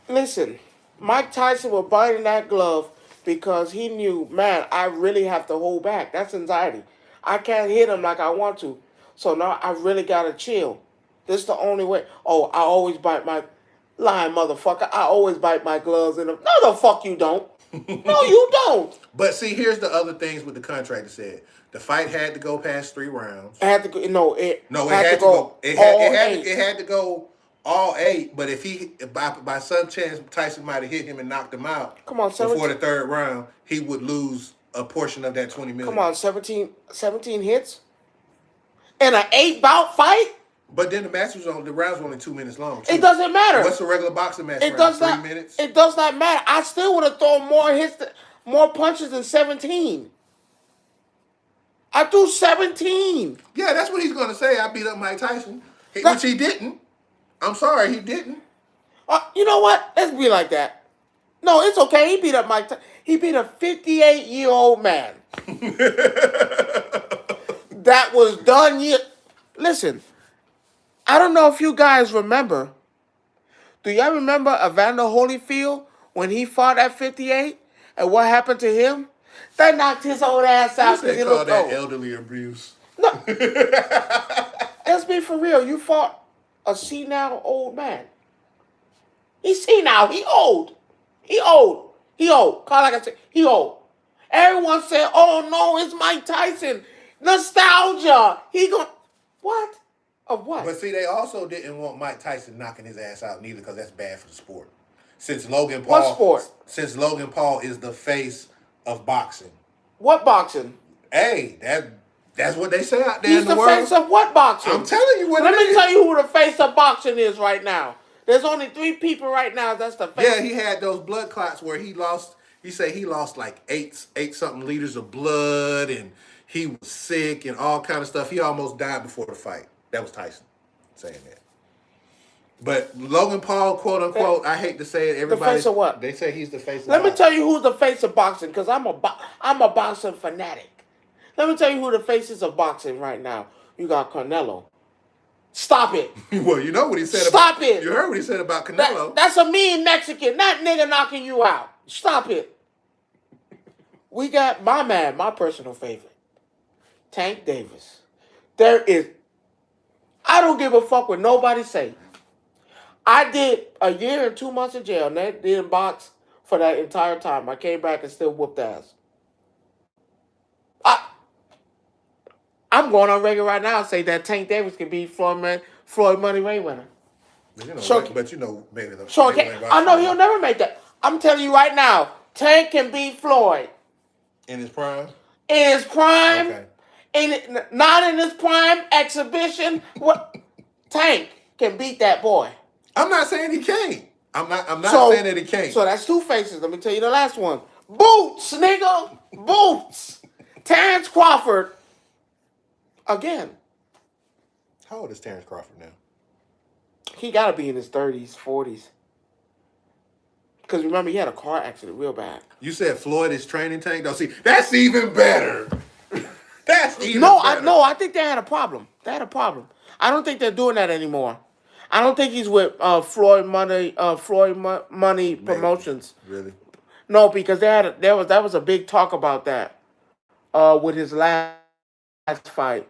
Listen, Mike Tyson was biting that glove because he knew, man, I really have to hold back. That's anxiety. I can't hit him like I want to. So now I really got to chill. This is the only way. Oh, I always bite my... Lying motherfucker. I always bite my gloves in them. No, the fuck you don't. No, you don't. But see, here's the other things with the contract. It said the fight had to go past 3 rounds. It had to go. It had to go. It had to go all 8. But if he by some chance Tyson might have hit him and knocked him out, before the 3rd round, he would lose a portion of that $20 million. Come on, 17 hits in an 8-bout fight. But then the rounds were only 2 minutes long. It doesn't matter. What's a regular boxing match? 3 minutes. It does not matter. I still would have thrown more punches than 17. I threw 17. Yeah, that's what he's going to say. I beat up Mike Tyson, which he didn't. I'm sorry, he didn't. You know what? Let's be like that. No, it's okay. He beat up Mike Tyson. He beat a 58-year-old man. That was done. Listen. I don't know if you guys remember. Do y'all remember Evander Holyfield when he fought at 58? And what happened to him? They knocked his old ass out because he looked old. Elderly abuse. No. Let's be for real. You fought a senile old man. He's senile. He old. Like I said, he old. Everyone said, oh no, it's Mike Tyson. Nostalgia. What? Of what? But see, they also didn't want Mike Tyson knocking his ass out neither because that's bad for the sport. Since Logan Paul... What sport? Since Logan Paul is the face of boxing. What boxing? Hey, that's what they say out there in the world. He's the face of what boxing? I'm telling you what Let me tell you who the face of boxing is right now. There's only 3 people right now that's the face. Yeah, he had those blood clots where he lost... He said he lost like 8-something liters of blood and he was sick and all kind of stuff. He almost died before the fight. That was Tyson saying that. But Logan Paul, quote unquote, I hate to say it, everybody... The face of what? They say he's the face of boxing. Let me tell you who's the face of boxing, because I'm a boxing fanatic. Let me tell you who the faces of boxing right now. You got Canelo. Stop it. Well, you know what he said Stop it. You heard what he said about Canelo. That's a mean Mexican. That nigga knocking you out. Stop it. We got my man, my personal favorite, Tank Davis. I don't give a fuck what nobody say. I did a year and 2 months in jail, and I didn't box for that entire time. I came back and still whooped ass. I I'm going on record right now and say that Tank Davis can beat Floyd Money Mayweather. But maybe I know he'll never make that. I'm telling you right now, Tank can beat Floyd. In his prime? In his prime. Okay. Not in his prime exhibition. What? Tank can beat that boy. I'm not saying he can't. I'm not saying that he can't. So that's two faces. Let me tell you the last one. Boots, nigga. Boots. Terrence Crawford. Again. How old is Terrence Crawford now? He got to be in his 30s, 40s. Because remember, he had a car accident real bad. You said Floyd is training Tank? No, see, that's even better. That's even better. I think they had a problem. I don't think they're doing that anymore. I don't think he's with Floyd Money Promotions. Really? No, because that was a big talk about that with his last fight.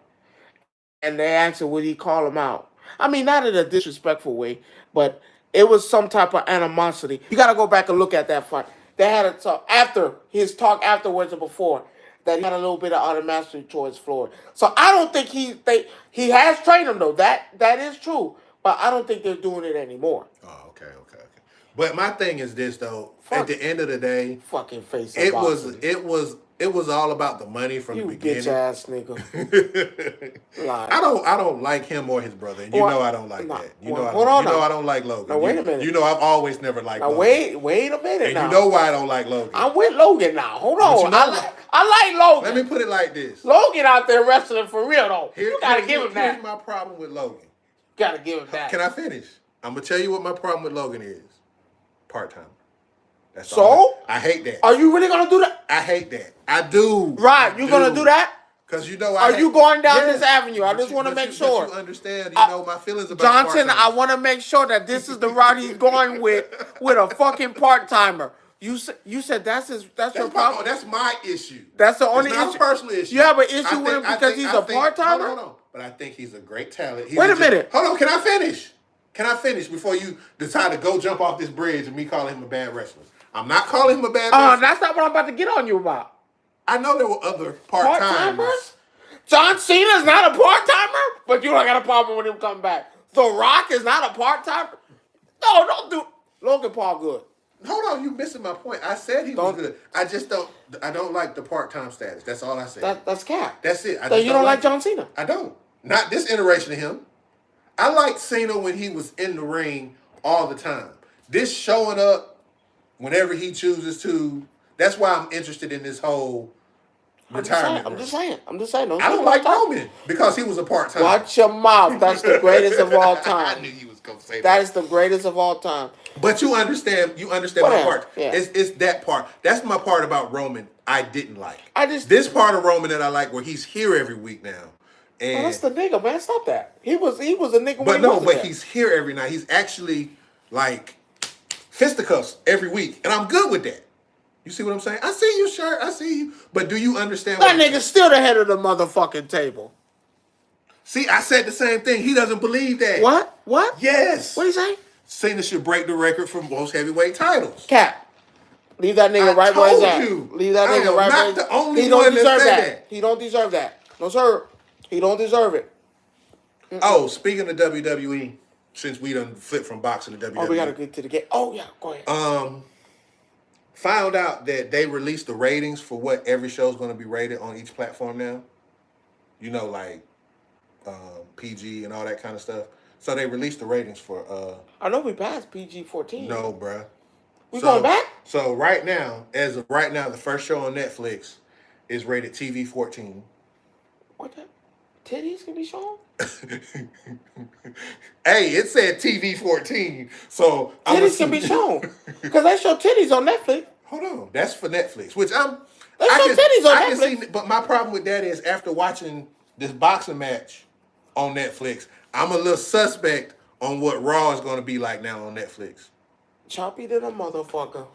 And they asked him, would he call him out? I mean, not in a disrespectful way, but it was some type of animosity. You got to go back and look at that fight. They had a talk after his talk afterwards and before that he had a little bit of animosity towards Floyd. So I don't think he has trained him though. That is true, but I don't think they're doing it anymore. Oh, okay. But my thing is this though. At the end of the day, fucking face. It was all about the money from the beginning. You bitch ass nigga. I don't like him or his brother. And I don't like that. I don't like Logan. Now wait a minute. I've always never liked Logan. Wait a minute and now. You know why I don't like Logan. I'm with Logan now. Hold on. I like Logan. Let me put it like this. Logan out there wrestling for real though. You gotta give him that. Here's my problem with Logan. Gotta give him that. Can I finish? I'm gonna tell you what my problem with Logan is. Part-time. That's so? All I hate that. Are you really gonna do that? I hate that. I do. Right, you're gonna do that? Because you going down this avenue? I just want to make sure. You understand, my feelings about Johnson, I want to make sure that this is the route he's going with a fucking part-timer. You said that's your problem? That's my issue. That's the only issue. It's not a personal issue. You have an issue with him because he's a part-timer? Hold on. But I think he's a great talent. Wait a minute. Hold on, can I finish? Before you decide to go jump off this bridge and me calling him a bad wrestler? I'm not calling him a bad wrestler. That's not what I'm about to get on you about. I know there were other part-timers. John Cena's not a part-timer, but you don't got a problem with him coming back. The Rock is not a part-timer. No, don't do Logan Paul good. Hold on, you missing my point. I said he was good. I don't like the part-time status. That's all I said. That's cap. That's it. So you don't like John Cena? I don't. Not this iteration of him. I liked Cena when he was in the ring all the time. This showing up whenever he chooses to, that's why I'm interested in this whole retirement. I'm just saying. I don't like Roman because he was a part-time. Watch your mouth. That's the greatest of all time. I knew you was going to say that. That is the greatest of all time. But you understand my part. Yeah. It's that part. That's my part about Roman I didn't like. This part of Roman that I like where he's here every week now. And that's the nigga, man. Stop that. He was a nigga when he wasn't there. He's here every night. He's actually like fisticuffs every week. And I'm good with that. You see what I'm saying? I see you, Shirt. I see you. But do you understand that nigga's still the head of the motherfucking table. See, I said the same thing. He doesn't believe that. What? Yes. What did he say? Cena should break the record for most heavyweight titles. Cap. Leave that nigga right where he's at. Leave that nigga right where he's at. The only one that said that. He don't deserve that. No, sir. He don't deserve it. Oh, speaking of WWE, since we done flipped from boxing to WWE. Oh, we gotta get to the game. Oh yeah, go ahead. Found out that they released the ratings for what every show is going to be rated on each platform now. Like PG and all that kind of stuff. So they released the ratings for. I know we passed PG-14. No, bruh. We going back? So right now, as of right now, the first show on Netflix is rated TV-14. What the? Titties can be shown? Hey, it said TV-14, so titties can be shown because they show titties on Netflix. Hold on, that's for Netflix, which They show titties on Netflix. But my problem with that is after watching this boxing match on Netflix, I'm a little suspect on what Raw is going to be like now on Netflix. Choppy than a motherfucker.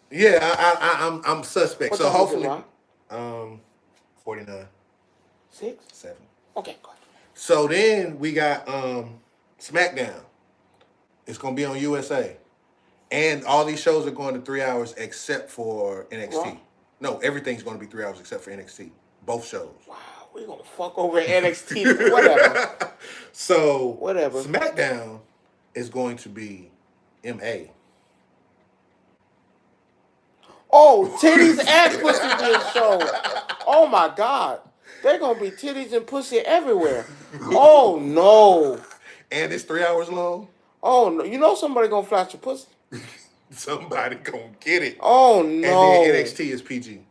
Yeah, I'm suspect. What so hopefully, 49. 6? 7. Okay, go ahead. So then we got SmackDown. It's going to be on USA. And all these shows are going to 3 hours except for NXT. Raw? No, everything's going to be 3 hours except for NXT. Both shows. Wow. We gonna fuck over NXT. Whatever. So Whatever. SmackDown is going to be MA. Oh, titties and pussy being shown. Oh my God. They're gonna be titties and pussy everywhere. Oh no. And it's 3 hours long. Oh no. You know somebody gonna flash your pussy. Somebody gonna get it. Oh no. And then NXT is PG.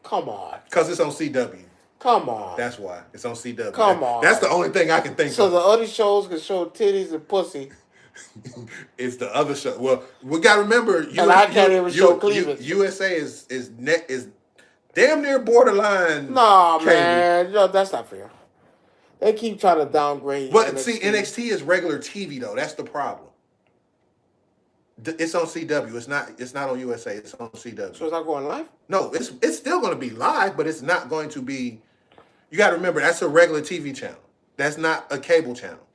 Come on. Because it's on CW. Come on. That's why. It's on CW. Come on. That's the only thing I can think So of. the other shows can show titties and pussy. It's the other show. Well, we got to remember. I can't even show cleavage. USA is damn near borderline. Nah, cable. man. No, that's not fair. They keep trying to downgrade. But see, NXT is regular TV though. That's the problem. It's on CW. It's not on USA. It's on CW. So it's not going live? No, it's still going to be live, but it's not going to be. You got to remember that's a regular TV channel. That's not a cable channel.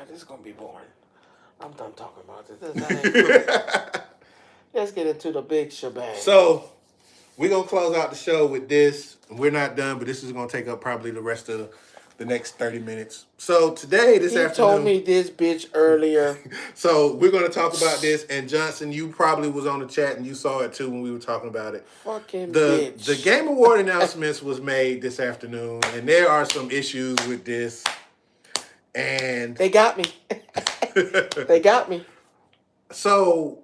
This is gonna be boring. I'm done talking about this. Let's get into the big shebang. So we're gonna close out the show with this. We're not done, but this is gonna take up probably the rest of the next 30 minutes. So today, this afternoon, told me this bitch earlier. So we're gonna talk about this. And Johnson, you probably was on the chat and you saw it too when we were talking about it. Fucking bitch. The Game Award announcements was made this afternoon, and there are some issues with this. And they got me. They got me. So,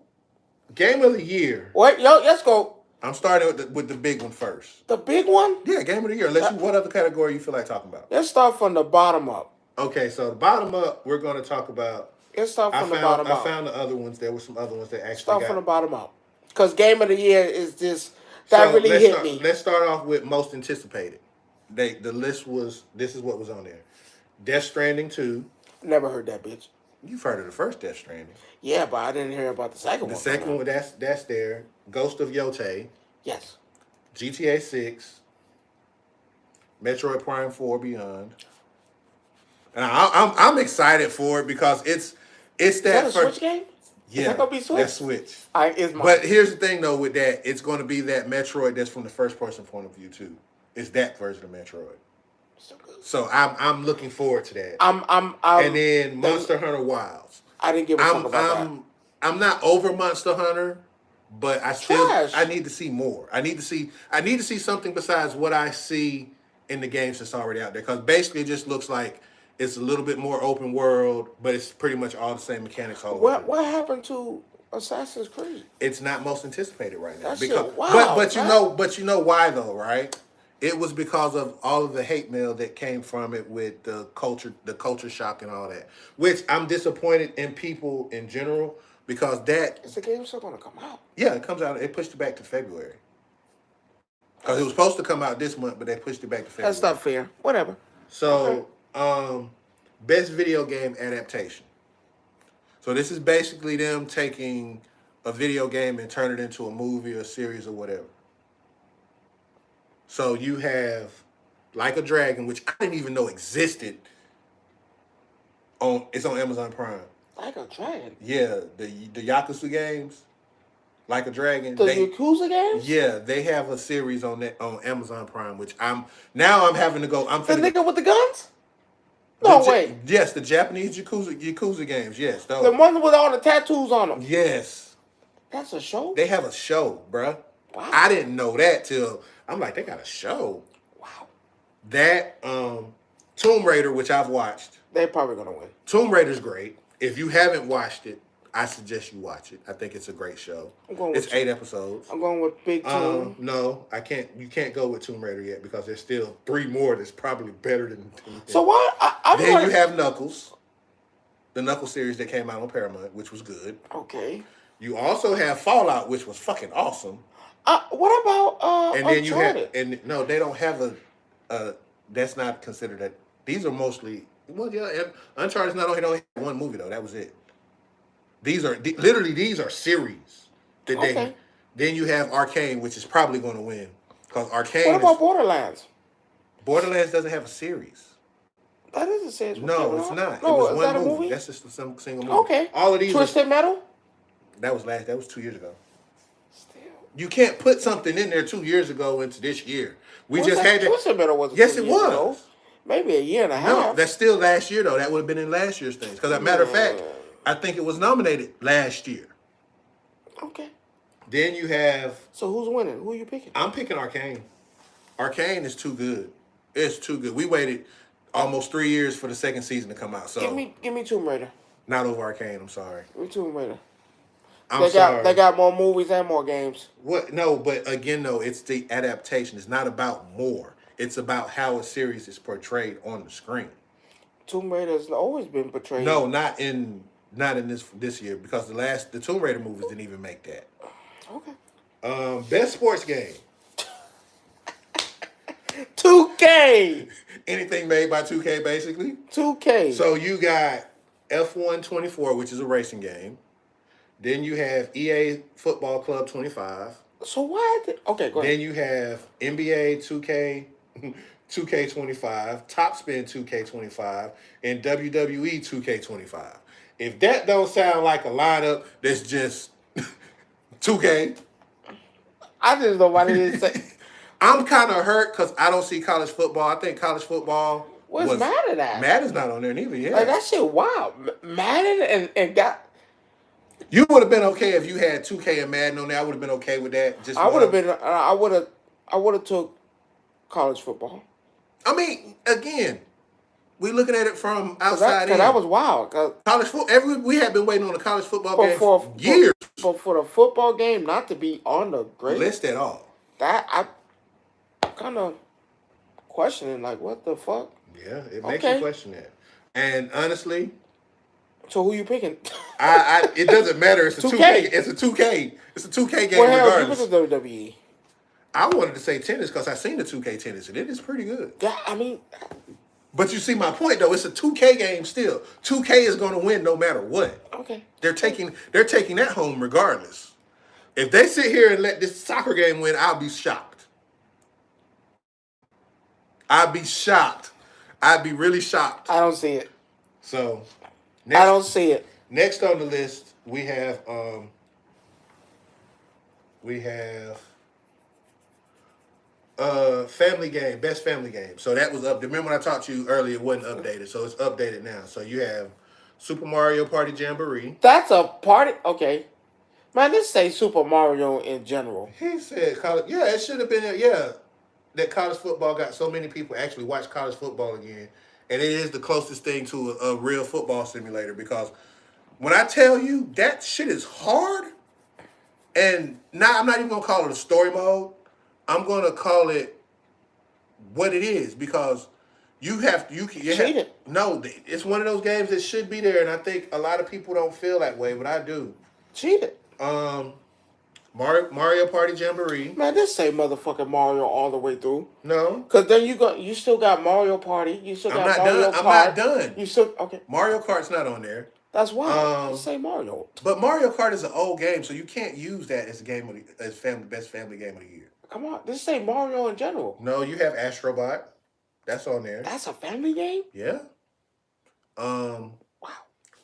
Game of the Year. Wait, yo, let's go. I'm starting with the big one first. The big one? Yeah, Game of the Year. What other category you feel like talking about? Let's start from the bottom up. Okay, so the bottom up, we're going to talk about. Let's start from the bottom up. I found the other ones. There were some other ones that actually start from the bottom up. Because Game of the Year is this. That really hit me. Let's start off with most anticipated. The list was. This is what was on there. Death Stranding 2. Never heard that bitch. You've heard of the first Death Stranding. Yeah, but I didn't hear about the second one. The second one, that's there. Ghost of Yotei. Yes. GTA 6. Metroid Prime 4 Beyond. And I'm excited for it because it's that. Is that a Switch game? Yeah, is that gonna be Switch? That's Switch. It's mine. But here's the thing though with that, it's going to be that Metroid that's from the first person point of view too. It's that version of Metroid. So I'm looking forward to that. And then Monster Hunter Wilds. I didn't give a fuck about that. I'm not over Monster Hunter, but I need to see more. I need to see something besides what I see in the games that's already out there. Because basically it just looks like it's a little bit more open world, but it's pretty much all the same mechanics all over. What happened to Assassin's Creed? It's not most anticipated right now. Wow, but you know why though, right? It was because of all of the hate mail that came from it with the culture shock and all that. Which I'm disappointed in people in general because that is the game still gonna come out? Yeah, it comes out. It pushed it back to February. Because it was supposed to come out this month, but they pushed it back to February. That's not fair. Whatever. So, best video game adaptation. So this is basically them taking a video game and turn it into a movie or a series or whatever. So you have Like a Dragon, which I didn't even know existed. It's on Amazon Prime. Like a Dragon? Yeah, the Yakuza games. Like a Dragon. The Yakuza games? Yeah, they have a series on Amazon Prime, which I'm having to go. The nigga with the guns? No way. Yes, the Japanese Yakuza games. Yes, those. The one with all the tattoos on them. Yes. That's a show? They have a show, bruh. Wow. I didn't know that till I'm like, they got a show. Wow. That Tomb Raider, which I've watched. They're probably gonna win. Tomb Raider's great. If you haven't watched it, I suggest you watch it. I think it's a great show. It's 8 episodes. I'm going with Big Tomb. No, I can't. You can't go with Tomb Raider yet because there's still 3 more that's probably better than. So why? Then you have Knuckles, the Knuckles series that came out on Paramount, which was good. Okay. You also have Fallout, which was fucking awesome. What about and then Uncharted? You have no, they don't have a. That's not considered that. These are mostly Uncharted's not only have one movie though. That was it. These are series. Okay. Then you have Arcane, which is probably going to win because Arcane. What about Borderlands? Borderlands doesn't have a series. That is a series. No, it's not. No, it was one movie. That's just a single movie. Okay. All of these. Twisted Metal. That was 2 years ago. Still. You can't put something in there 2 years ago into this year. We just had it. Twisted Metal wasn't Yes, 2 it years was. ago. Maybe a year and a No, half. that's still last year though. That would have been in last year's things. Because as a matter of fact, I think it was nominated last year. Okay. Then you have. So who's winning? Who are you picking? I'm picking Arcane. Arcane is too good. It's too good. We waited almost 3 years for the second season to come out. So give me Tomb Raider. Not over Arcane. I'm sorry. Give me Tomb Raider. I'm sorry. They got more movies and more games. What? No, but again, though, it's the adaptation. It's not about more. It's about how a series is portrayed on the screen. Tomb Raider has always been portrayed. No, not in this year because the Tomb Raider movies didn't even make that. Okay. Best sports game. 2K. Anything made by 2K, basically. 2K. So you got F1 24, which is a racing game. Then you have EA Football Club 25. So why? Okay, go ahead. Then you have NBA 2K25, Top Spin 2K25, and WWE 2K25. If that don't sound like a lineup that's just 2K. I just know why they didn't say. I'm kind of hurt because I don't see college football. I think college football. What's Madden at? Madden's not on there neither, yeah. Like, that shit wild. Madden and got. You would have been okay if you had 2K and Madden on there. I would have been okay with that. I would have been. I would have took college football. I mean, again, we looking at it from outside in. Because that was wild. College football. We had been waiting on a college football game for years. But for the football game not to be on the grade list at all. That I'm kind of questioning. Like, what the fuck? Yeah, it makes you question that. And honestly. So who you picking? It doesn't matter. It's a 2K. It's a 2K. It's a 2K game regardless. Give it to WWE. I wanted to say tennis because I seen the 2K tennis and it is pretty good. Yeah, I mean. But you see my point though. It's a 2K game still. 2K is going to win no matter what. Okay. They're taking that home regardless. If they sit here and let this soccer game win, I'll be shocked. I'd be shocked. I'd be really shocked. I don't see it. So. I don't see it. Next on the list, we have family game, best family game. So that was up. Remember when I talked to you earlier, it wasn't updated. So it's updated now. So you have Super Mario Party Jamboree. That's a party. Okay. Man, let's say Super Mario in general. He said college. Yeah, it should have been. Yeah, that college football got so many people actually watch college football again. And it is the closest thing to a real football simulator because when I tell you that shit is hard, and now I'm not even going to call it a story mode. I'm going to call it what it is because Cheated. No, it's one of those games that should be there, and I think a lot of people don't feel that way, but I do. Cheated. Mario Party Jamboree. Man, this say motherfucking Mario all the way through. No. Because then you still got Mario Party. You still got Mario Kart. I'm not done. You still, okay. Mario Kart's not on there. That's why. Just say Mario. But Mario Kart is an old game, so you can't use that as best family game of the year. Come on. Just say Mario in general. No, you have Astrobot. That's on there. That's a family game? Yeah. Wow.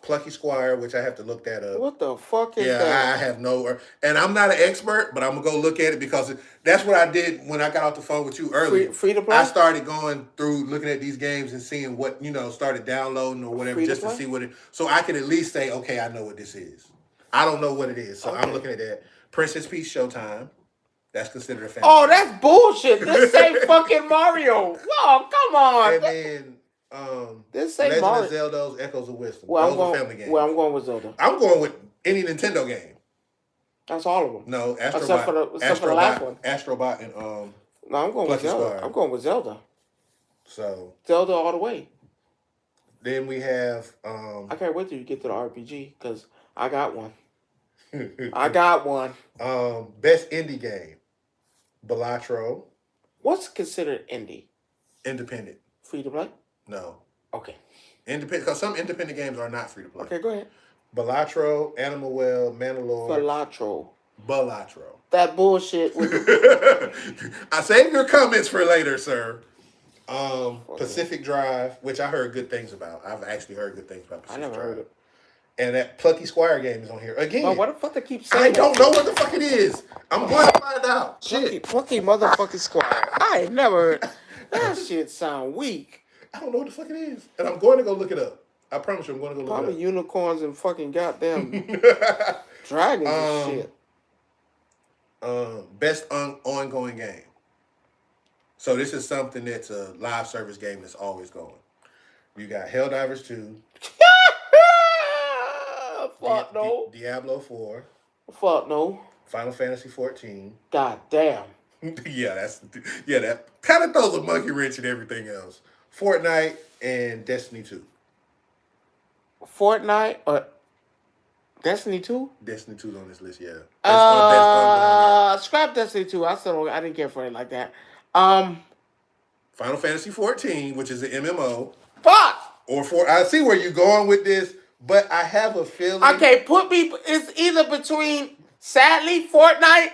Plucky Squire, which I have to look that up. What the fuck is that? Yeah, I have and I'm not an expert, but I'm going to go look at it because that's what I did when I got off the phone with you earlier. Free to play? I started going through looking at these games and seeing what, started downloading or whatever just to see what it, so I can at least say, okay, I know what this is. I don't know what it is, so okay. I'm looking at that. Princess Peach Showtime. That's considered a family. Oh, that's bullshit. This say fucking Mario. Oh, come on. And then this say Legend Mario. of Zelda's Echoes of Wisdom. Well, those are family games. Well, I'm going with Zelda. I'm going with any Nintendo game. That's all of them. No, Astrobot. Except for the last one. Astrobot and No, I'm going with Zelda. Squire. I'm going with Zelda. So Zelda all the way. Then we have I can't wait till you get to the RPG because I got one. I got one. Best indie game. Balatro. What's considered indie? Independent. Free to play? No. Okay. Independent, because some independent games are not free to play. Okay, go ahead. Balatro, Animal Well, Mandalore. Balatro. That bullshit. I save your comments for later, sir. Pacific Drive, which I heard good things about. I've actually heard good things about Pacific Drive. I never heard it. And that Plucky Squire game is on here again. Well, what the fuck they keep saying? I don't know what the fuck it is. I'm going to find out. Shit. Plucky motherfucking Squire. I ain't never heard. That shit sound weak. I don't know what the fuck it is. And I'm going to go look it up. I promise you I'm going to go look Probably it up. unicorns and fucking goddamn dragons and shit. Best ongoing game. So this is something that's a live service game that's always going. You got Helldivers 2. Fuck no. Diablo 4. Fuck no. Final Fantasy 14. God damn. That kind of throws a monkey wrench in everything else. Fortnite and Destiny 2. Fortnite or Destiny 2? Destiny 2's on this list, yeah. Scrap Destiny 2. I didn't care for it like that. Final Fantasy 14, which is an MMO. Fuck! I see where you're going with this, but I have a feeling. Okay, it's either between, sadly, Fortnite.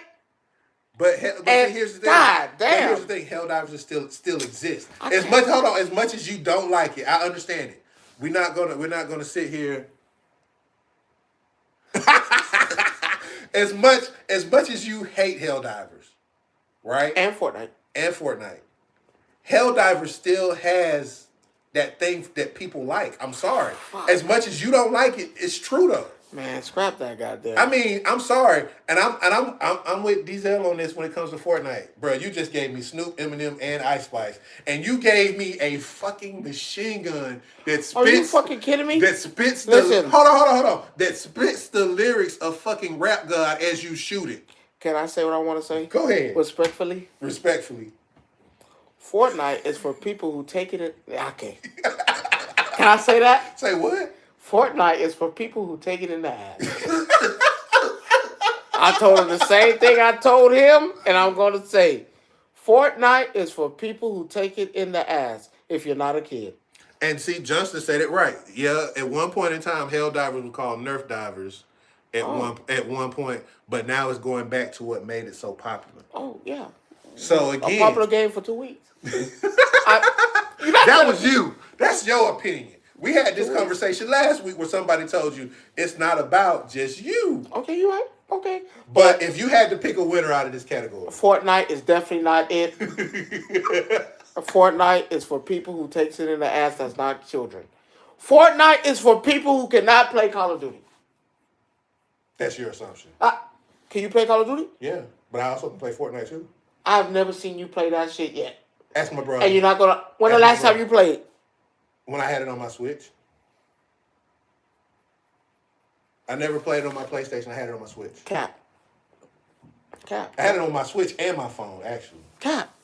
But here's the thing. God damn. Here's the thing. Helldivers still exist. As much as you don't like it, I understand it. We're not gonna sit here. as much as you hate Helldivers, right? And Fortnite. Helldivers still has that thing that people like. I'm sorry. As much as you don't like it, it's true though. Man, scrap that goddamn. I mean, I'm sorry, and I'm with Diesel on this when it comes to Fortnite, bro. You just gave me Snoop, Eminem, and Ice Spice, and you gave me a fucking machine gun that spits. Are you fucking kidding me? That spits Listen. Hold on. That spits the lyrics of fucking Rap God as you shoot it. Can I say what I want to say? Go ahead. Respectfully. Fortnite is for people who take it. Okay. Can I say that? Say what? Fortnite is for people who take it in the ass. I told him the same thing I told him, and I'm going to say, Fortnite is for people who take it in the ass if you're not a kid. And see, Justin said it right. Yeah, at one point in time, Helldivers were called Nerf Divers at one point, but now it's going back to what made it so popular. Oh, yeah. So again, a popular game for 2 weeks. That was you. That's your opinion. We had this conversation last week where somebody told you it's not about just you. Okay, you're right. Okay. But if you had to pick a winner out of this category, Fortnite is definitely not it. Fortnite is for people who takes it in the ass that's not children. Fortnite is for people who cannot play Call of Duty. That's your assumption. Can you play Call of Duty? Yeah, but I also can play Fortnite too. I've never seen you play that shit yet. Ask my brother. And you're not gonna. When the last time you played? When I had it on my Switch. I never played it on my PlayStation. I had it on my Switch. Cap. I had it on my Switch and my phone, actually. Cap.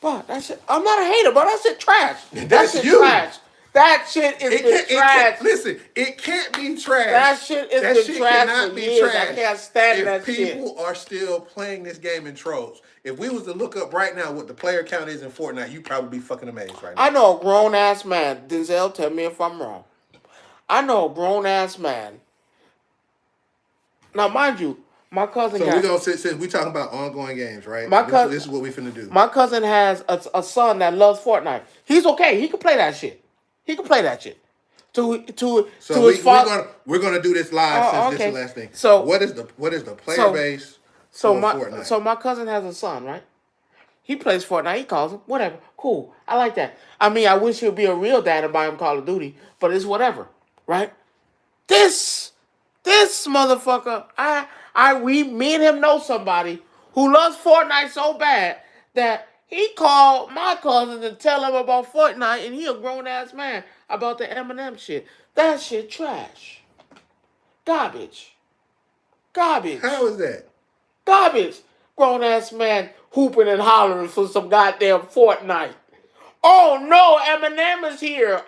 But that shit. I'm not a hater, but that shit trash. That's shit you. Trash. That shit is trash. Listen, it can't be trash. That shit is trash cannot for be years. trash. I can't stand that shit. If people are still playing this game in trolls, if we was to look up right now what the player count is in Fortnite, you'd probably be fucking amazed right now. I know a grown ass man. Denzel, tell me if I'm wrong. I know a grown ass man. Now, mind you, my cousin. So we're gonna since we talking about ongoing games, right? This is what we finna do. My cousin has a son that loves Fortnite. He's okay. He can play that shit. We're gonna do this live since this is the last thing. So what is the player base for Fortnite? So my cousin has a son, right? He plays Fortnite. He calls him whatever. Cool. I like that. I mean, I wish he'd be a real dad and buy him Call of Duty, but it's whatever, right? This motherfucker. Me and him know somebody who loves Fortnite so bad that he called my cousin to tell him about Fortnite, and he a grown ass man about the Eminem shit. That shit trash. Garbage. How is that? Garbage. Grown ass man hooping and hollering for some goddamn Fortnite. Oh no, Eminem is here.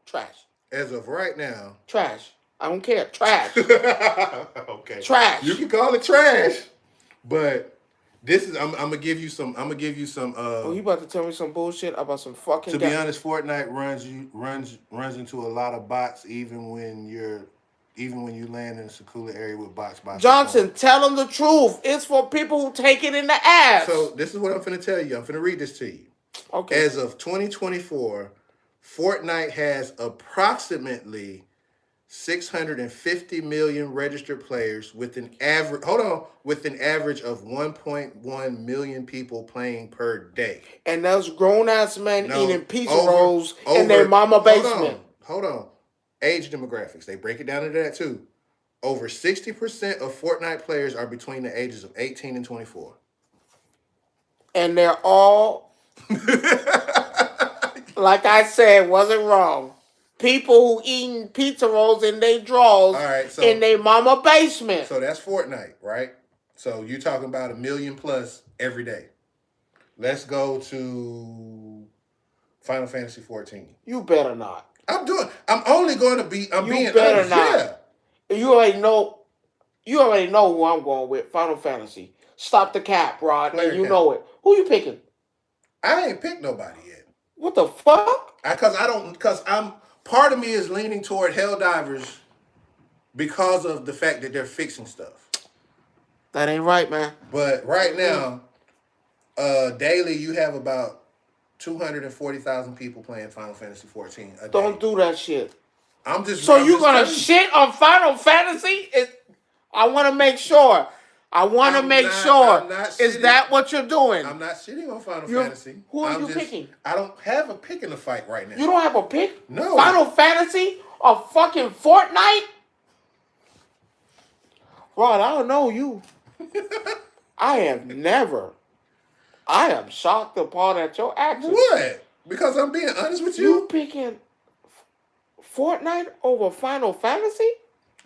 Trash. As of right now. Trash. I don't care. Trash. Okay. Trash. You can call it trash, but this is I'm gonna give you some. Oh, you about to tell me some bullshit about some fucking? To be honest, Fortnite runs into a lot of bots, even when you land in a secluded area with bots. Johnson, tell them the truth. It's for people who take it in the ass. So this is what I'm finna tell you. I'm finna read this to you. Okay. As of 2024, Fortnite has approximately 650 million registered players with an average of 1.1 million people playing per day. And those grown ass men No, eating pizza rolls in their mama basement. Hold on. Age demographics. They break it down into that too. Over 60% of Fortnite players are between the ages of 18 and 24. And they're all, like I said, wasn't wrong. People who eating pizza rolls in their drawers in their mama basement. So that's Fortnite, right? So you're talking about 1 million plus every day. Let's go to Final Fantasy 14. You better not. I'm only going to be. You being better honest. not. Yeah. You already know who I'm going with. Final Fantasy. Stop the cap, Rod. Player and you count. Know it. Who you picking? I ain't picked nobody yet. What the fuck? Because I'm. Part of me is leaning toward Helldivers because of the fact that they're fixing stuff. That ain't right, man. But right now, daily you have about 240,000 people playing Final Fantasy 14 a day. Don't do that shit. So you're going to shit on Final Fantasy? I want to make sure. Is that what you're doing? I'm not shitting on Final Fantasy. Who are you picking? I don't have a pick in the fight right now. You don't have a pick? No. Final Fantasy or fucking Fortnite? Rod, I don't know you. I am shocked upon at your actions. What? Because I'm being honest with you? You picking Fortnite over Final Fantasy?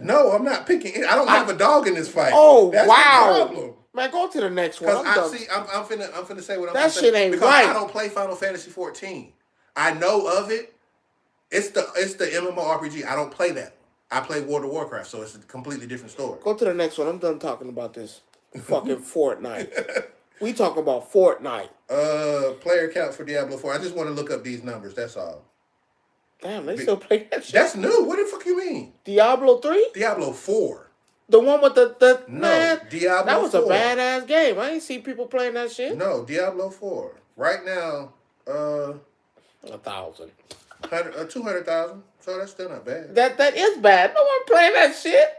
No, I'm not picking it. I don't have a dog in this fight. Oh, that's wow. The problem. Man, go to the next one. I'm finna say what I'm that shit ain't right. I don't play Final Fantasy 14. I know of it. It's the MMORPG. I don't play that. I play World of Warcraft, so it's a completely different story. Go to the next one. I'm done talking about this fucking Fortnite. We talk about Fortnite. Player count for Diablo 4. I just want to look up these numbers. That's all. Damn, they still play that shit. That's new. What the fuck you mean? Diablo 3? Diablo 4. The one with the no, man. Diablo 4. That was a badass game. I ain't see people playing that shit. No, Diablo 4. Right now, 1,000. 200,000. So that's still not bad. That is bad. No one playing that shit.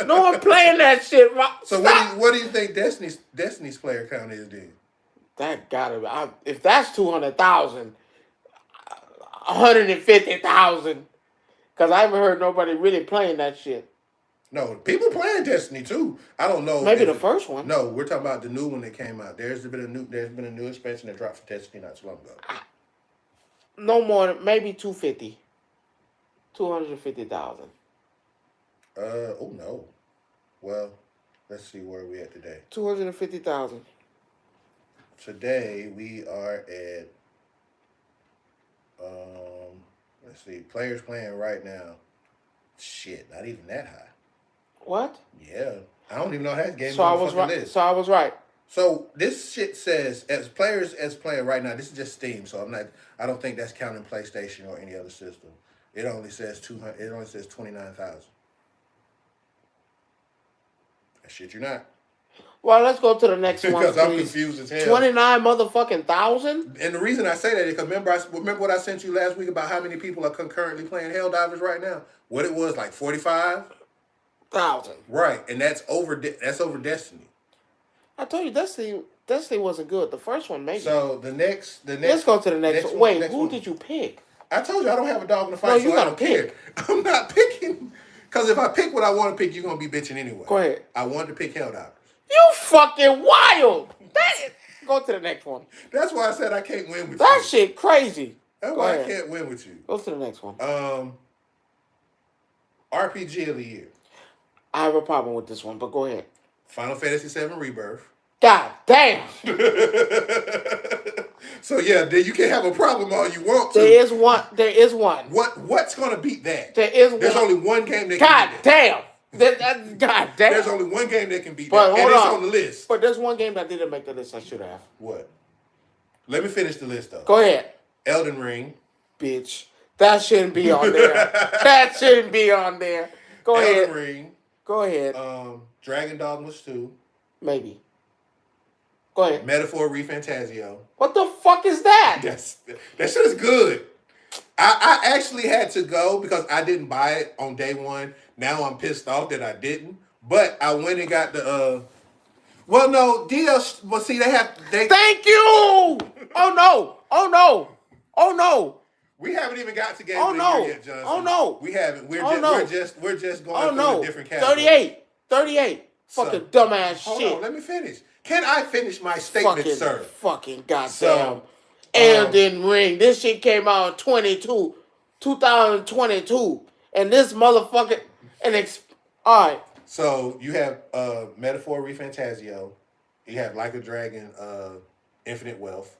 No one playing that shit. So what do you think Destiny's player count is then? That gotta be. If that's 200,000, 150,000. Because I haven't heard nobody really playing that shit. No, people playing Destiny too. I don't know. Maybe the first one. No, we're talking about the new one that came out. There's been a new expansion that dropped for Destiny not too long ago. No more, maybe 250. 250,000. Oh no. Well, let's see where we at today. 250,000. Today we are at let's see, players playing right now. Shit, not even that high. What? Yeah. I don't even know how that game is on the fucking list. So I was right. So this shit says as playing right now, this is just Steam, so I don't think that's counting PlayStation or any other system. It only says 29,000. That shit you're not. Well, let's go to the next one. Because I'm confused as hell. 29 motherfucking thousand? And the reason I say that is because remember what I sent you last week about how many people are concurrently playing Helldivers right now? What it was, like 45,000. Right, and that's over Destiny. I told you Destiny wasn't good. The first one maybe. So the next. Let's go to the next one. Wait, who did you pick? I told you I don't have a dog in the fight, so I don't pick. I'm not picking. Because if I pick what I want to pick, you're going to be bitching anyway. Go ahead. I wanted to pick Helldivers. You fucking wild. Go to the next one. That's why I said I can't win with you. That shit crazy. That's why I can't win with you. Go to the next one. RPG of the year. I have a problem with this one, but go ahead. Final Fantasy VII Rebirth. God damn. So yeah, you can have a problem all you want to. There is one. What's gonna beat that? There's only one game that can beat that. God damn. There's only one game that can beat but that. And it's on the list. But there's one game that didn't make the list I should have. What? Let me finish the list though. Go ahead. Elden Ring. Bitch. That shouldn't be on there. That shouldn't be on there. Go ahead. Elden Ring. Go ahead. Dragon Dogmas 2. Maybe. Go ahead. Metaphor ReFantasio. What the fuck is that? That shit is good. I actually had to go because I didn't buy it on day one. Now I'm pissed off that I didn't. But I went and got the well no, DLC well see they Thank you! Oh no! Oh no! Oh no! we haven't even got to game Oh of the no! year yet, Johnson. Oh no! We haven't. Oh no! We're just going Oh through no! the different categories. 38. So, Fucking dumbass hold shit. on, let me finish. Can I finish my statement, sir? Fucking goddamn. So, Elden Ring. This shit came out in 2022. And this motherfucker alright. So you have Metaphor Refantasio. You have Like a Dragon, Infinite Wealth.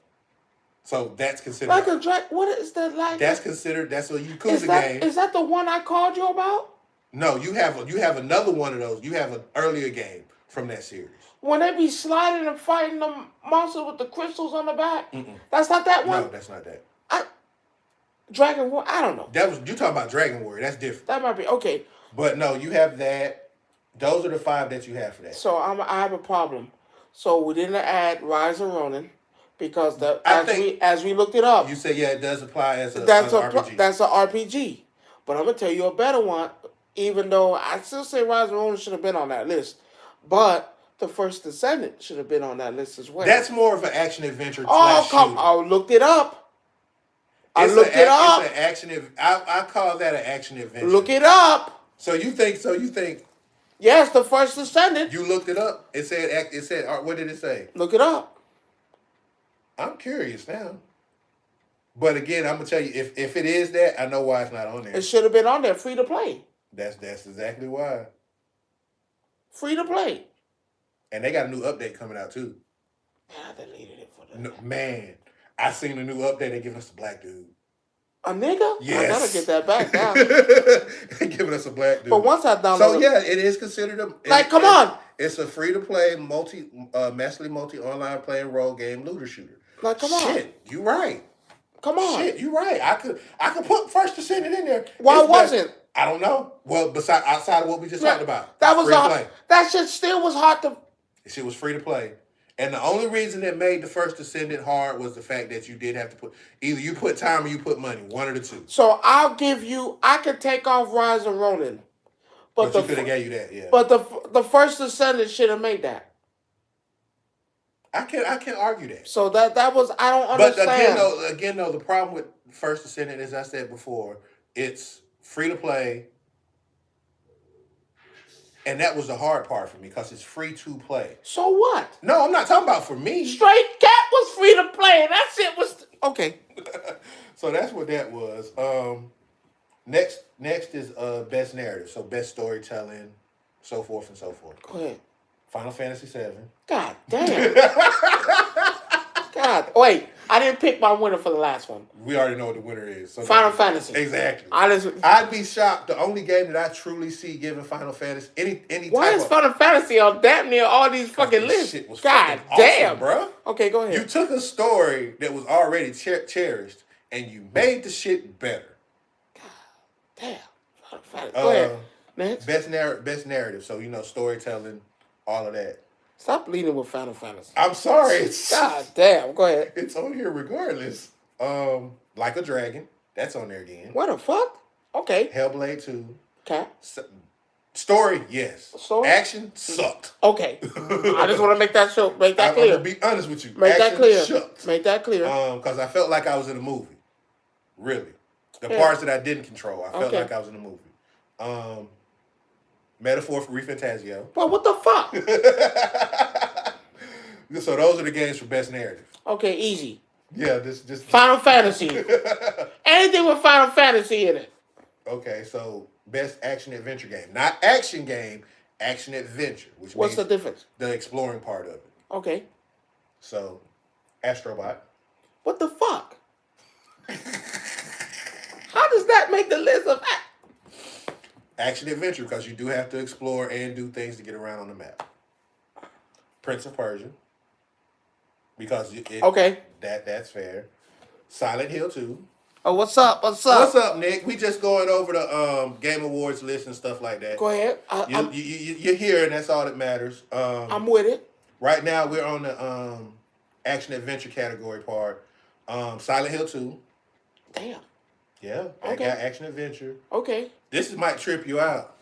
So that's considered Like a Dragon. What is that like? That's a Yakuza game. Is that the one I called you about? No, you have another one of those. You have an earlier game from that series. When they be sliding and fighting the monster with the crystals on the back? That's not that one? No, that's not that. Dragon War? I don't know. You talking about Dragon Warrior. That's different. That might be. Okay. But no, you have that. Those are the 5 that you have for that. So I have a problem. So we didn't add Rise of Ronin because as we looked it up. You said, yeah, it does apply as an RPG. That's an RPG. But I'm going to tell you a better one, even though I still say Rise of Ronin should have been on that list. But The First Descendant should have been on that list as well. That's more of an action-adventure I looked it up. It's an action. I call that an action-adventure. Look it up. So you think... Yes, The First Descendant. You looked it up. It said, what did it say? Look it up. I'm curious now. But again, I'm going to tell you, if it is that, I know why it's not on there. It should have been on there, free to play. That's exactly why. Free to play. And they got a new update coming out, too. I deleted it for them. No, man, I seen a new update. They giving us a black dude. A nigga? Yes. I gotta get that back now. They giving us a black dude. But once I download So, yeah, it is considered come on! It's a free-to-play, massively multi-online playing role game looter shooter. Like, come on. Shit, you right. Come on. Shit, you right. I could put First Descendant in there. Why wasn't? I don't know. Well, outside of what we just talked about. That was that shit still was hard to... Shit was free to play. And the only reason that made The First Descendant hard was the fact that you did have to either you put time or you put money. One of the two. So I could take off Rise of Ronin. But you could have gave you that, yeah. But the First Descendant should have made that. I can't argue that. So that was, I don't understand. But again though, the problem with First Descendant, as I said before, it's free to play. And that was the hard part for me because it's free to play. So what? No, I'm not talking about for me. Straight Cat was free to play. That shit was... Okay. So that's what that was. Next is best narrative. So best storytelling, so forth and so forth. Go ahead. Final Fantasy VII. God damn. God. Wait, I didn't pick my winner for the last one. We already know what the winner is. So Final Fantasy. Exactly. I'd be shocked. The only game that I truly see giving Final Fantasy any Why is Final Fantasy on damn near all these fucking lists? Shit was God damn, awesome, bro. Okay, go ahead. You took a story that was already cherished and you made the shit better. God damn. Final Fantasy. Go ahead. Next. Best narrative. So storytelling, all of that. Stop leading with Final Fantasy. I'm sorry. God damn. Go ahead. It's on here regardless. Like a Dragon. That's on there again. What the fuck? Okay. Hellblade 2. Okay. Story, yes. Story? Action sucked. Okay. I just want to make that clear. I'm going to be honest with you. Make that clear. Sucked. Make that clear. Because I felt like I was in a movie. Really. The parts that I didn't control, I felt like I was in a movie. Metaphor for Refantasio. Well, what the fuck? So those are the games for best narrative. Okay, easy. Yeah, this Final Fantasy. Anything with Final Fantasy in it. Okay, so best action adventure game. Not action game, action adventure. What's the difference? The exploring part of it. Okay. So, Astrobot. What the fuck? How does that make the list of action adventure? Because you do have to explore and do things to get around on the map. Prince of Persia. Because okay, that's fair. Silent Hill 2. Oh, what's up? What's up, Nick? We just going over the Game Awards list and stuff like that. Go ahead. You're here, and that's all that matters. I'm with it. Right now, we're on the action adventure category part. Silent Hill 2. Damn. Yeah, that got action adventure. Okay. This might trip you out.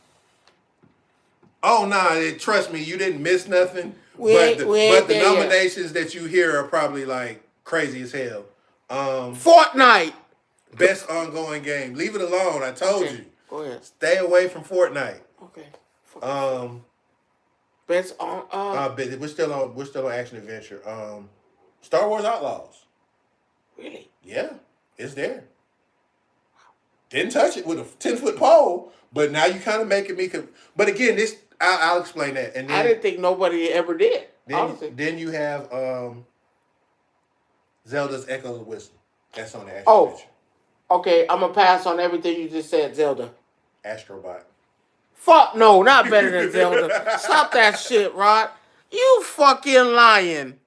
Oh no, trust me, you didn't miss nothing. We ain't The there yet. nominations that you hear are probably like crazy as hell. Fortnite. Best ongoing game. Leave it alone. I told you. Go ahead. Stay away from Fortnite. Okay. Best on. But we're still on action adventure. Star Wars Outlaws. Really? Yeah, it's there. Didn't touch it with a 10-foot pole, but now you kind of making me. But again, this I'll explain that. And then, I didn't think nobody ever did. Then you have Zelda's Echoes of Wisdom. That's on the action adventure. Okay, I'm gonna pass on everything you just said, Zelda. Astrobot. Fuck no, not better than Zelda. Stop that shit, Rod. You fucking lying.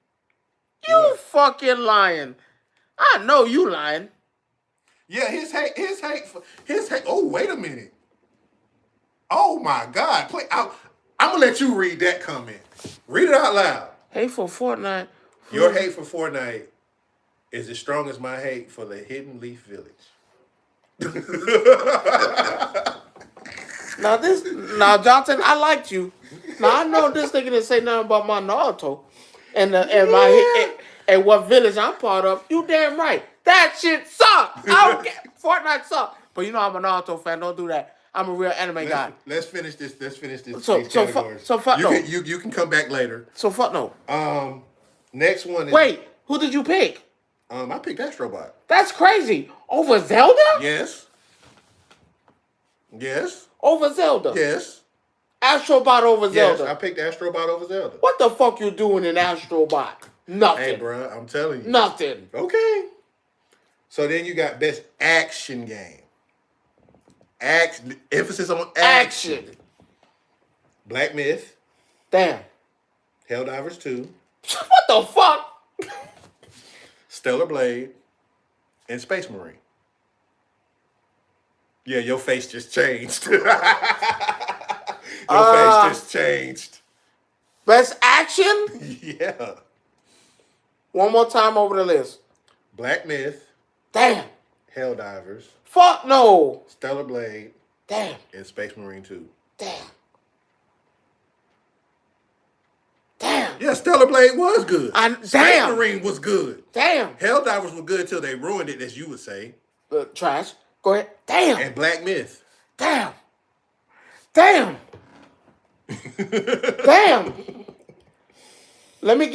You fucking lying. I know you lying. Yeah, his hate. Oh, wait a minute. Oh my God! I'm gonna let you read that comment. Read it out loud. Hate for Fortnite. Your hate for Fortnite is as strong as my hate for the Hidden Leaf Village. Now Johnson, I liked you. Now I know this nigga didn't say nothing about my Naruto and what village I'm part of. You damn right. That shit sucked. I don't care. Fortnite sucked. But you know I'm a Naruto fan. Don't do that. I'm a real anime guy. Let's finish this. So fuck no. You can come back later. So fuck no. Next one is. Wait, who did you pick? I picked Astrobot. That's crazy. Over Zelda? Yes. Over Zelda? Yes. Astrobot over Zelda? Yes, I picked Astrobot over Zelda. What the fuck you doing in Astrobot? Nothing. Hey, bro, I'm telling you. Nothing. Okay. So then you got best action game. Emphasis on action. Black Myth. Damn. Helldivers 2. What the fuck? Stellar Blade. And Space Marine. Yeah, your face just changed. Your face just changed. Best action? Yeah. One more time over the list. Black Myth. Damn. Helldivers. Fuck no. Stellar Blade. Damn. And Space Marine 2. Damn. Yeah, Stellar Blade was good. Space Marine was good. Damn. Helldivers were good till they ruined it, as you would say. Trash. Go ahead. Damn. And Black Myth. Damn. Damn. Damn. Let me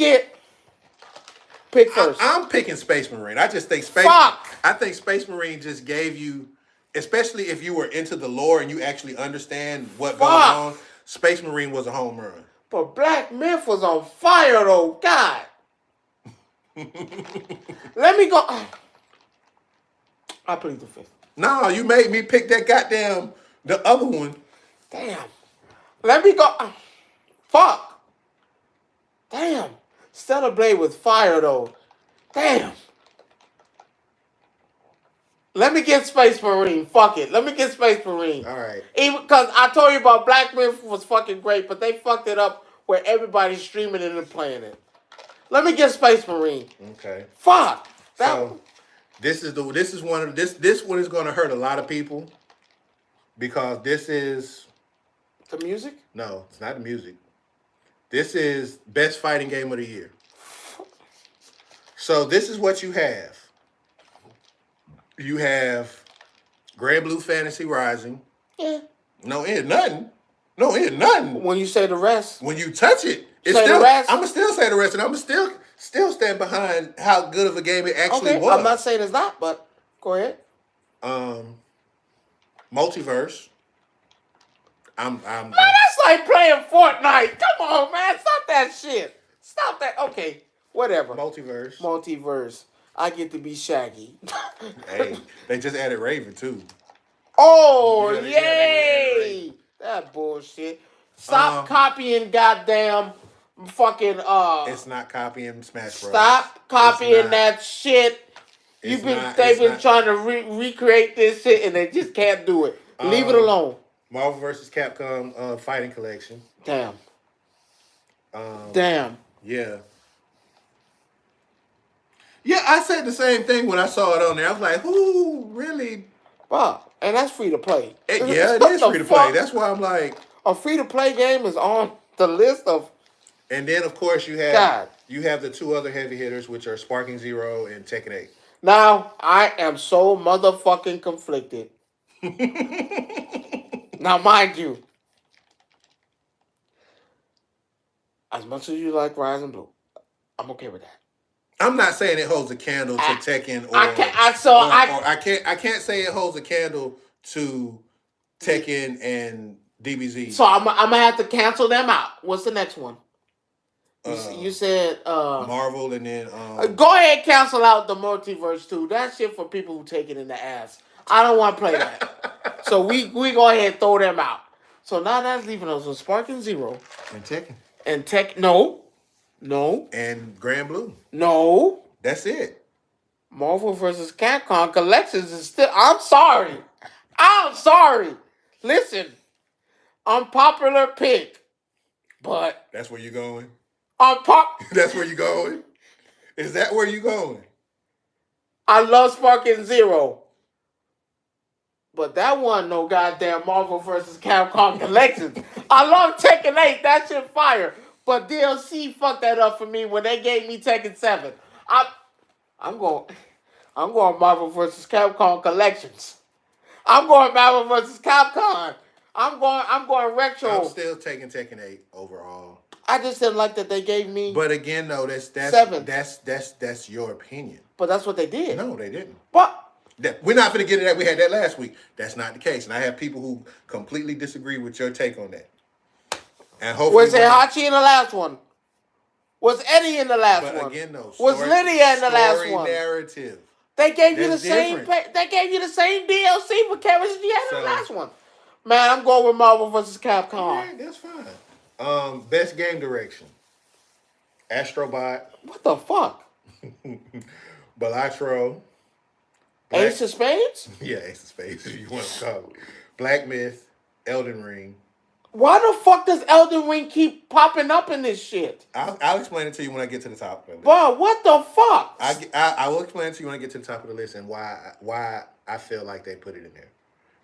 pick first. I'm picking Space Marine. I just think I think Space Marine just gave you, especially if you were into the lore and you actually understand what goes on. Space Marine was a home run. But Black Myth was on fire though. God. Let me go. I plead the fifth. No, you made me pick that the other one. Damn. Let me go. Fuck. Damn. Stellar Blade was fire though. Damn. Let me get Space Marine. Fuck it. Let me get Space Marine. All right. Even because I told you about Black Myth was fucking great, but they fucked it up where everybody's streaming it and playing it. Let me get Space Marine. Okay. Fuck. This one is going to hurt a lot of people because this is the music. No, it's not the music. This is best fighting game of the year. So this is what you have. You have Grand Blue Fantasy Rising. Yeah. No, it ain't nothing. No, it ain't nothing. When you say the rest. When you touch it, it's say still. The rest. I'm gonna still say the rest, and I'm gonna still stand behind how good of a game it actually was. I'm not saying it's not, but go ahead. Multiverse. Man, that's like playing Fortnite. Come on, man. Stop that shit. Stop that. Okay. Whatever. Multiverse. I get to be Shaggy. Hey, they just added Raven too. Oh, yay! That bullshit. Stop copying goddamn fucking It's not copying Smash Bros. Stop copying that shit. They've been trying to recreate this shit and they just can't do it. Leave it alone. Marvel vs. Capcom Fighting Collection. Damn. Damn. Yeah. Yeah, I said the same thing when I saw it on there. I was like, who really Wow, and that's free to play. Yeah, it What is the free to play. fuck? That's why I'm like. A free to play game is on the list of. And then of course God. you have the two other heavy hitters, which are Sparking Zero and Tekken 8. Now I am so motherfucking conflicted. Now, mind you, as much as you like Rise and Blue, I'm okay with that. I'm not saying it holds a candle to Tekken or I can't say it holds a candle to Tekken and DBZ. So I'm gonna have to cancel them out. What's the next one? You said Marvel, and then go ahead and cancel out the multiverse too. That shit for people who take it in the ass. I don't want to play that. So we go ahead and throw them out. So now that's leaving us with Sparking Zero and Tekken and no, and Grand Blue. No, that's it. Marvel versus Capcom Collections is still. I'm sorry. Listen, unpopular pick, but that's where you're going. That's where you're going. Is that where you're going? I love Sparking Zero, but that one no goddamn Marvel versus Capcom Collections. I love Tekken 8. That shit fire. But DLC fucked that up for me when they gave me Tekken 7. I'm going Marvel versus Capcom Collections. I'm going Marvel versus Capcom. I'm going retro. I'm still taking Tekken 8 overall. I just didn't like that they gave me. But again, though, that's 7. That's your opinion. But that's what they did. No, they didn't. But we're not going to get into that. We had that last week. That's not the case, and I have people who completely disagree with your take on that. And hopefully, was Hachi in the last one? Was Eddie in the last one? But again, no. Was Lydia in the last one? Narrative. They gave you the same. They gave you the same DLC for characters you had in the last one. Man, I'm going with Marvel vs. Capcom. All right, that's fine. Best game direction. Astrobot. What the fuck? Balatro. Ace of Spades? Yeah, Ace of Spades, if you want to call it. Black Myth. Elden Ring. Why the fuck does Elden Ring keep popping up in this shit? I'll explain it to you when I get to the top of the list. Bro, what the fuck? I will explain it to you when I get to the top of the list and why I feel like they put it in there.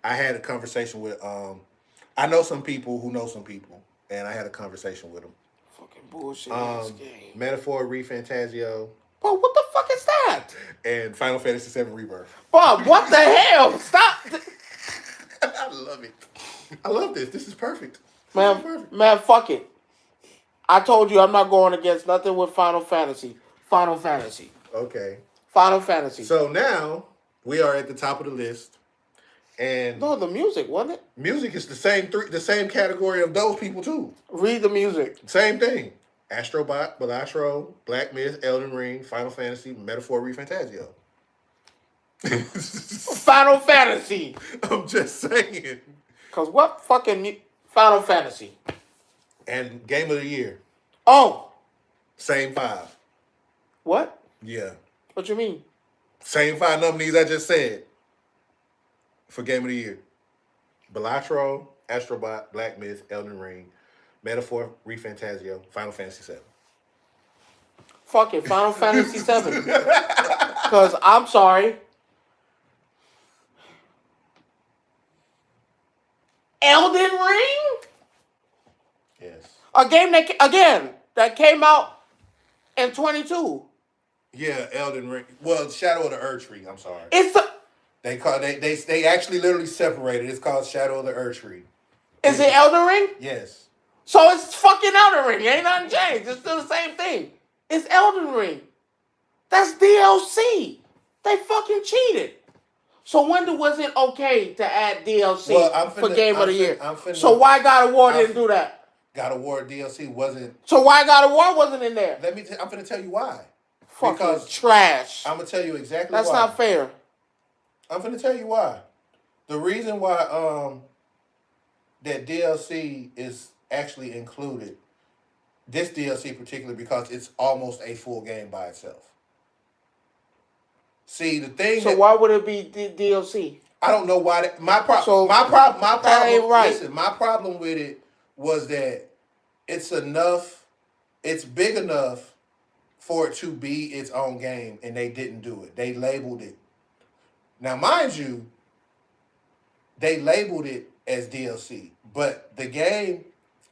I had a conversation with I know some people who know some people, and I had a conversation with them. Fucking bullshit in this game. Metaphor Refantazio. Bro, what the fuck is that? And Final Fantasy VII Rebirth. Bro, what the hell? Stop. I love it. I love this. This is perfect. Man, fuck it. I told you I'm not going against nothing with Final Fantasy. Okay. Final Fantasy. So now we are at the top of the list. And no, the music, wasn't it? Music is the same category of those people too. Read the music. Same thing. Astrobot, Balatro, Black Myth, Elden Ring, Final Fantasy, Metaphor Refantazio. Final Fantasy. I'm just saying. Cause what fucking Final Fantasy? And Game of the Year. Oh. Same 5. What? Yeah. What you mean? Same 5 nominees I just said. For Game of the Year. Balatro, Astrobot, Black Myth, Elden Ring, Metaphor Refantazio, Final Fantasy VII. Fuck it, Final Fantasy VII. Cause I'm sorry. Elden Ring? Yes. A game that came out in 22. Yeah, Elden Ring. Well, Shadow of the Erdtree. I'm sorry. They actually literally separated. It's called Shadow of the Erdtree. Is it Elden Ring? Yes. So it's fucking Elden Ring. Ain't nothing changed. It's still the same thing. It's Elden Ring. That's DLC. They fucking cheated. So when was it okay to add DLC for Game of the Year? So why God of War didn't do that? God of War DLC wasn't. So why God of War wasn't in there? I'm going to tell you why. Fucking trash. I'm going to tell you exactly why. That's not fair. I'm going to tell you why. The reason why that DLC is actually included, this DLC particularly, because it's almost a full game by itself. See, the thing. So why would it be DLC? I don't know why. My problem. Ain't right. Listen, my problem with it was that it's enough. It's big enough for it to be its own game, and they didn't do it. They labeled it. Now, mind you, they labeled it as DLC, but the game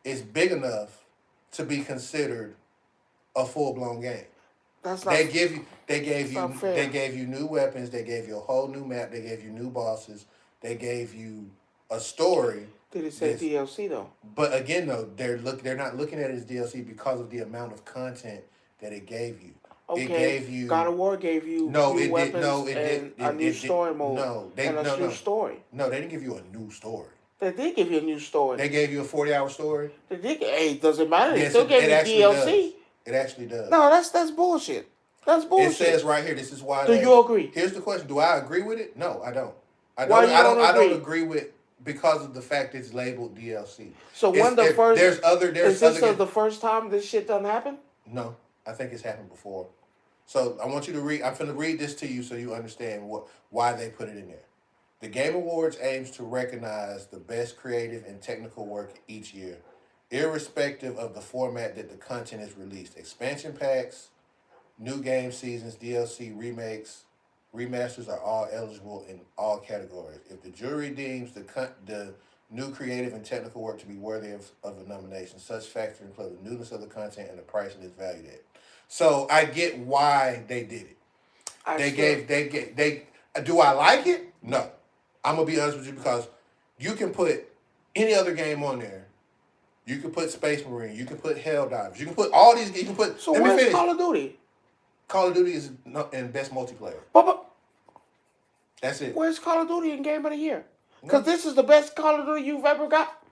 is big enough to be considered a full blown game. That's not. They That's not they fair. gave you new weapons. They gave you a whole new map. They gave you new bosses. They gave you a story. Did it say This, DLC though? but again, though, they're not looking at it as DLC because of the amount of content that it gave you. It Okay, gave you God of War gave you no, new it did weapons no, it and did a new it did story mode no. They and a no new no story. no. They didn't give you a new story. They did give you a new story. They gave you a 40-hour story. They did. Hey, doesn't matter. They Yes, still gave it you actually does. DLC. It actually does. No, that's bullshit. That's It bullshit. says right here. This is why. Do you agree? Here's the question: do I agree with it? No, I don't. Why you don't I don't agree? agree with because of the fact it's labeled DLC. So when the first there's other is this the first time this shit done happen? No, I think it's happened before. So I want you to read. I'm going to read this to you so you understand why they put it in there. The Game Awards aims to recognize the best creative and technical work each year, irrespective of the format that the content is released. Expansion packs, new game seasons, DLC, remakes, remasters are all eligible in all categories. If the jury deems the new creative and technical work to be worthy of a nomination, such factors include the newness of the content and the price it is valued at. So I get why they did it. They do I like it? No. I'm gonna be honest with you because you can put any other game on there. You can put Space Marine. You can put Helldivers. You can put all these. You can put. So let me where's finish. Call of Duty? Call of Duty is in best multiplayer. But That's it. where's Call of Duty in Game of the Year? Because this is the best Call of Duty you've ever got.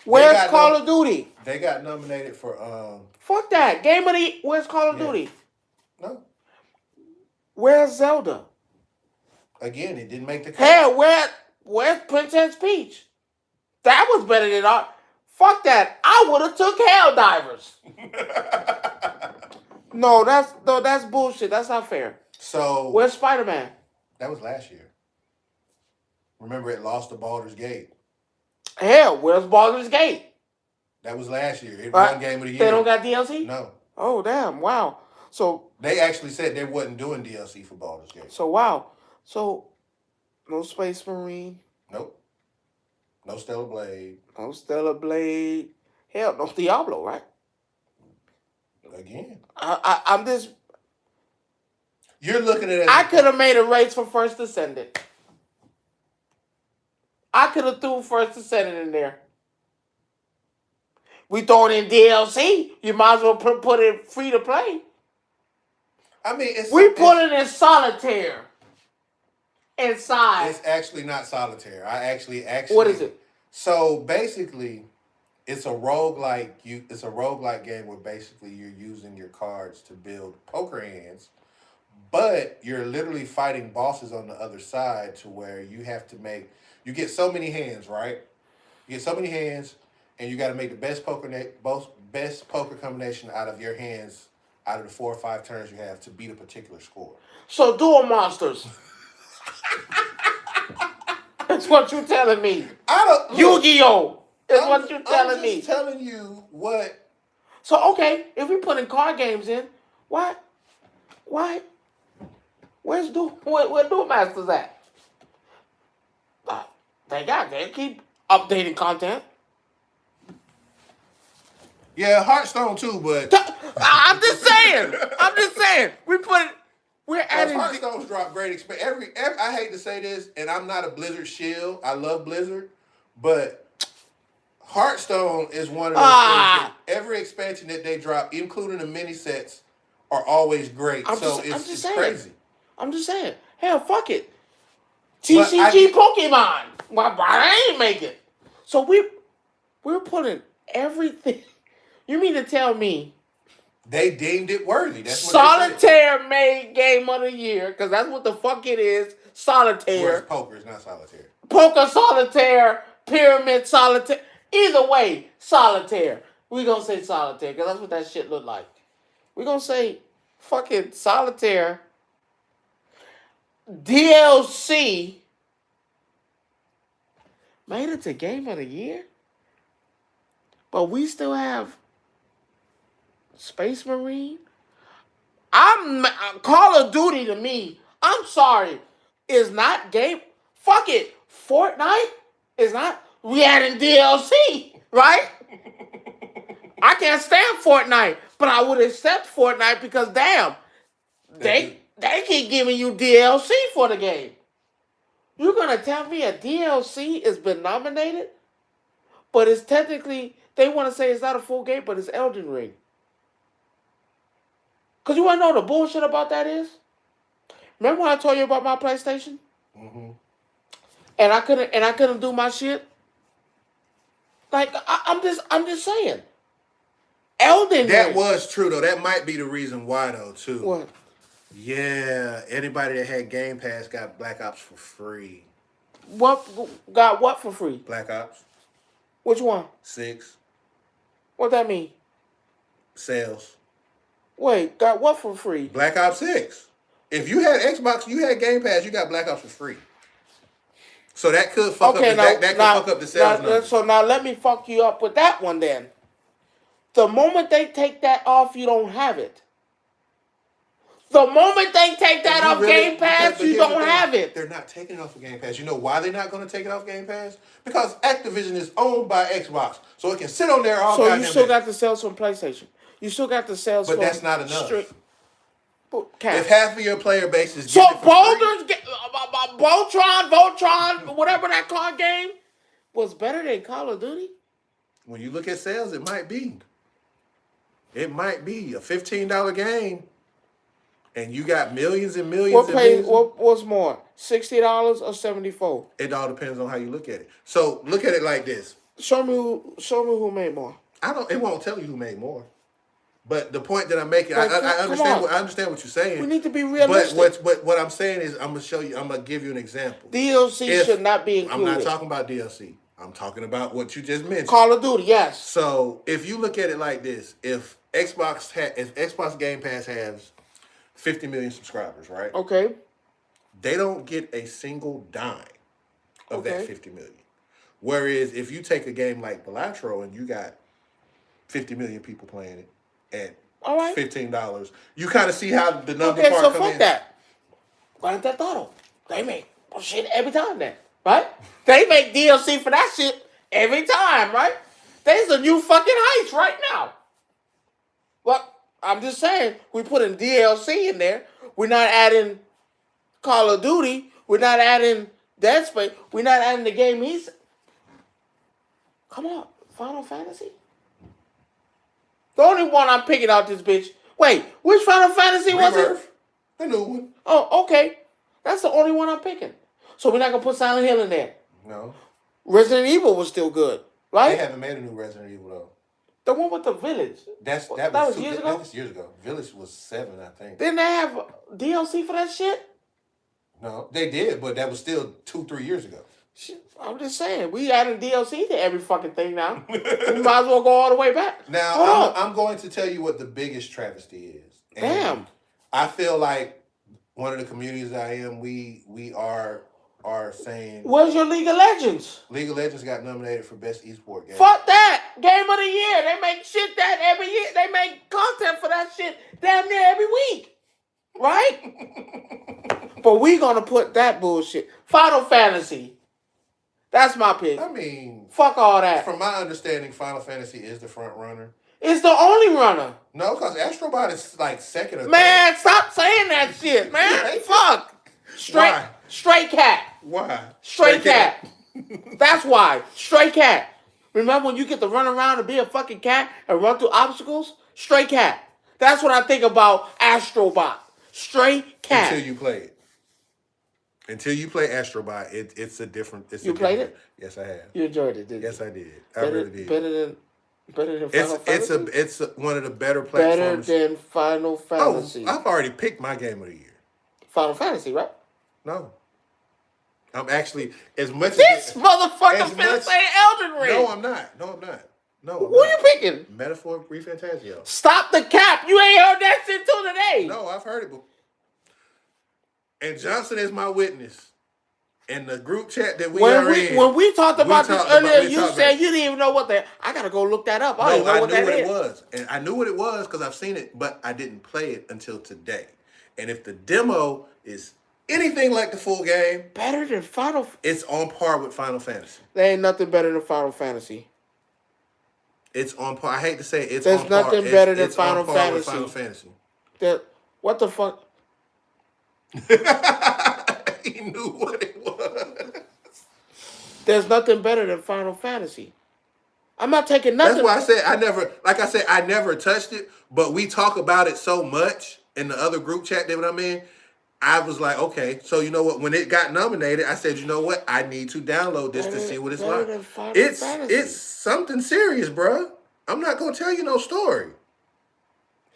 Where's Call of Duty? They got nominated for Fuck that. Game of the Where's Call of Duty? No. Where's Zelda? Again, it didn't make the cut. Hell, where's Princess Peach? That was better than all. Fuck that. I would have took Helldivers. No, that's bullshit. That's not fair. So where's Spider-Man? That was last year. Remember, it lost to Baldur's Gate. Hell, where's Baldur's Gate? That was last year. It won Game of the Year. They don't got DLC? No. Oh, damn. Wow. So they actually said they wasn't doing DLC for Baldur's Gate. So, wow. So, no Space Marine. Nope. No Stellar Blade. No Stellar Blade. Hell, no Diablo, right? Again. I'm just... You're looking at it. I could have made a race for First Descendant. I could have threw First Descendant in there. We throwing in DLC. You might as well put it free to play. I mean, we put it in solitaire. Inside. It's actually not solitaire. I actually. What is it? So basically, it's a roguelike. It's a roguelike game where basically you're using your cards to build poker hands, but you're literally fighting bosses on the other side to where you have to make. You get so many hands, right? You get so many hands, and you got to make the best poker combination out of your hands out of the 4 or 5 turns you have to beat a particular score. So dual monsters. That's what you're telling me. Yu-Gi-Oh! Is what you're telling me. I'm just telling you what. So okay, if we putting card games in, why? Where Duel Masters at? They keep updating content. Yeah, Hearthstone too, but I'm just saying. We're adding. Hearthstone's dropped great experience. Every I hate to say this, and I'm not a Blizzard shield. I love Blizzard, but Hearthstone is one of those things that every expansion that they drop, including the mini sets, are always great. It's crazy. I'm just saying. Hell, fuck it. TCG Pokemon. Why I ain't make it? So we're putting everything. You mean to tell me they deemed it worthy? That's what Solitaire made Game of the Year, because that's what the fuck it is. Solitaire. Whereas poker is not solitaire. Poker Solitaire, Pyramid Solitaire. Either way, Solitaire. We're going to say Solitaire, because that's what that shit look like. We're going to say fucking Solitaire. DLC made it to Game of the Year? But we still have Space Marine? Call of Duty to me, I'm sorry, is not game. Fuck it. Fortnite? It's not. We adding DLC, right? I can't stand Fortnite, but I would accept Fortnite because damn, they keep giving you DLC for the game. You're gonna tell me a DLC has been nominated, but it's technically they want to say it's not a full game, but it's Elden Ring. Cause you wanna know the bullshit about that is? Remember when I told you about my PlayStation? Mm-hmm. And I couldn't do my shit. Like I'm just saying. Elden That Ring. was true though. That might be the reason why though too. What? Yeah, anybody that had Game Pass got Black Ops for free. What got what for free? Black Ops Which one? 6 What that mean? sales. Wait, got what for free? Black Ops 6. If you had Xbox, you had Game Pass, you got Black Ops for free. So that could fuck Okay, up. now, That could fuck up the sales numbers. So now let me fuck you up with that one then. The moment they take that off, you don't have it. The moment they take that off Game Pass, you don't have it. They're not taking it off of Game Pass. You know why they're not going to take it off Game Pass? Because Activision is owned by Xbox, so it can sit on there all. So you still got the sales from PlayStation. You still got the sales, but that's not enough. If half of your player base is so Baldur's Voltron, whatever that card game was better than Call of Duty. When you look at sales, it might be. It might be a $15 game, and you got millions and millions. What was more, $60 or $74? It all depends on how you look at it. So look at it like this. Show me who made more. It won't tell you who made more. But the point that I'm making, I understand. I understand what you're saying. We need to be realistic. But what I'm saying is, I'm gonna show you. I'm gonna give you an example. DLC should not be included. I'm not talking about DLC. I'm talking about what you just mentioned. Call of Duty, yes. So if you look at it like this, if Xbox Game Pass has 50 million subscribers, right? Okay. They don't get a single dime of that 50 million. Whereas if you take a game like Balatro and you got 50 million people playing it at $15, you kind of see how the number part so come fuck in. that. Grand Theft Auto. They make shit every time then, right? They make DLC for that shit every time, right? There's a new fucking heist right now. Well, I'm just saying, we put in DLC in there. We're not adding Call of Duty. We're not adding Dead Space. We're not adding the game he's... Come on, Final Fantasy? The only one I'm picking out this bitch. Wait, which Final Fantasy was it? The new one. Oh, okay. That's the only one I'm picking. So we're not going to put Silent Hill in there. No. Resident Evil was still good, right? They haven't made a new Resident Evil, though. The one with the village. That was years ago? That was years ago. Village was 7, I think. Didn't they have DLC for that shit? No, they did, but that was still 2-3 years ago. I'm just saying, we adding DLC to every fucking thing now. We might as well go all the way back. Now, I'm going to tell you what the biggest travesty is. And damn. I feel like one of the communities I am, we are saying... Where's your League of Legends? League of Legends got nominated for Best Esport Game. Fuck that! Game of the Year. They make shit that every year. They make content for that shit damn near every week. Right? But we gonna put that bullshit. Final Fantasy. That's my pick. I mean... Fuck all that. From my understanding, Final Fantasy is the front runner. It's the only runner. No, because Astrobot is like second or third. Man, stop saying that shit, man. Fuck. Straight cat. Why? Stray cat. That's why. Stray cat. Remember when you get to run around and be a fucking cat and run through obstacles? Stray cat. That's what I think about Astrobot. Stray cat. Until you play it. Until you play Astrobot, it's a different... You played it? Yes, I have. You enjoyed it, didn't you? Yes, I did. I really did. Better than Final Fantasy? It's one of the better platforms. Better than Final Fantasy. Oh, I've already picked my game of the year. Final Fantasy, right? No. I'm actually... As much this as... motherfucker finna say Elden Ring. No, I'm not. Who are you picking? Metaphor Refantasio. Stop the cap. You ain't heard that shit till today. No, I've heard it before. And Johnson is my witness. In the group chat that when we talked about this earlier, you said you didn't even know what that... I gotta go look that up. I didn't know what that is. It was. And I knew what it was because I've seen it, but I didn't play it until today. And if the demo is anything like the full game, Better than Final. it's on par with Final Fantasy. There ain't nothing better than Final Fantasy. It's on par. I hate to say it, it's There's on par. nothing better than It's on Final par Fantasy. with Final Fantasy. What the fuck? He knew what it was. There's nothing better than Final Fantasy. I'm not taking nothing. That's why I said I never touched it, but we talk about it so much in the other group chat that I'm in. I was like, okay, so you know what? When it got nominated, I said, you know what? I need to download this to see what it's like. It's something serious, bro. I'm not gonna tell you no story.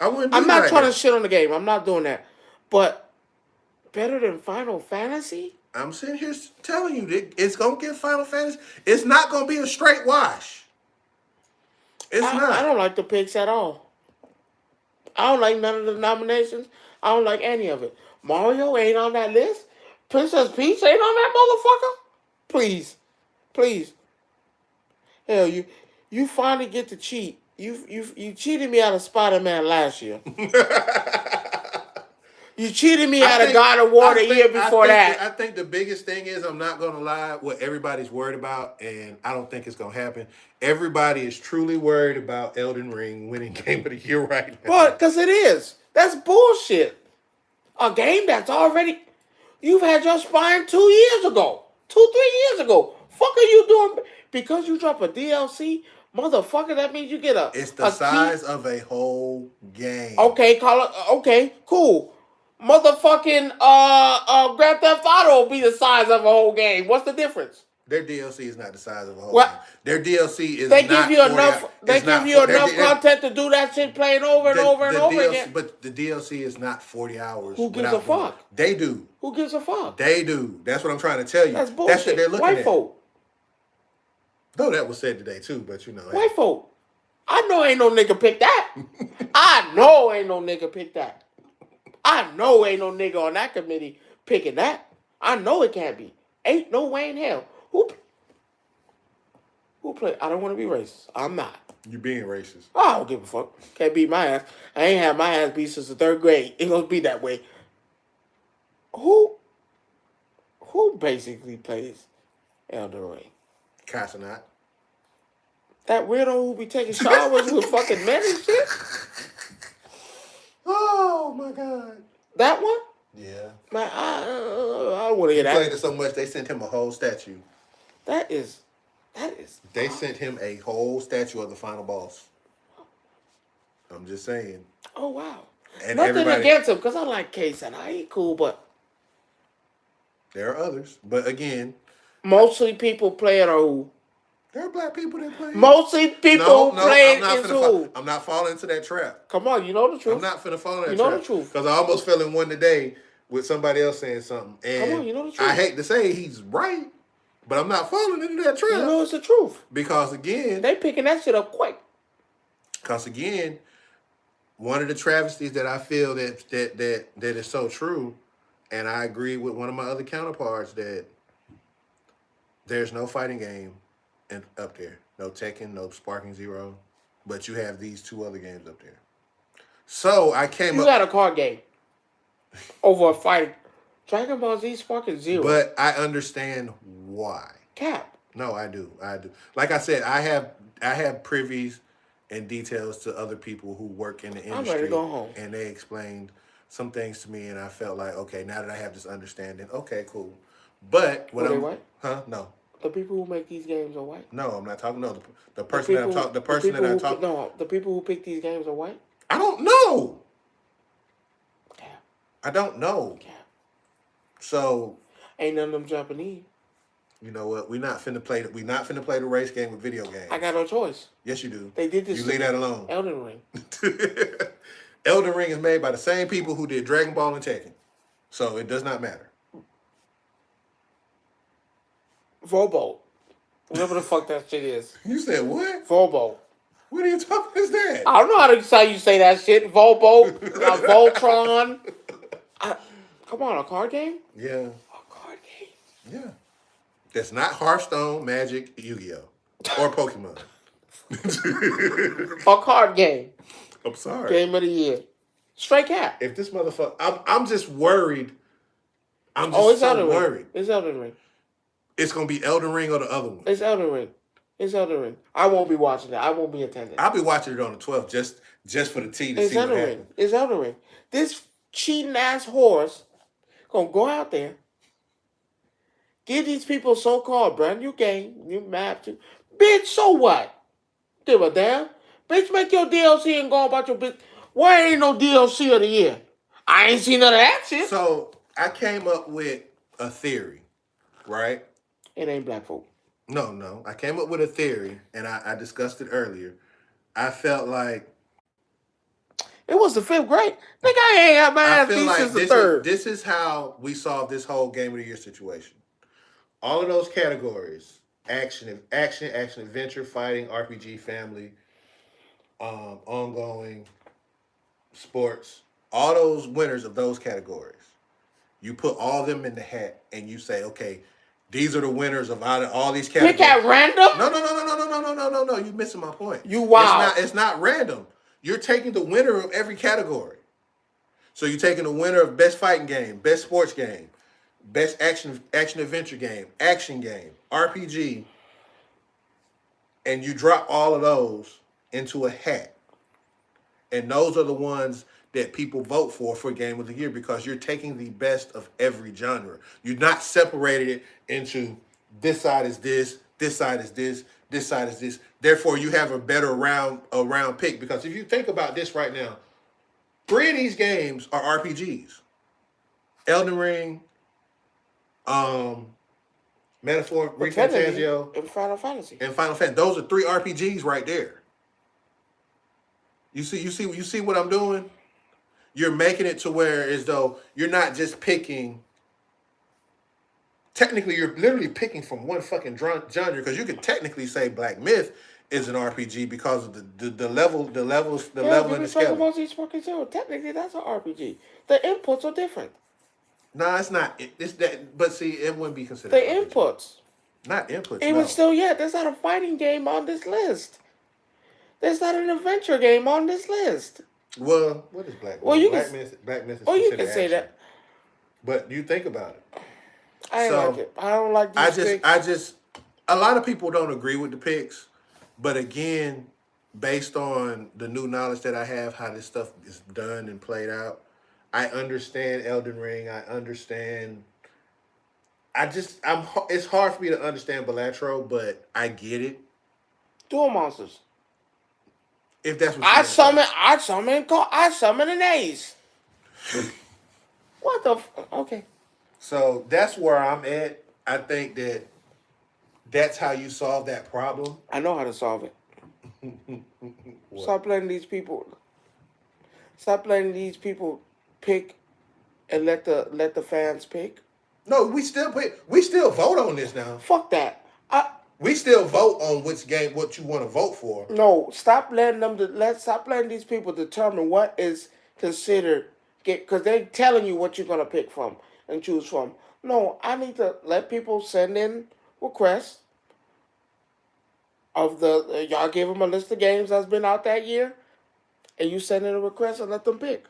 I wouldn't. I'm not trying to shit on the game. I'm not doing that. But better than Final Fantasy? I'm sitting here telling you that it's gonna get Final Fantasy. It's not gonna be a straight wash. It's not. I don't like the picks at all. I don't like none of the nominations. I don't like any of it. Mario ain't on that list. Princess Peach ain't on that motherfucker. Please. Hell, you finally get to cheat. You cheated me out of Spider-Man last year. You cheated me out of God of War the year before that. I think the biggest thing is, I'm not going to lie, what everybody's worried about, and I don't think it's going to happen. Everybody is truly worried about Elden Ring winning Game of the Year right now. Well, because it is. That's bullshit. A game that's already... You've had your spine 2 years ago. 3 years ago. Fuck are you doing? Because you drop a DLC... Motherfucker, that means you get a... It's the size of a whole game. Okay, okay, cool. Motherfucking Grand Theft Auto will be the size of a whole game. What's the difference? Their DLC is not the size of a whole game. Their DLC is they give you enough. They give you enough content to do that shit playing over and over and over again. But the DLC is not 40 hours. Who gives a fuck? They do. Who gives a fuck? They do. That's what I'm trying to tell you. That's bullshit. That's what they're looking White at. folk. No, that was said today too, but you know. White folk. I know ain't no nigga pick that. I know ain't no nigga pick that. I know ain't no nigga on that committee picking that. I know it can't be. Ain't no way in hell. Who play? I don't want to be racist. I'm not. You being racist. I don't give a fuck. Can't beat my ass. I ain't had my ass beat since the 3rd grade. It gonna be that way. Who basically plays Elden Ring? Casanat. That weirdo who be taking showers with fucking men and shit? Oh my god. That one? Yeah. Man, I want to hear that. He played it so much they sent him a whole statue. That is. They sent him a whole statue of the final boss. I'm just saying. Oh wow. And nothing against him, because I like K-San. I ain't cool, but there are others. But again, mostly people play it or who? There are black people that play. Mostly people who play it is who? I'm not falling into that trap. Come on, you know the truth. I'm not finna fall in that trap. You know the truth. Because I almost fell in one today with somebody else saying something. And come on, you know the truth. I hate to say he's right, but I'm not falling into that trap. You know it's the truth. Because again, they picking that shit up quick. Because again, one of the travesties that I feel that is so true, and I agree with one of my other counterparts, that there's no fighting game up there. No Tekken, no Sparking Zero. But you have these 2 other games up there. So I came up... You got a card game over a fighting. Dragon Ball Z Sparking Zero. But I understand why. Cap. No, I do. Like I said, I have privies and details to other people who work in the industry. I'm ready to go home. And they explained some things to me, and I felt like, okay, now that I have this understanding, okay, cool. But what they white? Huh? No. The people who make these games are white. No, I'm not talking. No, the person that I'm talking. The person that I'm talking. No, the people who pick these games are white. I don't know. Cap. I don't know. Cap. So. Ain't none of them Japanese. You know what? We're not finna play the race game with video games. I got no choice. Yes, you do. They did this. You leave that alone. Elden Ring. Elden Ring is made by the same people who did Dragon Ball and Tekken, so it does not matter. Volbo. Whatever the fuck that shit is. You said what? Volbo. What are you talking is that? I don't know how you say that shit. Volbo. Voltron. Come on, a card game? Yeah. A card game? Yeah. That's not Hearthstone, Magic, Yu-Gi-Oh, or Pokemon. A card game. I'm sorry. Game of the year. Straight cap. If this motherfucker... I'm just worried. I'm just so Elden Ring. worried. It's Elden Ring. It's gonna be Elden Ring or the other one. It's Elden Ring. It's Elden Ring. I won't be watching it. I won't be attending. I'll be watching it on the 12th just for the tea to It's see what Elden Ring. happens. It's Elden Ring. This cheating ass horse gonna go out there, give these people so-called brand new game, new map, bitch. So what? Give a damn, bitch. Make your DLC and go about your bitch. Why ain't no DLC of the year? I ain't seen none of that shit. So I came up with a theory, right? It ain't black folk. No. I came up with a theory, and I discussed it earlier. I felt like it was the 5th grade. Nigga, I ain't had my ass beat since the 3rd. This is how we solve this whole game of the year situation. All of those categories: action, adventure, fighting, RPG, family, ongoing, sports. All those winners of those categories. You put all of them in the hat, and you say, okay, these are the winners of all these categories. Pick at random? No. You're missing my point. You wow. It's not random. You're taking the winner of every category. So you're taking the winner of best fighting game, best sports game, best action adventure game, action game, RPG, and you drop all of those into a hat. And those are the ones that people vote for Game of the Year, because you're taking the best of every genre. You're not separating it into this side is this side is this side is this. Therefore, you have a better round pick, because if you think about this right now, 3 of these games are RPGs. Elden Ring, Metaphor, Refantasio, and Final Fantasy. Those are 3 RPGs right there. You see what I'm doing? You're making it to where as though you're not just picking. Technically, you're literally picking from one fucking genre, because you could technically say Black Myth is an RPG because of the level and the scale. Technically, that's an RPG. The inputs are different. No, it's not. It's that, but see, it wouldn't be considered. The RPG. Inputs. Not inputs. It was still There's not a fighting game on this list. There's not an adventure game on this list. Well, what is Black Myth? Well, Black Myth is you can action. say that. But you think about it. I like it. I don't like these picks. A lot of people don't agree with the picks, but again, based on the new knowledge that I have, how this stuff is done and played out, I understand Elden Ring. I understand. It's hard for me to understand Balatro, but I get it. Dual monsters. If that's what I summon an ace. What the okay. So that's where I'm at. I think that's how you solve that problem. I know how to solve it. Stop letting these people pick and let the fans pick. No, we still vote on this now. Fuck that. We still vote on what you want to vote for. No, stop letting these people determine what is considered, because they're telling you what you're gonna pick from and choose from. No, I need to let people send in requests of y'all give them a list of games that's been out that year, and you send in a request and let them pick.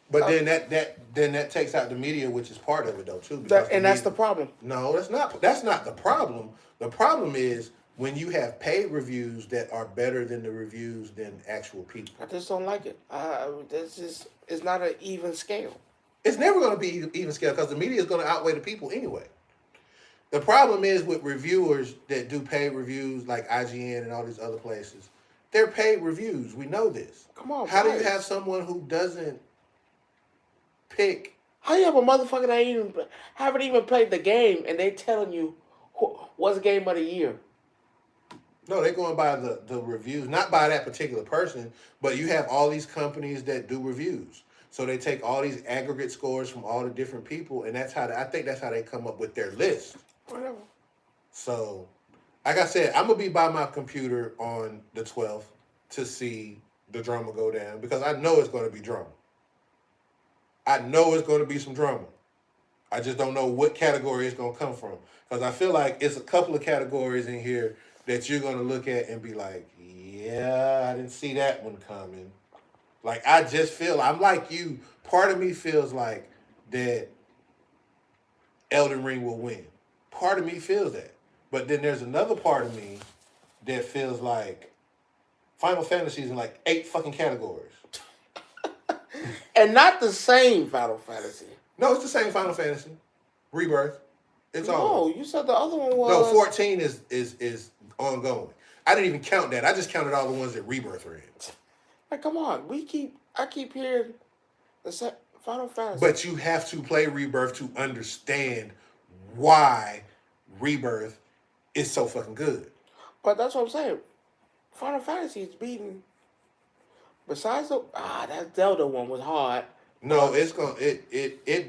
But then that takes out the media, which is part of it though too. That's the problem. No, that's not. That's not the problem. The problem is when you have paid reviews that are better than the reviews than actual people. I just don't like it. It's not an even scale. It's never going to be even scale, because the media is going to outweigh the people anyway. The problem is with reviewers that do paid reviews like IGN and all these other places. They're paid reviews. We know this. Come on. How do you have someone who doesn't pick? How you have a motherfucker that haven't even played the game and they telling you what's game of the year? No, they're going by the reviews, not by that particular person, but you have all these companies that do reviews. So they take all these aggregate scores from all the different people, and I think that's how they come up with their list. Whatever. So, like I said, I'm going to be by my computer on the 12th to see the drama go down, because I know it's going to be drama. I know it's going to be some drama. I just don't know what category it's going to come from, because I feel like it's a couple of categories in here that you're going to look at and be like, yeah, I didn't see that one coming. Like, I just feel, I'm like you, part of me feels like that Elden Ring will win. Part of me feels that. But then there's another part of me that feels like Final Fantasy is in like 8 fucking categories. And not the same Final Fantasy. No, it's the same Final Fantasy. Rebirth. It's all. No, you said the other one was. No, 14 is ongoing. I didn't even count that. I just counted all the ones that Rebirth are in. Like, come on, I keep hearing the Final Fantasy. But you have to play Rebirth to understand why Rebirth is so fucking good. But that's what I'm saying. Final Fantasy is beating. Besides that Zelda one was hard. No, it's gonna it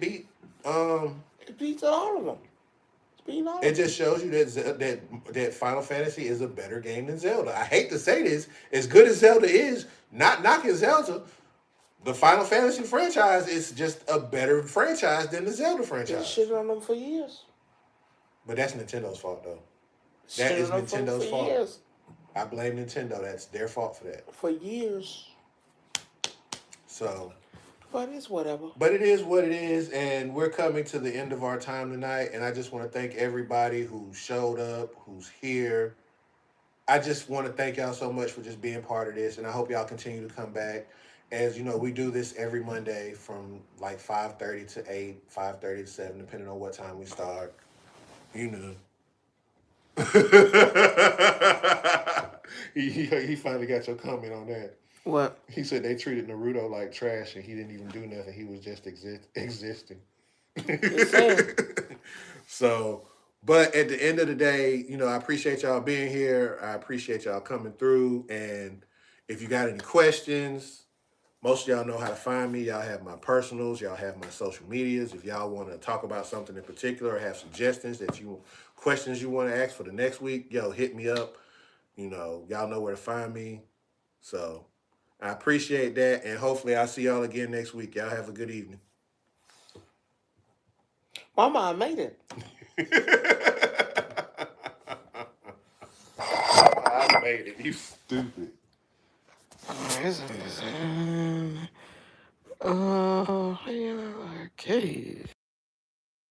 beat It beats all of them. It's beating all. It just shows you that Final Fantasy is a better game than Zelda. I hate to say this, as good as Zelda is, not knocking Zelda, the Final Fantasy franchise is just a better franchise than the Zelda franchise. Been shitting on them for years. But that's Nintendo's fault, though. That is Nintendo's fault. Years. I blame Nintendo. That's their fault for that. For years. So. But it's whatever. But it is what it is, and we're coming to the end of our time tonight, and I just want to thank everybody who showed up, who's here. I just want to thank y'all so much for just being part of this, and I hope y'all continue to come back. As you know, we do this every Monday from like 5:30 to 8, 5:30 to 7, depending on what time we start. You know. He finally got your comment on that. What? He said they treated Naruto like trash and he didn't even do nothing. He was just existing. So, but at the end of the day, you know, I appreciate y'all being here. I appreciate y'all coming through. And if you got any questions, most of y'all know how to find me. Y'all have my personals. Y'all have my social medias. If y'all want to talk about something in particular or have suggestions questions you want to ask for the next week, yo, hit me up. You know, y'all know where to find me. So I appreciate that, and hopefully I'll see y'all again next week. Y'all have a good evening. Mama, I made it. I made it. You stupid. Okay.